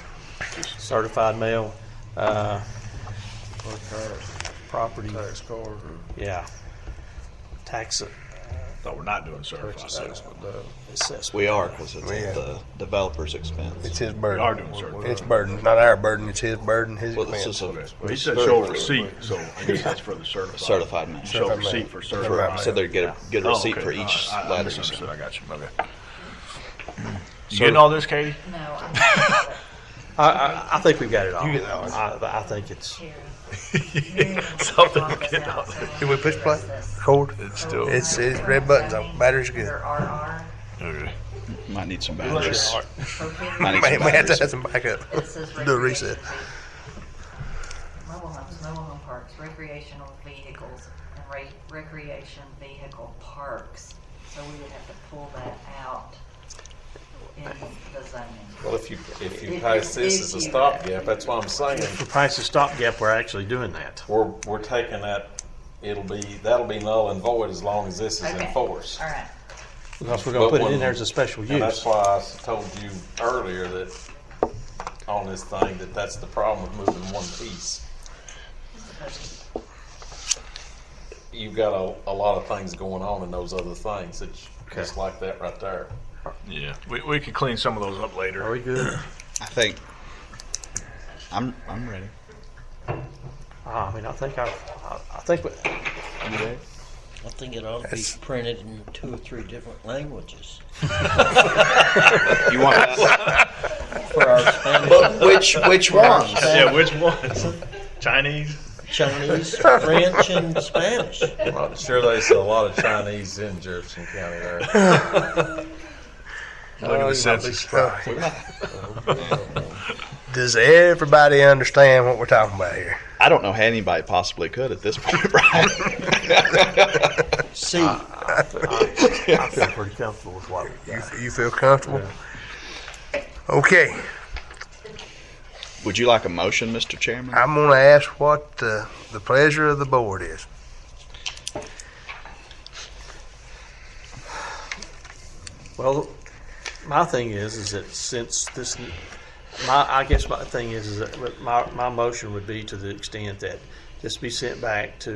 Certified mail, property. Tax card. Yeah. Tax. No, we're not doing certified sales. Assessment. We are, because it's at the developer's expense. It's his burden. We are doing certified. It's burden, not our burden. It's his burden, his Well, this expense. is a Well, he said show a receipt, so I guess that's for the certified. certified mail. Show a receipt for certified. So they get a receipt Oh, okay. for each I letter. misunderstood. I got you. Okay. You getting all this, Katie? No, I'm I think we've got it all. You get it all. I think it's. Something to get on. Did we push play? Cord? It's still. It's red buttons on. Battery's good. Okay. Might need some batteries. prohibited. Might need We some have to batteries. have some backup. It says Do a reset. Mobile home parks, recreational vehicles, and recreation vehicle parks. So we would have to pull that out in the zoning. Well, if you pass this as a stopgap, that's what I'm saying. For price of stopgap, we're actually doing that. We're taking that. That'll be null and void as long as this is Okay. enforced. All right. Because we're going to put it in there as a special And that's use. why I told you earlier that on this thing that's the problem with moving one piece. You've got a lot of things going on in those other things that just like that right there. Yeah, we can clean some of those up later. Are we good? I think I'm ready. I mean, I think. I think it ought to be printed in 2 or 3 different languages. You want that? For our Spanish. But which ones? Yeah, which ones? Chinese? Chinese, French, and Spanish. Well, sure, there's a lot of Chinese in Jefferson County there. Look at the census. Does everybody understand what we're talking about here? I don't know how anybody possibly could at this point, Brian. See, I feel pretty comfortable with what we've got. You feel comfortable? Okay. Would you like a motion, Mr. Chairman? I'm going to ask what the pleasure of the board is. Well, my thing is that since this, I guess my thing is that my motion would be to the extent that this be sent back to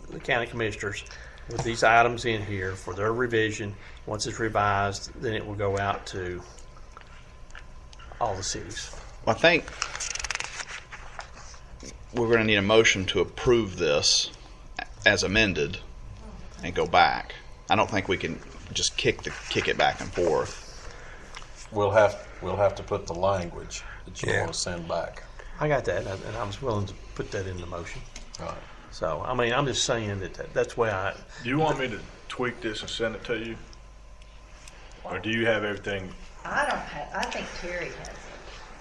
the county commissioners with these items in here for their revision. Once it's revised, then it will go out to all the cities. Well, I think we're going to need a motion to approve this as amended and go back. I don't think we can just kick it back and forth. We'll have to put the language that you want to send back. I got that, and I was willing to put that in the motion. All right. So, I mean, I'm just saying that's why I. Do you want me to tweak this and send it to you? Or do you have everything? I think Terry has it.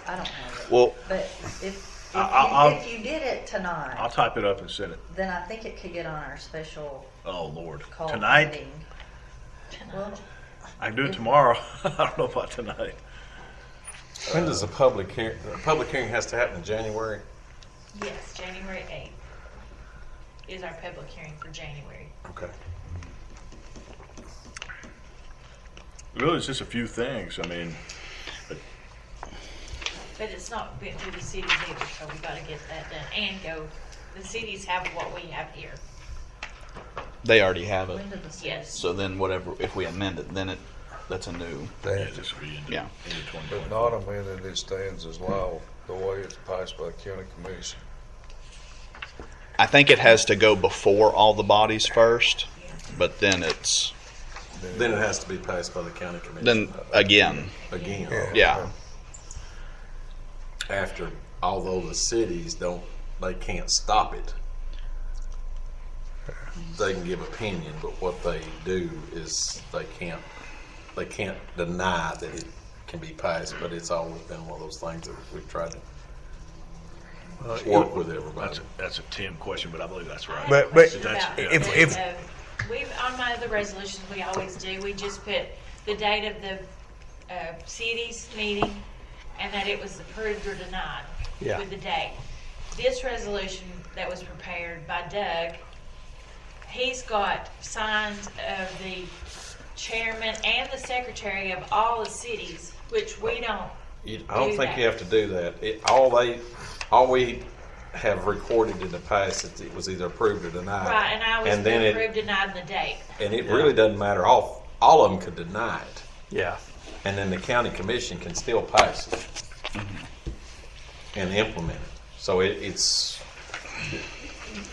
I don't have it. Well, But if you did it tonight, I'll type it up and send it. then I think it could get on our special Oh, Lord. call Tonight? meeting. Well, I can do it tomorrow. I don't know about tonight. When does the public hearing? The public hearing has to happen in January. Yes, January 8th is our public hearing for January. Okay. Really, it's just a few things. I mean, But it's not been through the cities either, so we gotta get that done and go The cities have what we have here. They already have it. When did the cities? Yes. So then whatever, if we amend it, then that's a new. Yeah, this will be into, Yeah. into But 2024. not amended, it stands as law, the way it's passed by the county commission. I think it has to go before all the bodies first, but then it's, Then it has to be passed by the county commission. then again, Again. yeah. After, although the cities they can't stop it. They can give opinion, but what they do is they can't deny that it can be passed, but it's always been one of those things that we've tried to work with everybody. That's a Tim question, but I believe that's right. But That's- if We've, on my other resolutions, we always do, we just put the date of the city's meeting and that it was approved or denied Yeah. with the date. This resolution that was prepared by Doug, he's got signs of the chairman and the secretary of all the cities, which we don't. I don't think you have to do that. All we have recorded in the past is it was either approved or denied. Right, and I always And put then approved, denied, and the date. And it really doesn't matter. All of them could deny it. Yeah. And then the county commission can still pass it and implement it. So it's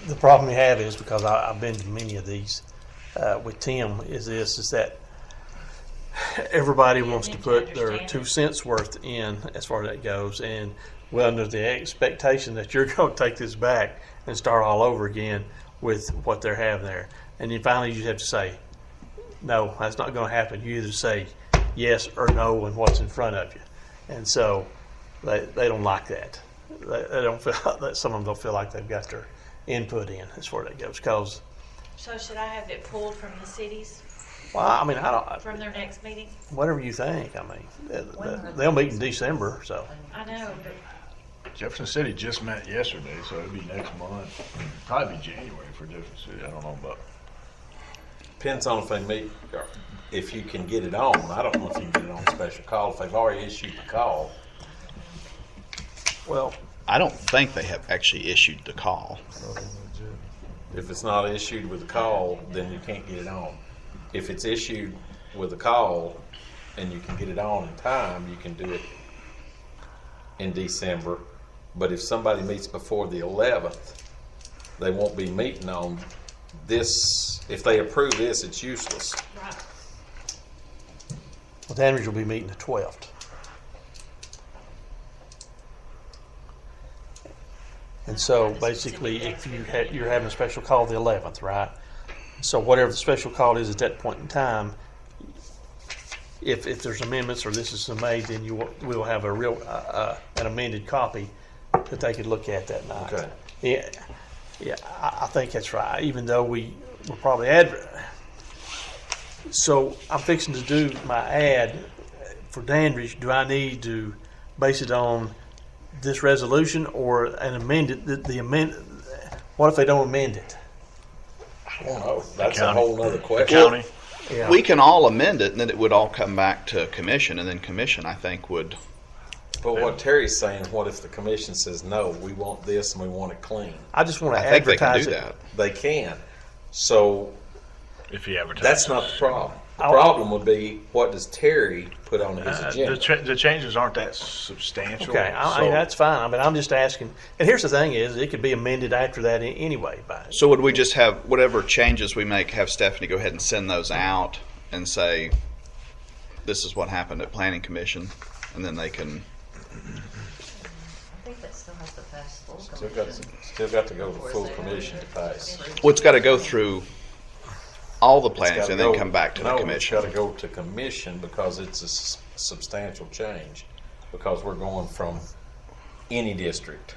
The problem we have is, because I've been to many of these with Tim, is that everybody wants to put their 2 cents worth in as far as that goes, and well, under the expectation that you're going to take this back and start all over again with what they have there. And then finally you have to say, no, that's not going to happen. You either say yes or no in what's in front of you. And so they don't like that. They don't feel that, some of them don't feel like they've got their input in as far as that goes. Because, So should I have it pulled from the cities, well, I mean, I don't, from their next meeting? whatever you think. I mean, they'll meet in December, so. I know, but Jefferson City just met yesterday, so it'll be next month. Probably be January for Jefferson City. I don't know about. depends on if they meet, if you can get it on. I don't know if you can get it on special call. If they've already issued the call, Well, I don't think they have actually issued the call. if it's not issued with a call, then you can't get it on. If it's issued with a call and you can get it on in time, you can do it in December. But if somebody meets before the 11th, they won't be meeting on this. If they approve this, it's useless. right. well, Danbridge will be meeting the 12th. And so basically, if you're having a special call the 11th, right? So whatever the special call is at that point in time, if there's amendments or this is made, then we'll have a real an amended copy that they could look at that night. Okay. Yeah, I think that's right. Even though we're probably so I'm fixing to do my ad for Danbridge. Do I need to base it on this resolution or an amended the amend? What if they don't amend it? I don't know. That's a County. whole nother question. County. Yeah. We can all amend it, and then it would all come back to commission, and then commission, I think, would. But what Terry's saying, what if the commission says, no, we want this and we want it clean? I just want to I think they can advertise do it. that. They can. So If he advertises. that's not the problem. The I'll- problem would be, what does Terry put on his agenda? The changes aren't that substantial. Okay, I so- mean, that's fine. I mean, I'm just asking. And here's the thing: is it could be amended after that anyway. So would we just have whatever changes we make, have Stephanie go ahead and send those out and say, this is what happened at Planning Commission, and then they can. I think that still has to pass full Still commission. got to go to full commission to pass. Well, it's got to go through all the plannings It's and gotta then go- come back to the no, commission. it's got to go to commission because it's a substantial change. Because we're going from any district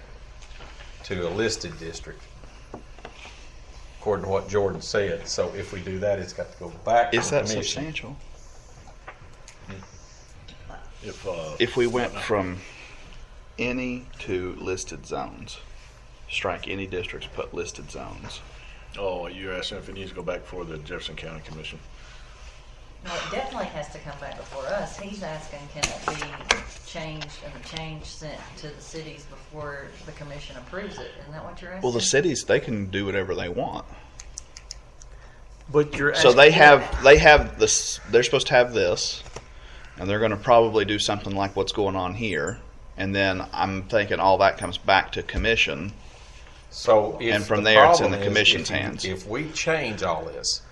to a listed district, according to what Jordan said. So if we do that, it's got to go back Is to that commission. substantial? If we went from any to listed zones, strike any districts, put listed zones. Oh, you're asking if it needs to go back before the Jefferson County Commission? Well, it definitely has to come back before us. He's asking, can it be changed and the change sent to the cities before the commission approves it? Isn't that what you're asking? Well, the cities, they can do whatever they want. But you're So asking, they have this. They're supposed to have this, and they're going to probably do something like what's going on here. And then I'm thinking all that comes back to commission. So if And from the there, it's in problem the is commission's if you- hands. If we change all this,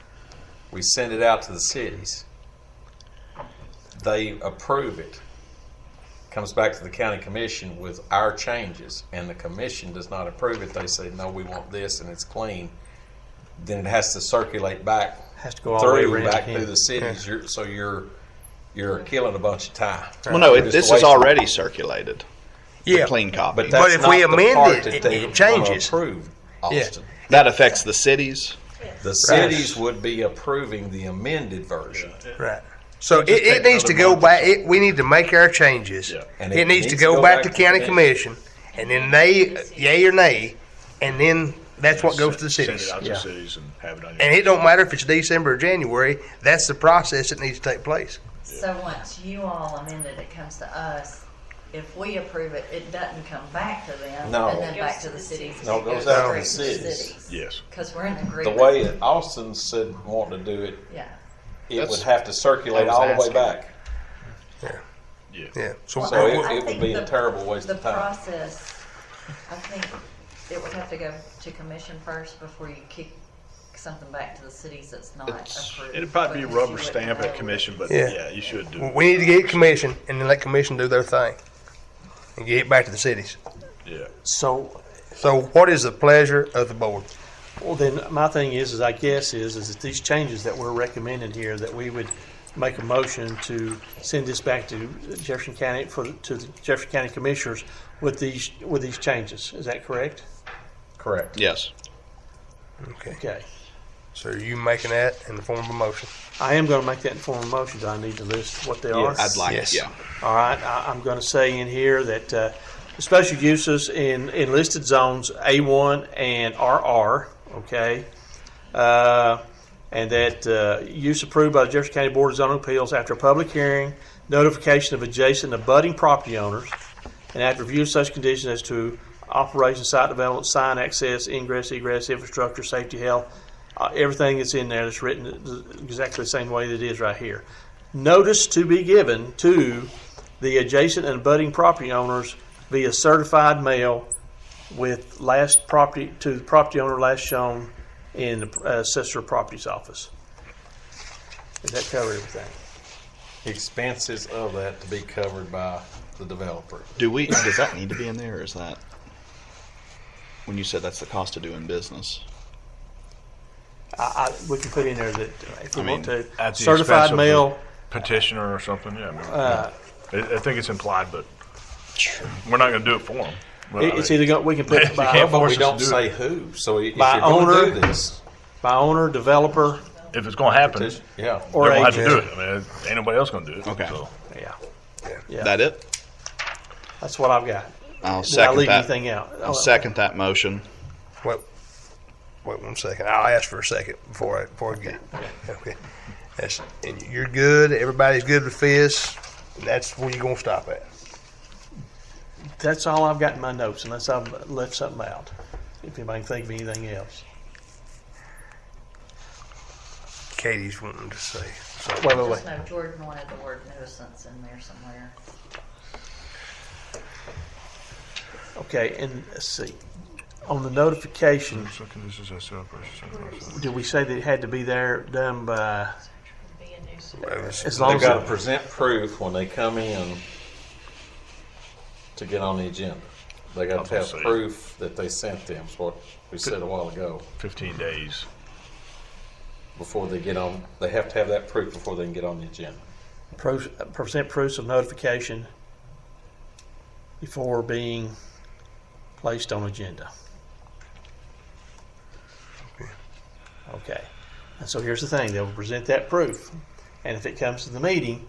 we send it out to the cities, they approve it, comes back to the county commission with our changes, and the commission does not approve it, they say, no, we want this and it's clean, then it has to circulate back has to go all the way through, around back again. through the cities. So you're killing a bunch of time. Well, no, You're just this is wasting- already circulated. Yeah. The clean copy. But that's if we not the amend part it, that it they wanna changes. approve, Austin. That affects the cities. The cities would be approving the amended version. Right. So it needs to go back. We need to make our changes. And It needs to go back to county commission, and then they, yay or nay, and then that's what goes to the Send cities. it out to the cities and have it on your. And it don't matter if it's December or January. That's the process that needs to take place. So once you all amend it, it comes to us. If we approve it, it doesn't come back to them. No. And then back to the cities. No, it goes out to the cities. Yes. Because we're in The agreement. way that Austin said wanting to do it, Yeah. it would have to circulate all the way back. Yeah. So, So I it would think be a terrible waste the of time. process, I think it would have to go to commission first before you kick something back to the cities that's not approved. It'd probably be because you rubber wouldn't stamp know at commission, but Yeah. yeah, you should do it. we need to get commission, and then let commission do their thing, and get it back to the cities. Yeah. So, So, what is the pleasure of the board? well, then my thing is I guess is that these changes that we're recommending here, that we would make a motion to send this back to Jefferson County to the Jefferson County Commissioners with these changes. Is that correct? Correct. Yes. Okay. Okay. So, are you making that in the form of a motion? I am going to make that in form of a motion. Do I need to list what they are? I'd like Yes. yeah. All right, I'm going to say in here that special uses in listed zones A1 and RR, okay, and that use approved by the Jefferson County Board of Zoning Appeals after a public hearing, notification of adjacent abutting property owners, and after review of such conditions as to operation, site development, sign access, ingress, egress, infrastructure, safety, health, everything that's in there that's written exactly the same way that it is right here. Notice to be given to the adjacent and abutting property owners via certified mail with last property to the property owner last shown in the assessor of property's office. Does that cover everything? Expenses of that to be covered by the developer. Does that need to be in there, or is that when you said that's the cost of doing business? We can put in there that if we want to, At the certified expense of mail. the petitioner or something. Yeah. I think it's implied, but we're not going to do it for them. It's either we can put it You by, can't But force we us don't to do say it. who. So if By you're going to owner. do this, by owner, developer, If it's going to happen, yeah. or they're going to have agent. to do it. I mean, ain't nobody else going to do it. Okay. So. Yeah, That it? that's what I've got. I'll Did I second leave that. anything out? I'll second that motion. Wait 1 second. I'll ask for a second before I get it. Okay. And you're good. Everybody's good with this. And that's where you're gonna stop at. That's all I've got in my notes, unless I've left something out. If anybody can think of anything else. Katie's wanting to say. So, Wait. Just know Jordan wanted the word nuisance in there somewhere. Okay, and let's see. On the notification, did we say that it had to be there done by, as long They've as, got to it- present proof when they come in to get on the agenda. They got to have Obviously. proof that they sent them, is what we said a while ago. 15 days. Before they get on, they have to have that proof before they can get on the agenda. present proofs of notification before being placed on agenda. Okay. And so here's the thing, they'll present that proof. And if it comes to the meeting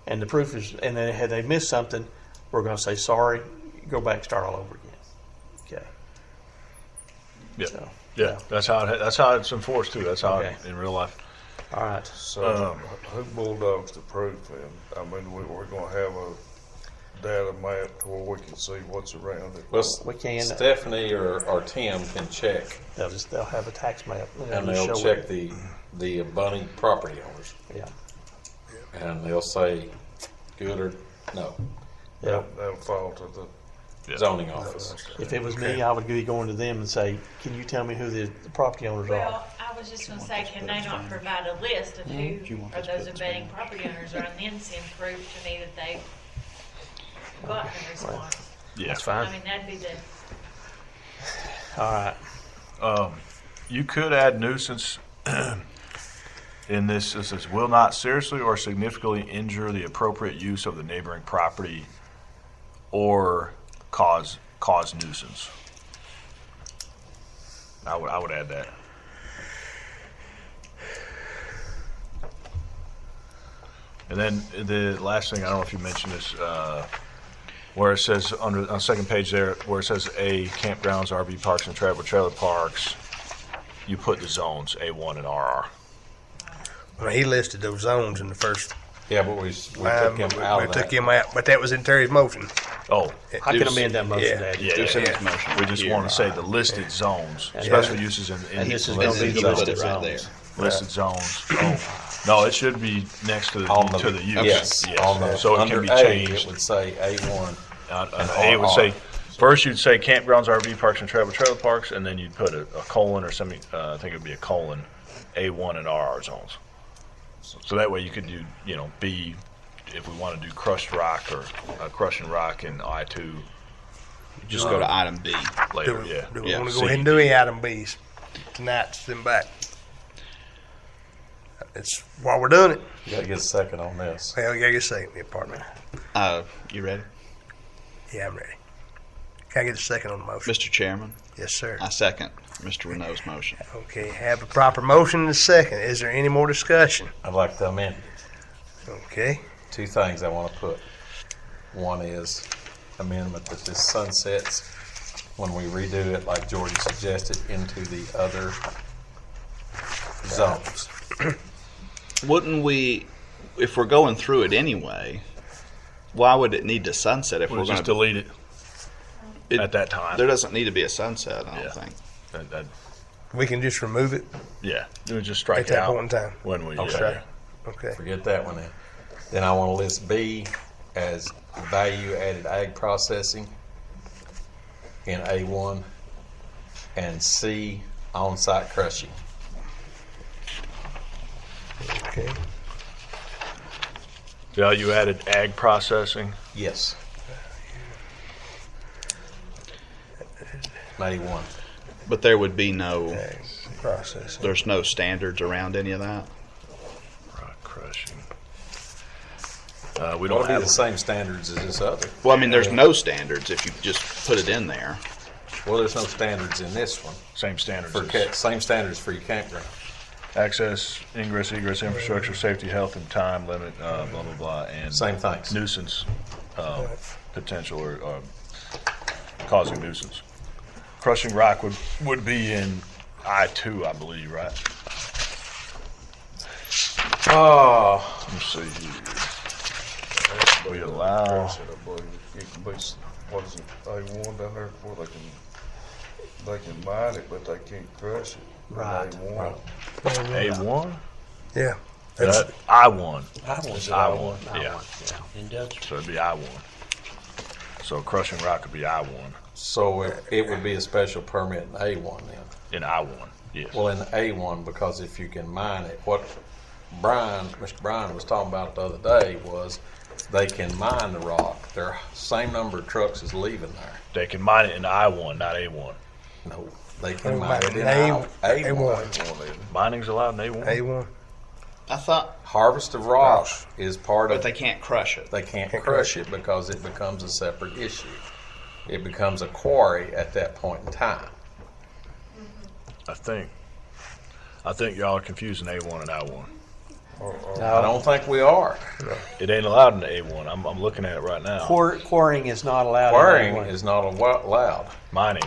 and the proof is, and then had they missed something, we're going to say, sorry, go back, start all over again. Okay. Yeah. So, Yeah. That's how it's enforced too. That's how Okay. in real life. All right. So who bulldogs the proof in? I mean, we're gonna have a data map to where we can see what's around it. Well, We can. Stephanie or Tim can check, They'll have a tax map. and they'll show check it. the abutting property owners, Yeah. and they'll say good or no. Yeah. That'll fall to the Zoning office. If it was me, I would be going to them and say, "Can you tell me who the property owners are?" Well, I was just gonna say, can they not provide a list of who are those abetting property owners are, and then send proof to me that they've gotten a response? Yeah. That's fine. I mean, that'd be the, All right. You could add nuisance in this. It says, will not seriously or significantly injure the appropriate use of the neighboring property or cause nuisance. I would add that. And then the last thing, I don't know if you mentioned this, where it says on the second page there, where it says A, campgrounds, RV parks, and travel trailer parks, you put the zones, A1 and RR. Well, he listed those zones in the first. Yeah, but we took him out We of took that. him out, but that was in Terry's motion. Oh, I can amend that motion. Yeah. Dad. yeah, It's in his yeah. motion. We just want to say the listed zones, And- special uses in. And this is And going to be then the you put listed it right there. zones. Listed zones. Oh, no, it should be next to On the, to the use. Yes, on the, So it under can be A, changed. it would say A1. A would say, first you'd say campgrounds, RV parks, and travel trailer parks, and then you'd put a colon or something, I think it would be a colon, A1 and RR zones. So that way you could do, B, if we want to do crushed rock or crushing rock in I2 Just go to item B. later, yeah. Do we Yeah, want to go C, ahead and do any item Bs tonight, send back? It's while we're doing it. You gotta get a second on this. Well, you gotta get a second, pardon me. You ready? Yeah, I'm ready. Can I get a second on the motion? Mr. Chairman, Yes, sir. I second Mr. Renault's motion. Okay, have a proper motion and a second. Is there any more discussion? I'd like to amend it. Okay. Two things I want to put. One is amendment that this sunsets when we redo it, like Jordan suggested, into the other zones. Wouldn't we, if we're going through it anyway, why would it need to sunset if We'll we're going just to delete it at that time. There doesn't need to be a sunset, I don't think. We can just remove it Yeah, it would just strike at that it out point in time. when we. Okay. Okay. Forget that one then. Then I want to list B as value-added ag processing in A1, and C, on-site crushing. Okay. Value-added ag processing. Yes. A1. But there would be no, Processing. there's no standards around any of that. Rock crushing. We It'll don't be have the same standards as this other. Well, I mean, there's no standards if you just put it in there. Well, there's no standards in this one. same standards. For as same standards for your campground. access, ingress, egress, infrastructure, safety, health, and time limit, blah blah blah, and Same things. nuisance potential or causing nuisance. Crushing rock would be in I2, I believe, right? Oh, Let me see here. We allow. It can be, what is it, A1 down there before they can mine it, but they can't crush it. Right. A1. A1? Yeah. I1. I-1's I1, yeah. Industrial. So it'd be I1. So crushing rock would be I1. so it would be a special permit in A1 then. In I1, yes. Well, in A1, because if you can mine it, what Mr. Bryan was talking about the other day was they can mine the rock. There same number of trucks is leaving there. They can mine it in I1, not A1. No, they can Oh, mine it in A1. A1. Mining's allowed in A1? A1. I thought, Harvest of rock is part but of. they can't crush it. They can't crush it because it becomes a separate issue. It becomes a quarry at that point in time. I think y'all are confusing A1 and I1. I don't think we are. It ain't allowed in the A1. I'm looking at it right now. Quarrying is not allowed. Quarrying in is not allowed. Mining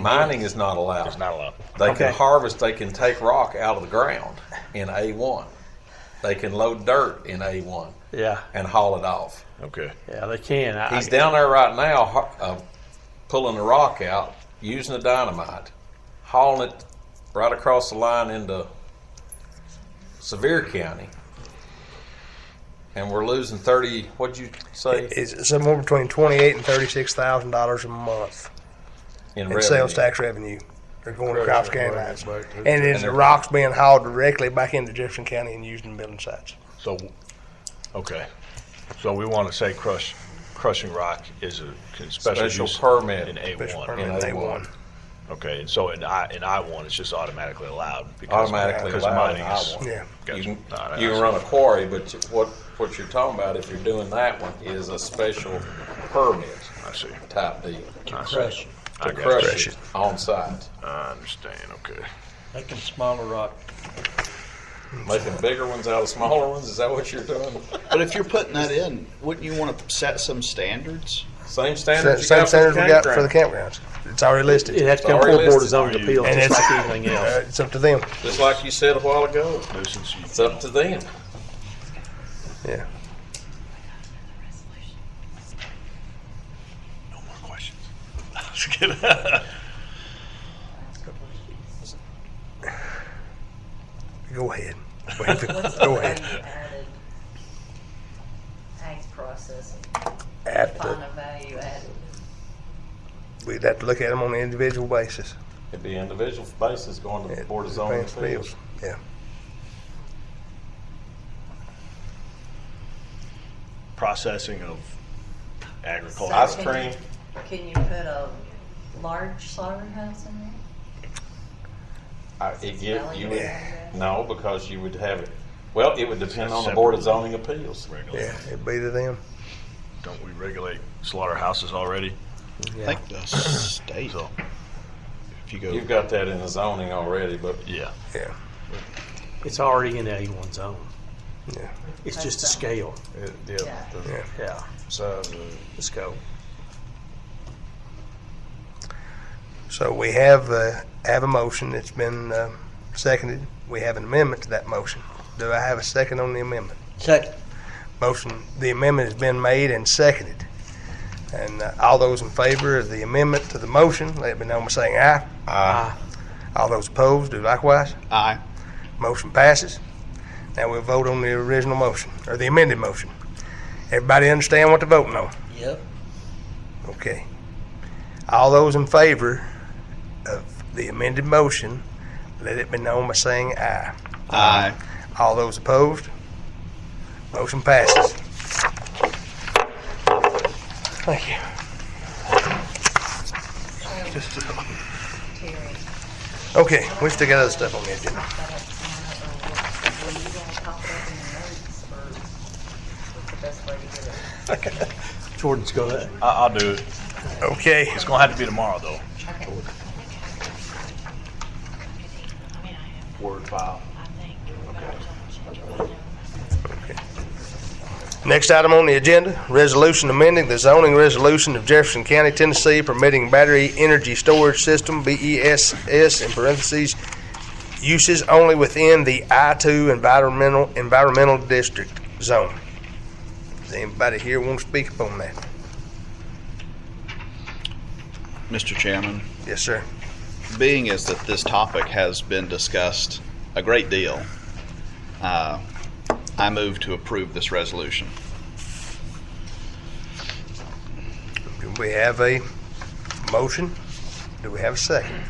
Mining is not allowed. is not allowed. They Okay. can harvest, they can take rock out of the ground in A1. they can load dirt in A1 Yeah. and haul it off. Okay. Yeah, they can. He's down there right now pulling the rock out, using the dynamite, hauling it right across the line into Sevier County. And we're losing 30, what'd you say? It's somewhere between $28,000 and $36,000 a month in sales tax revenue. They're going across county lines. And then the rock's being hauled directly back into Jefferson County and used in building sites. So, okay. So we want to say crushing rock is a special use permit in A1. Special permit in A1. Okay, and so in I1, it's just automatically allowed. Automatically allowed in is, I1. Yeah. Gotcha. You can run a quarry, but what you're talking about, if you're doing that one, is a special permit I see. type deal. Crush it. I To got crush you. it on site. I understand. Okay. Making smaller rock. Making bigger ones out of smaller ones, is that what you're doing? But if you're putting that in, wouldn't you want to set some standards? Same standards Same you standards we got got for the campgrounds. It's already listed. It has to come already before Board of listed. Zoning Appeals, And just it's- like anything else. It's up to them. Just like you said a while ago, Nuisance. it's up to them. Yeah. No more questions. Just kidding. Go ahead. What's the Go ahead. value added ag processing? After, Define a value added. we'd have to look at them on an individual basis. It'd be individual basis going to the Board of Zoning Advanced Appeals. Yeah. Processing of agriculture. Ice cream, Can you put a large slaughterhouse in there? you would, no, because you would have it, well, it would depend on the Board of Zoning Appeals. Yeah, it'd be to them. Don't we regulate slaughterhouses already? I think the state. So, If you go, You've got that in the zoning already, but yeah. Yeah. It's already in the A1 zone. Yeah. It's just a scale. The Yeah. Yeah, size of let's go. So we have a motion that's been seconded. We have an amendment to that motion. Do I have a second on the amendment? Second. Motion, the amendment has been made and seconded. And all those in favor of the amendment to the motion, let me know by saying aye. Aye. All those opposed, do likewise. aye. Motion passes. Now we'll vote on the original motion, or the amended motion. Everybody understand what they're voting on? Yep. Okay. All those in favor of the amended motion, let it be known by saying aye. Aye. All those opposed, motion passes. Thank you. Terry, Okay, we still got other stuff on the agenda. were you gonna pop it up in the notes, or what's the best way to get it? Jordan's gonna, I'll do it. Okay. It's gonna have to be tomorrow, though. Okay. Word file. Next item on the agenda, resolution amending the zoning resolution of Jefferson County, Tennessee, permitting battery energy storage system, BESS, in parentheses, uses only within the I-2 environmental district zone. Does anybody here want to speak upon that? Mr. Chairman, Yes, sir. being as that this topic has been discussed a great deal, I move to approve this resolution. Do we have a motion? Do we have a second?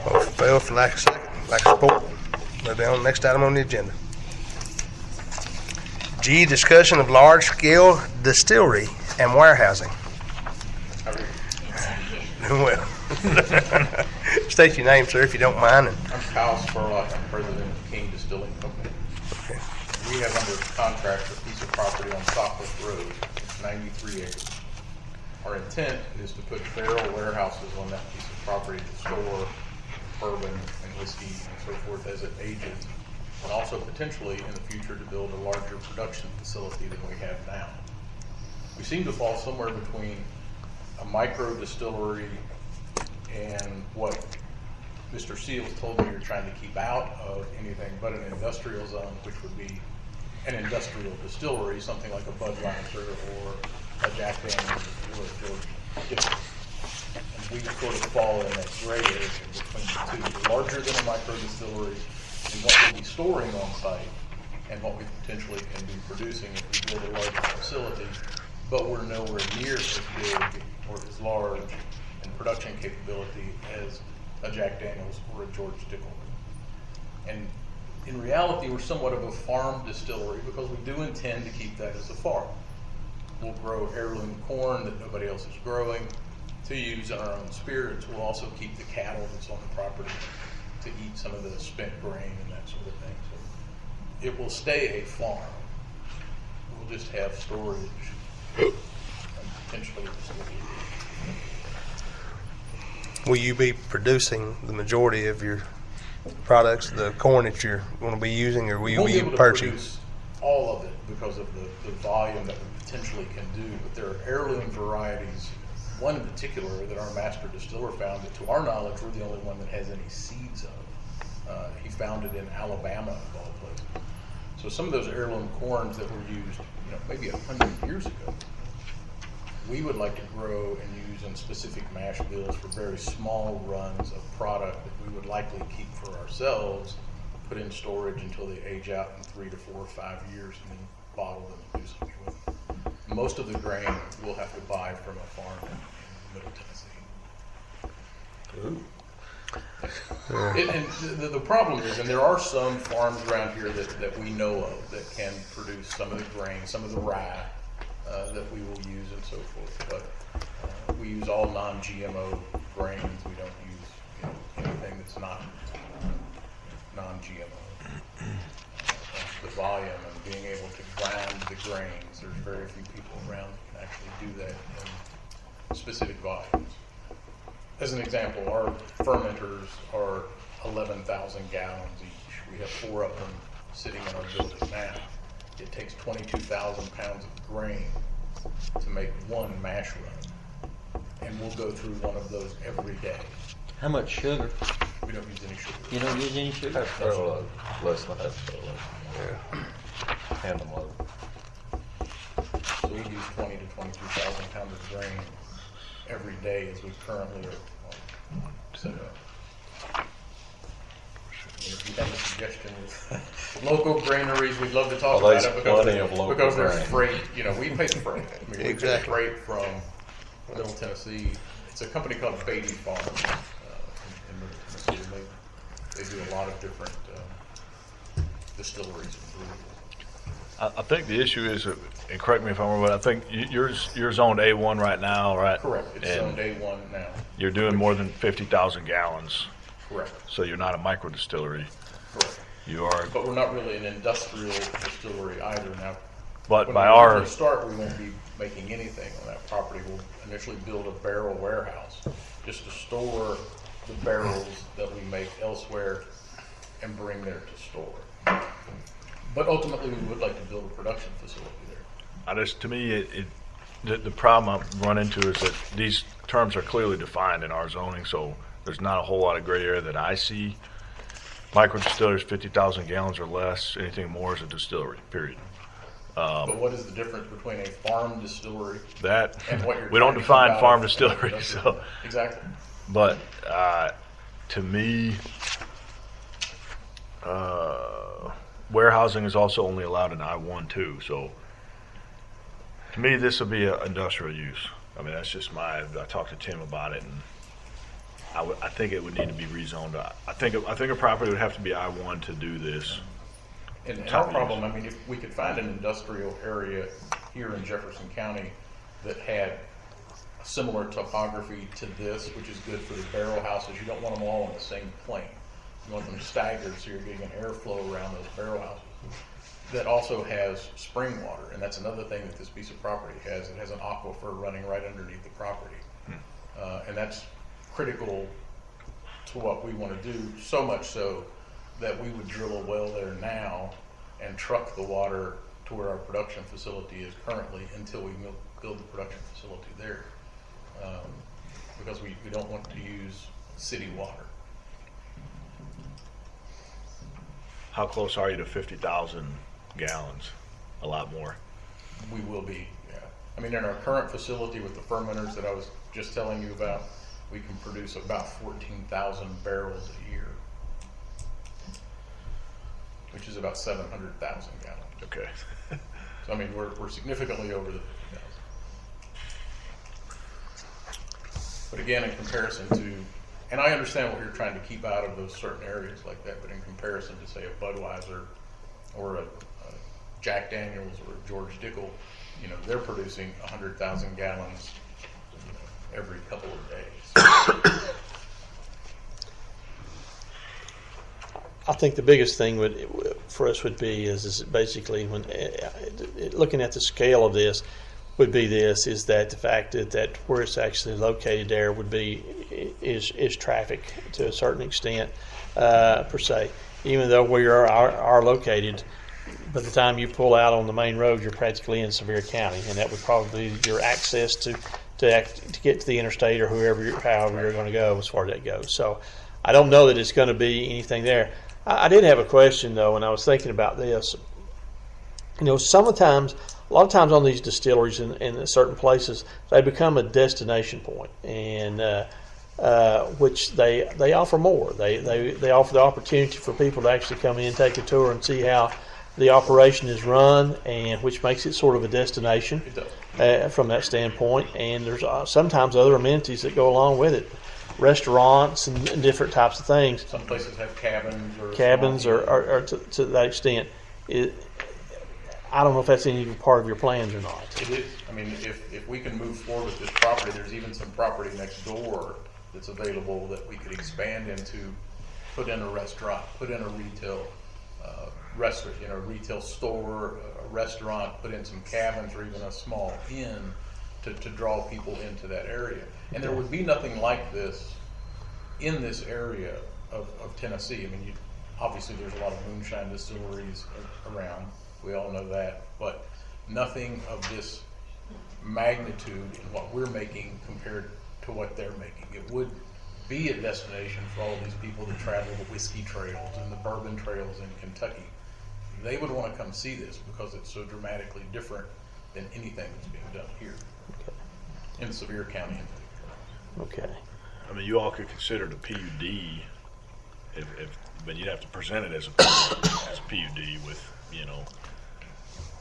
Motion failed for lack of second, lack of support. Moving on, next item on the agenda. G, discussion of large-scale distillery and warehousing. Well, state your name, sir, if you don't mind. And I'm Kyle Spurlock. I'm president of King Distilling Company. Okay. We have under contract a piece of property on Southwest Road. It's 93 acres. Our intent is to put barrel warehouses on that piece of property to store bourbon and whiskey and so forth as it ages, and also potentially in the future to build a larger production facility than we have now. We seem to fall somewhere between a micro distillery and what Mr. Seals told me you're trying to keep out of anything but an industrial zone, which would be an industrial distillery, something like a Budweiser or a Jack Daniels or a George Jefferson. And we sort of fall in that gray area between the two. We're larger than a micro distillery in what we'll be storing on site and what we potentially can be producing if we build a larger facility, but we're nowhere near as big or as large in production capability as a Jack Daniels or a George Dickel. And in reality, we're somewhat of a farm distillery because we do intend to keep that as a farm. We'll grow heirloom corn that nobody else is growing to use in our own spirits. We'll also keep the cattle that's on the property to eat some of the spent grain and that sort of thing. So it will stay a farm. We'll just have storage and potentially a distillery. Will you be producing the majority of your products, the corn that you're going to be using, or will you be able to purchasing? produce all of it because of the volume that we potentially can do, but there are heirloom varieties, one in particular that our master distiller found that to our knowledge we're the only one that has any seeds of. He found it in Alabama of all places. So some of those heirloom corns that were used, maybe 100 years ago, we would like to grow and use in specific mash bills for very small runs of product that we would likely keep for ourselves, put in storage until they age out in 3 to 4 or 5 years, and then bottle them and do something with them. Most of the grain we'll have to buy from a farm in Middle Tennessee. And the problem is, and there are some farms around here that we know of that can produce some of the grain, some of the rye, that we will use and so forth, but we use all non-GMO grains. We don't use anything that's not non-GMO. The volume and being able to grind the grains, there's very few people around that can actually do that in specific volumes. As an example, our fermenters are 11,000 gallons each. We have 4 of them sitting in our building now. It takes 22,000 pounds of grain to make one mash run. And we'll go through one of those every day. How much sugar? We don't use any sugar. You don't use any sugar? Half barrel load, less than half barrel load. Yeah. Hand them load. So we use 20 to 22,000 pounds of grain every day as we currently are set up. If you have a suggestion with local granaries, we'd love to talk about it because there's freight. We pay freight. We pay freight from Middle Tennessee. It's a company called Beatty Farms in Middle Tennessee. They do a lot of different distilleries and breweries. I think the issue is, and correct me if I'm wrong, but I think you're zoned A1 right now, right? Correct. It's zoned A1 now. You're doing more than 50,000 gallons. Correct. So you're not a micro distillery. Correct. You are. But we're not really an industrial distillery either. Now, but when by we our start, we won't be making anything on that property. We'll initially build a barrel warehouse just to store the barrels that we make elsewhere and bring there to store. But ultimately, we would like to build a production facility there. To me, the problem I run into is that these terms are clearly defined in our zoning, so there's not a whole lot of gray area that I see. Micro distillers, 50,000 gallons or less. Anything more is a distillery, period. But what is the difference between a farm distillery and what you're we don't trying to define keep out farm of distillery, so exactly. But to me, warehousing is also only allowed in I-1 too. So to me, this would be an industrial use. I mean, that's just I talked to Tim about it, and I think it would need to be rezoned. I think a property would have to be I-1 to do this. And our problem, if we could find an industrial area here in Jefferson County that had a similar topography to this, which is good for the barrel houses, you don't want them all on the same plane. You want them staggered so you're getting an airflow around those barrel houses. That also has spring water, and that's another thing that this piece of property has. It has an aquifer running right underneath the property. And that's critical to what we want to do, so much so that we would drill a well there now and truck the water to where our production facility is currently until we build the production facility there. because we don't want to use city water. How close are you to 50,000 gallons? A lot more. We will be, yeah. I mean, in our current facility with the fermenters that I was just telling you about, we can produce about 14,000 barrels a year, which is about 700,000 gallons. Okay. So, I mean, we're significantly over the 50,000. But again, in comparison to, and I understand what you're trying to keep out of those certain areas like that, but in comparison to, say, a Budweiser or a Jack Daniels or a George Dickel, you know, they're producing 100,000 gallons, you know, every couple of days. I think the biggest thing for us would be is basically when looking at the scale of this would be this is that the fact that where it's actually located there would be is traffic to a certain extent per se. Even though we are located, by the time you pull out on the main road, you're practically in Sevier County, and that would probably be your access to get to the interstate or however you're going to go as far as that goes. So I don't know that it's going to be anything there. I did have a question though, when I was thinking about this. You know, a lot of times on these distilleries in certain places, they become a destination point, and which they offer more. They offer the opportunity for people to actually come in, take a tour, and see how the operation is run, and which makes it sort of a destination from that standpoint. And there's sometimes other amenities that go along with it, restaurants and different types of things. Some places have cabins or to that extent. I don't know if that's any part of your plans or not. It is. I mean, if we can move forward with this property, there's even some property next door that's available that we could expand into, put in a restaurant, put in a retail retail store, a restaurant, put in some cabins or even a small inn to draw people into that area. And there would be nothing like this in this area of Tennessee. I mean, obviously there's a lot of moonshine distilleries around. We all know that, but nothing of this magnitude in what we're making compared to what they're making. It would be a destination for all these people that travel the whiskey trails and the bourbon trails in Kentucky. They would want to come see this because it's so dramatically different than anything that's being done here in Sevier County. Okay. I mean, you all could consider the PUD, but you'd have to present it as a PUD with, you know,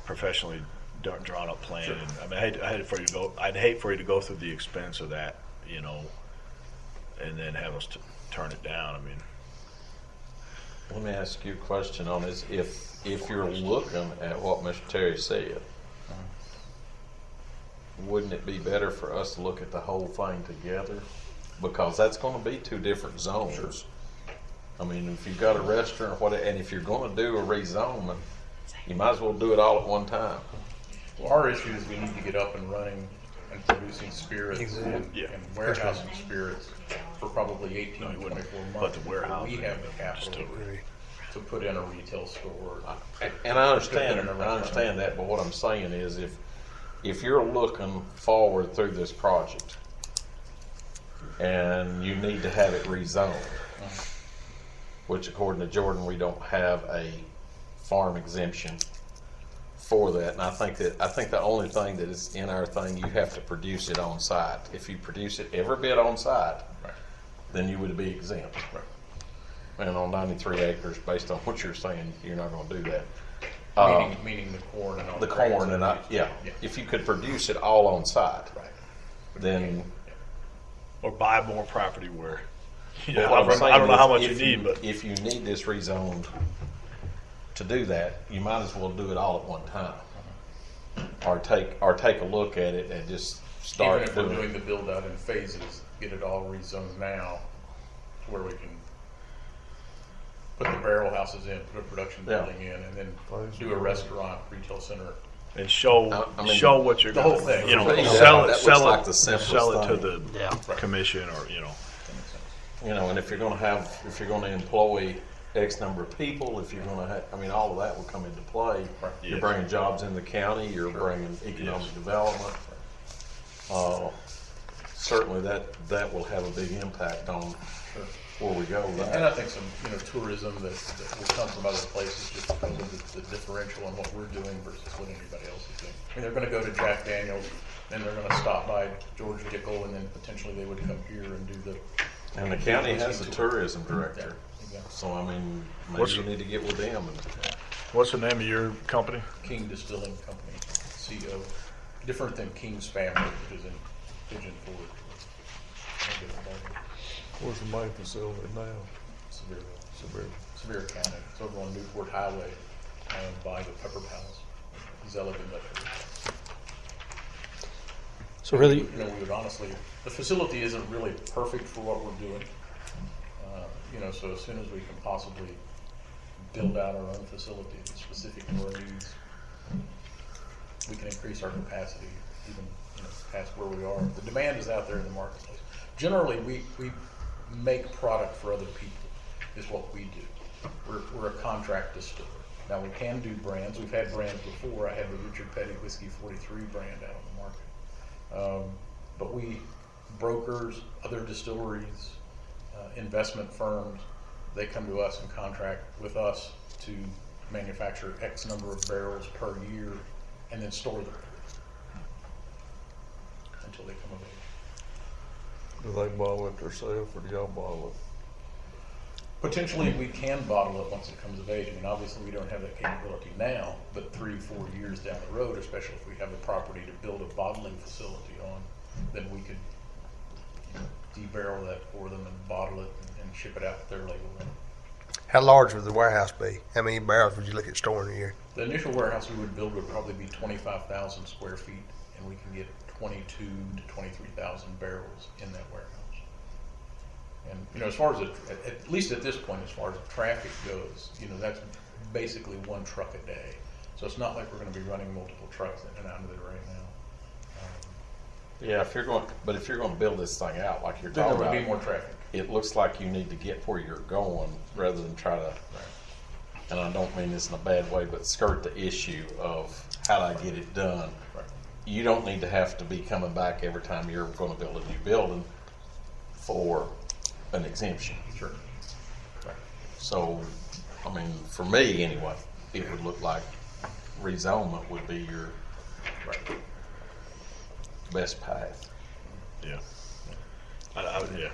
professionally drawn up plan. Sure. And I mean, I'd hate for you to go through the expense of that, you know, and then have us turn it down. I mean, let me ask you a question on this. If you're looking at what Mr. Terry said, wouldn't it be better for us to look at the whole thing together? Because that's going to be two different zones. Sure. I mean, if you've got a restaurant, and if you're going to do a rezoning, you might as well do it all at one time. Well, our issue is we need to get up and running and producing spirits and warehousing spirits for probably 18 to 24 months. But the warehouse, we have the capital to put in a retail store. And I understand that, but what I'm saying is if you're looking forward through this project and you need to have it rezoned, which according to Jordan, we don't have a farm exemption for that. And I think the only thing that is in our thing, you have to produce it on site. If you produce it every bit on site, then you would be exempt. And on 93 acres, based on what you're saying, you're not going to do that. Meaning the corn and all the corn and if you could produce it all on site, then or buy more property where. I don't know how much you need, but if you need this rezoned to do that, you might as well do it all at one time, or take a look at it and just start. Even if we're doing the build out in phases, get it all rezoned now, to where we can put the barrel houses in, put a production building in, and then do a restaurant, retail center. And show what you're the going whole thing. You know, sell it to the commission, or you know. You know, and if you're going to employ X number of people, if you're going to have, I mean, all of that will come into play. Right. You're bringing jobs in the county, you're bringing economic development. certainly that will have a big impact on where we go with that. And I think some, tourism that will come from other places just because of the differential in what we're doing versus what anybody else is doing. I mean, they're going to go to Jack Daniels, then they're going to stop by George Dickel, and then potentially they would come here and do the. And the county has a tourism director, Yeah. so I mean, maybe you need to get with them. What's the name of your company? King Distilling Company, CO. Different than King's Family, which is in Pigeon Forge. Where's the main facility now? Sevier County. It's over on Newport Highway by the Pepper Palace. Zelig Industrial. So really, we would honestly, the facility isn't really perfect for what we're doing. So as soon as we can possibly build out our own facility that's specific to our needs, we can increase our capacity even past where we are. The demand is out there in the marketplace. Generally, we make product for other people is what we do. We're a contract distiller. Now we can do brands. We've had brands before. I had the Richard Petty Whiskey 43 brand out on the market. But brokers, other distilleries, investment firms, they come to us and contract with us to manufacture X number of barrels per year and then store them until they come available. Do they bottle it themselves, or do y'all bottle it? Potentially, we can bottle it once it comes of age. I mean, obviously, we don't have that capability now, but 3-4 years down the road, especially if we have a property to build a bottling facility on, then we could de-barrel that for them and bottle it and ship it out with their label in it. How large would the warehouse be? How many barrels would you look at storing a year? The initial warehouse we would build would probably be 25,000 square feet, and we can get 22 to 23,000 barrels in that warehouse. And as far as at least at this point, as far as traffic goes, that's basically one truck a day. So it's not like we're going to be running multiple trucks in and out of there right now. Yeah, if you're going to build this thing out like you're Then talking there about, would be more traffic. It looks like you need to get where you're going rather than try to. And I don't mean this in a bad way, but skirt the issue of how do I get it done. Right. You don't need to have to be coming back every time you're going to build a new building for an exemption. Sure. Right. So, I mean, for me anyway, it would look like rezonement would be your best path. Yeah. Yeah.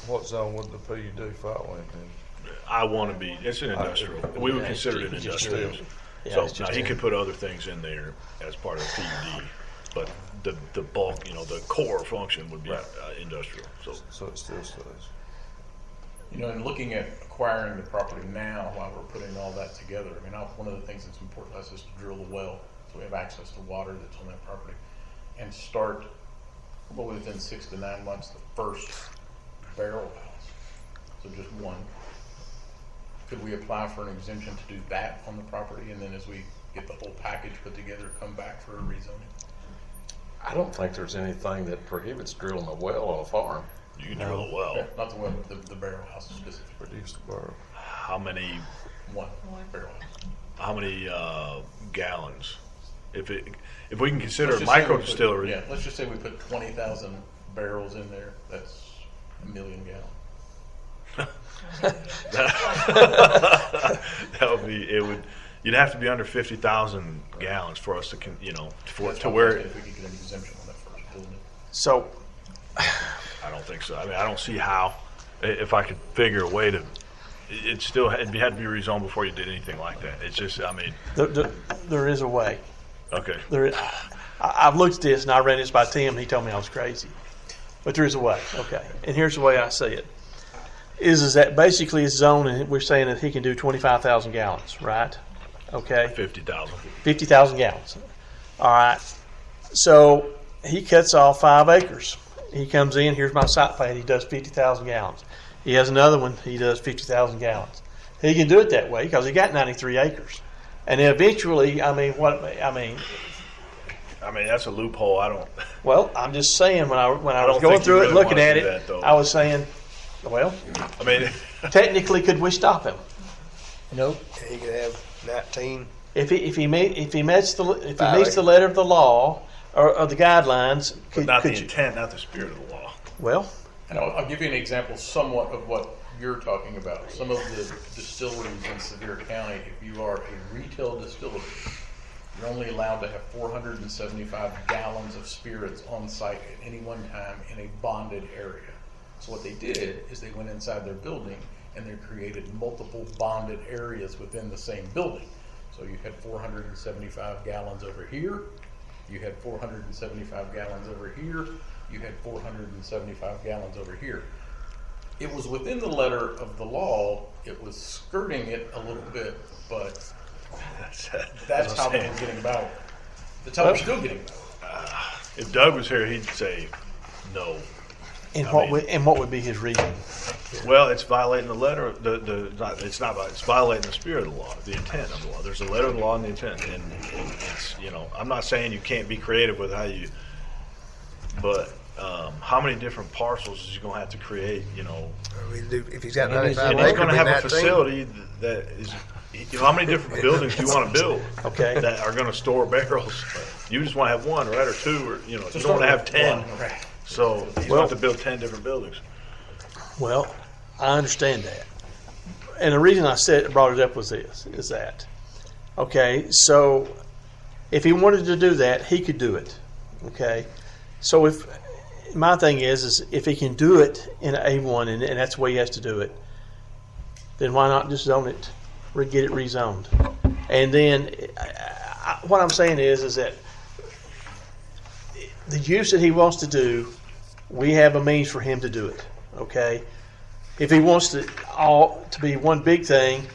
What zone would the PUD fall in? I want to be, it's an industrial. We would consider it an industrial. So now he could put other things in there as part of the PUD, but the bulk, the core function would be industrial. So it still stays. And looking at acquiring the property now while we're putting all that together, I mean, one of the things that's important to us is to drill the well so we have access to water that's on that property and start, within 6 to 9 months, the first barrel house. So just one. Could we apply for an exemption to do that on the property, and then as we get the whole package put together, come back for a rezoning? I don't think there's anything that prohibits drilling a well on a farm. You can drill a well. Yeah, not the well, the barrel house specifically. Produce the barrel. How many One barrel house. How many gallons? If we can consider Let's a just say micro we put- distillery, Yeah, let's just say we put 20,000 barrels in there. That's 1 million gallons. that would be. It would. You'd have to be under 50,000 gallons for us to, to where. If we could get an exemption on that first building. so I don't think so. I mean, I don't see how. If I could figure a way to, it'd had to be rezoned before you did anything like that. It's just, I mean. there is a way. Okay. I've looked at this and I ran this by Tim. He told me I was crazy, but there is a way. Okay, and here's the way I see it: is that basically his zone, and we're saying that he can do 25,000 gallons, right? Okay. 50,000. 50,000 gallons. All right. So he cuts off 5 acres. He comes in. Here's my site plan. He does 50,000 gallons. He has another one. He does 50,000 gallons. He can do it that way because he got 93 acres. And then eventually, I mean, that's a loophole. I don't. Well, I'm just saying when I was don't going think through you it, really looking wanna at do it, that, though. I was saying, well, I mean, technically, could we stop him? Nope. He could have 19 if he meets the letter of the law or the guidelines, But not the intent, not the spirit of the law. Well, And I'll give you an example somewhat of what you're talking about. Some of the distilleries in Sevier County, if you are a retail distillery, you're only allowed to have 475 gallons of spirits on site at any one time in a bonded area. So what they did is they went inside their building and they created multiple bonded areas within the same building. So you had 475 gallons over here, you had 475 gallons over here, you had 475 gallons over here. It was within the letter of the law, it was skirting it a little bit, but that's how they were getting by. That's how they're still getting by. If Doug was here, he'd say no. And what would be his reason? Well, it's violating the letter. It's violating the spirit of the law, the intent of the law. There's a letter of the law and the intent, and it's, I'm not saying you can't be creative with how you, but how many different parcels is he going to have to create? If he's got 95 and acres, he's going to have a 19. facility that is. How many different buildings do you want to build? Okay. That are going to store barrels. You just want to have one, right, or two, or you don't want to have 10. Right. So you want to build 10 different buildings. Well, I understand that, and the reason I brought it up was is that, okay, so if he wanted to do that, he could do it, okay. So if my thing is if he can do it in A1 and that's the way he has to do it, then why not just zone it, get it rezoned, and then what I'm saying is that the use that he wants to do, we have a means for him to do it. Okay, if he wants to be one big thing,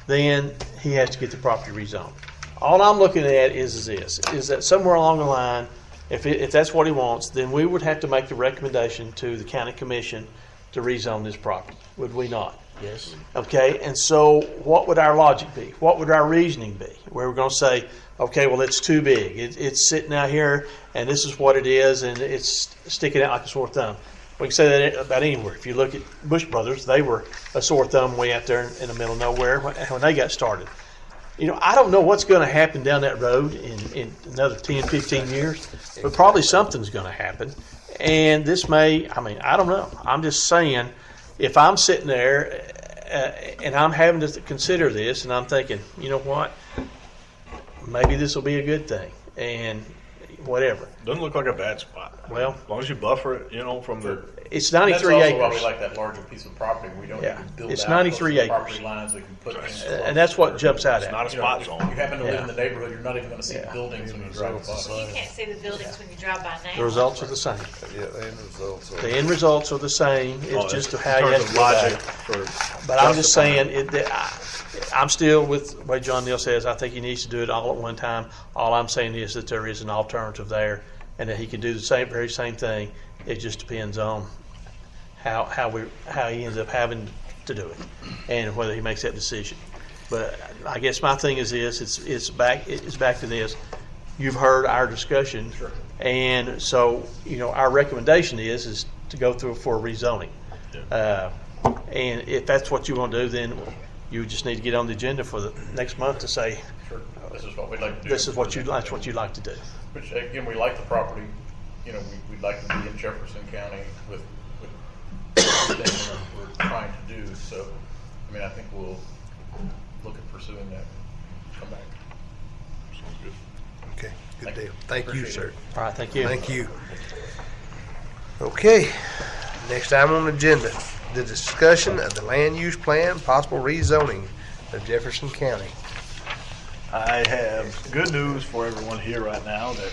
then he has to get the property rezoned. All I'm looking at is that somewhere along the line, if that's what he wants, then we would have to make the recommendation to the county commission to rezone this property. Would we not? Yes. Okay, and so what would our logic be? What would our reasoning be? Where we're going to say, okay, well, it's too big. It's sitting out here, and this is what it is, and it's sticking out like a sore thumb. We can say that about anywhere. If you look at Bush Brothers, they were a sore thumb way out there in the middle of nowhere when they got started. I don't know what's going to happen down that road in another 10, 15 years, but probably something's going to happen. And this I don't know. I'm just saying, if I'm sitting there and I'm having to consider this, and I'm thinking, you know what, maybe this will be a good thing, and whatever. Doesn't look like a bad spot. Well, as long as you buffer it, from the. It's 93 That's acres. also why we like that larger piece of property. We don't need to build it's out 93 close to the acres. property lines. We can put things And that's what jumps out at. It's not a spot zone. If you happen to live in the neighborhood, you're not even going to see the buildings when you drive by. You can't see the buildings when you drive by now. The results are the same. Yeah, the end results are. The end results are the same. It's just how you have to logic go. But I'm just saying, I'm still with the way John Neal says. I think he needs to do it all at one time. All I'm saying is that there is an alternative there, and that he can do the very same thing. It just depends on how he ends up having to do it, and whether he makes that decision. But I guess my thing is this: it's back to this. You've heard our discussion, and so our recommendation is to go through for rezoning. And if that's what you want to do, then you just need to get on the agenda for the next month to say, This is what we'd like to do. This is what you'd like to do. Which again, we like the property. We'd like to be in Jefferson County with everything that we're trying to do. So, I think we'll look at pursuing that. Come back. Sounds good. Okay, good deal. Thank you, sir. All right, thank you. Thank you. Okay, next item on the agenda, the discussion of the land use plan, possible rezoning of Jefferson County. I have good news for everyone here right now that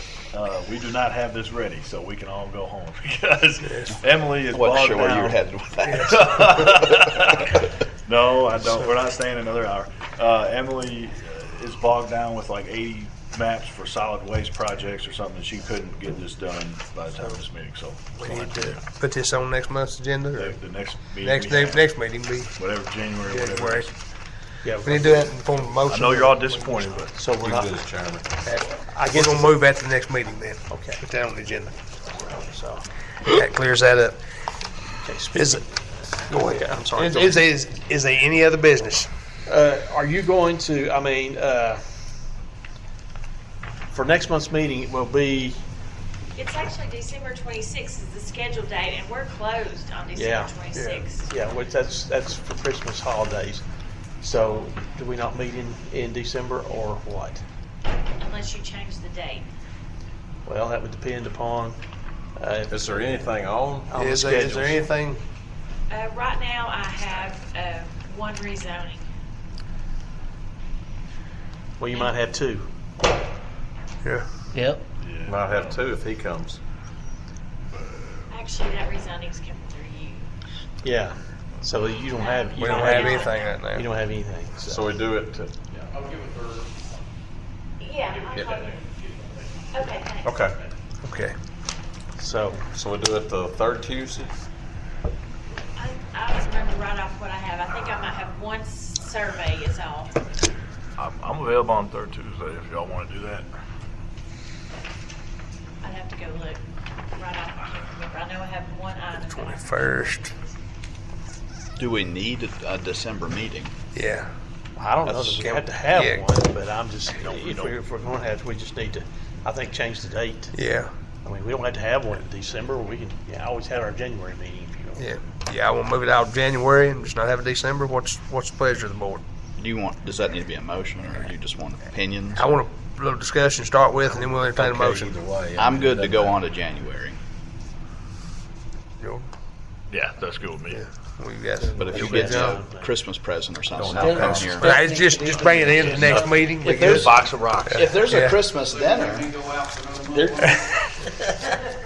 we do not have this ready, so we can all go home because Emily is bogged wasn't sure where down. you were headed with that. No, I don't. We're not staying another hour. Emily is bogged down with like 80 maps for solid waste projects or something. She couldn't get this done by the time of this meeting. So We need to put this on next month's agenda, or the next meeting. next meeting be whatever, January, whatever. January. Yeah, We need to do that in form of a motion. I know you're all disappointed, but so we're not. I guess we'll move that to the next meeting then. Okay. Put that on the agenda. So, That clears that up. okay, Is it? go ahead. I'm sorry. Is there any other business? Are you going to? for next month's meeting, it will be, It's actually December 26th is the scheduled date, and we're closed on yeah. December 26th. Yeah, which that's for Christmas holidays. So do we not meet in December or what? Unless you change the date. Well, that would depend upon. Is there anything on? On the Is there schedules. anything? Right now, I have one rezoning. Well, you might have two. Yeah. Yep. Might have two if he comes. Actually, that rezoning's coming through you. Yeah. So you don't have. We don't have anything right now. You don't have anything. So we do it to, I'll give it her. Yeah. Yeah. Okay, thanks. okay. Okay. So we do it the third Tuesday? I don't remember right off what I have. I think I might have one survey is all. I'm available on third Tuesday if y'all want to do that. I'd have to go look right off. I can't remember. I know I have one item. 21st. Do we need a December meeting? Yeah. I don't know That's- that we have to have yeah. one, but I'm just, if we're going to have, we just need to, I think, change the date. Yeah. I mean, we don't have to have one in December. We can, always have our January meeting if you want. Yeah. Yeah, I want to move it out of January and just not have a December. What's the pleasure of the board? Do you want? Does that need to be a motion, or do you just want opinions? I want a little discussion to start with, and then we'll entertain a motion. Either way. I'm good to go on to January. Joe? Yeah, that's good with me. Yeah. We got. But if you you'll get be done. a Christmas present or something, Don't I'll come have here. Right, just bring it in the next meeting. If there's Box of rocks. If there's Yeah. a Christmas dinner,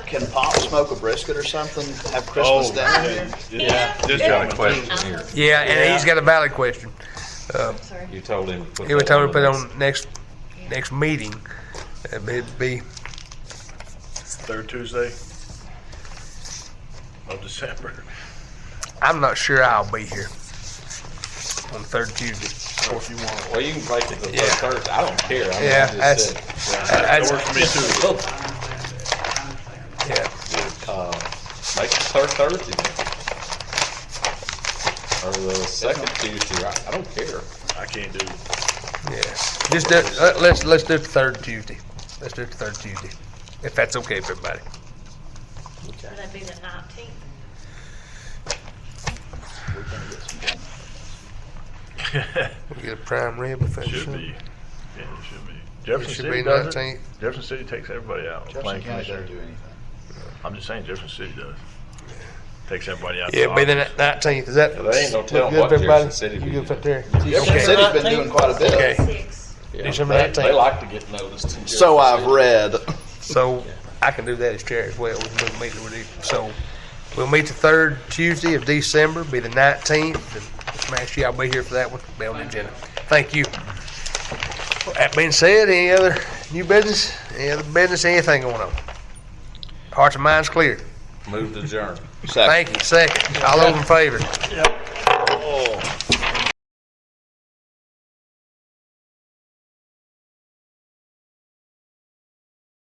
can Pop smoke a brisket or something? Have Christmas dinner? Yeah. Just got a question here. Yeah, and he's got a valid question. Sorry. You told him to put He was that told to put the on next meeting. It'd be third Tuesday of December. I'm not sure I'll be here on third Tuesday. So if you want, Well, you can make it the Yeah. third. I don't care. I mean, Yeah, I just that's- said, that works for me too. Yeah. make it third Thursday then. Or the second Tuesday. I don't care. I can't do. Yeah. Just let's do it the third Tuesday. Let's do it the third Tuesday, if that's okay for everybody. So that'd be the 19th. We get a prime rib if that's Should be. Yeah, it should be. Jefferson should City be does 19th. it. Jefferson City takes everybody out. Jefferson Planning County Commission. doesn't do anything. I'm just saying Jefferson City does. Takes everybody out. Yeah, it'll be the 19th. Is that There ain't no look telling good what for everybody? Jefferson City You be good for doing. there? Jefferson Okay. City's been doing quite a bit. Okay. 6. Yeah, December they 19th. like to get noticed. in So Jefferson I've read. So I can do that as chair as well. We can move the meeting with you. So we'll meet the third Tuesday of December, be the 19th. And smash you, I'll be here for that one. Be on the agenda. Thank you. That being said, any other new business? Any other business? Anything going on? Hearts and minds clear. Move to adjourn. Second. Thank you. Second. All those in favor? Oh.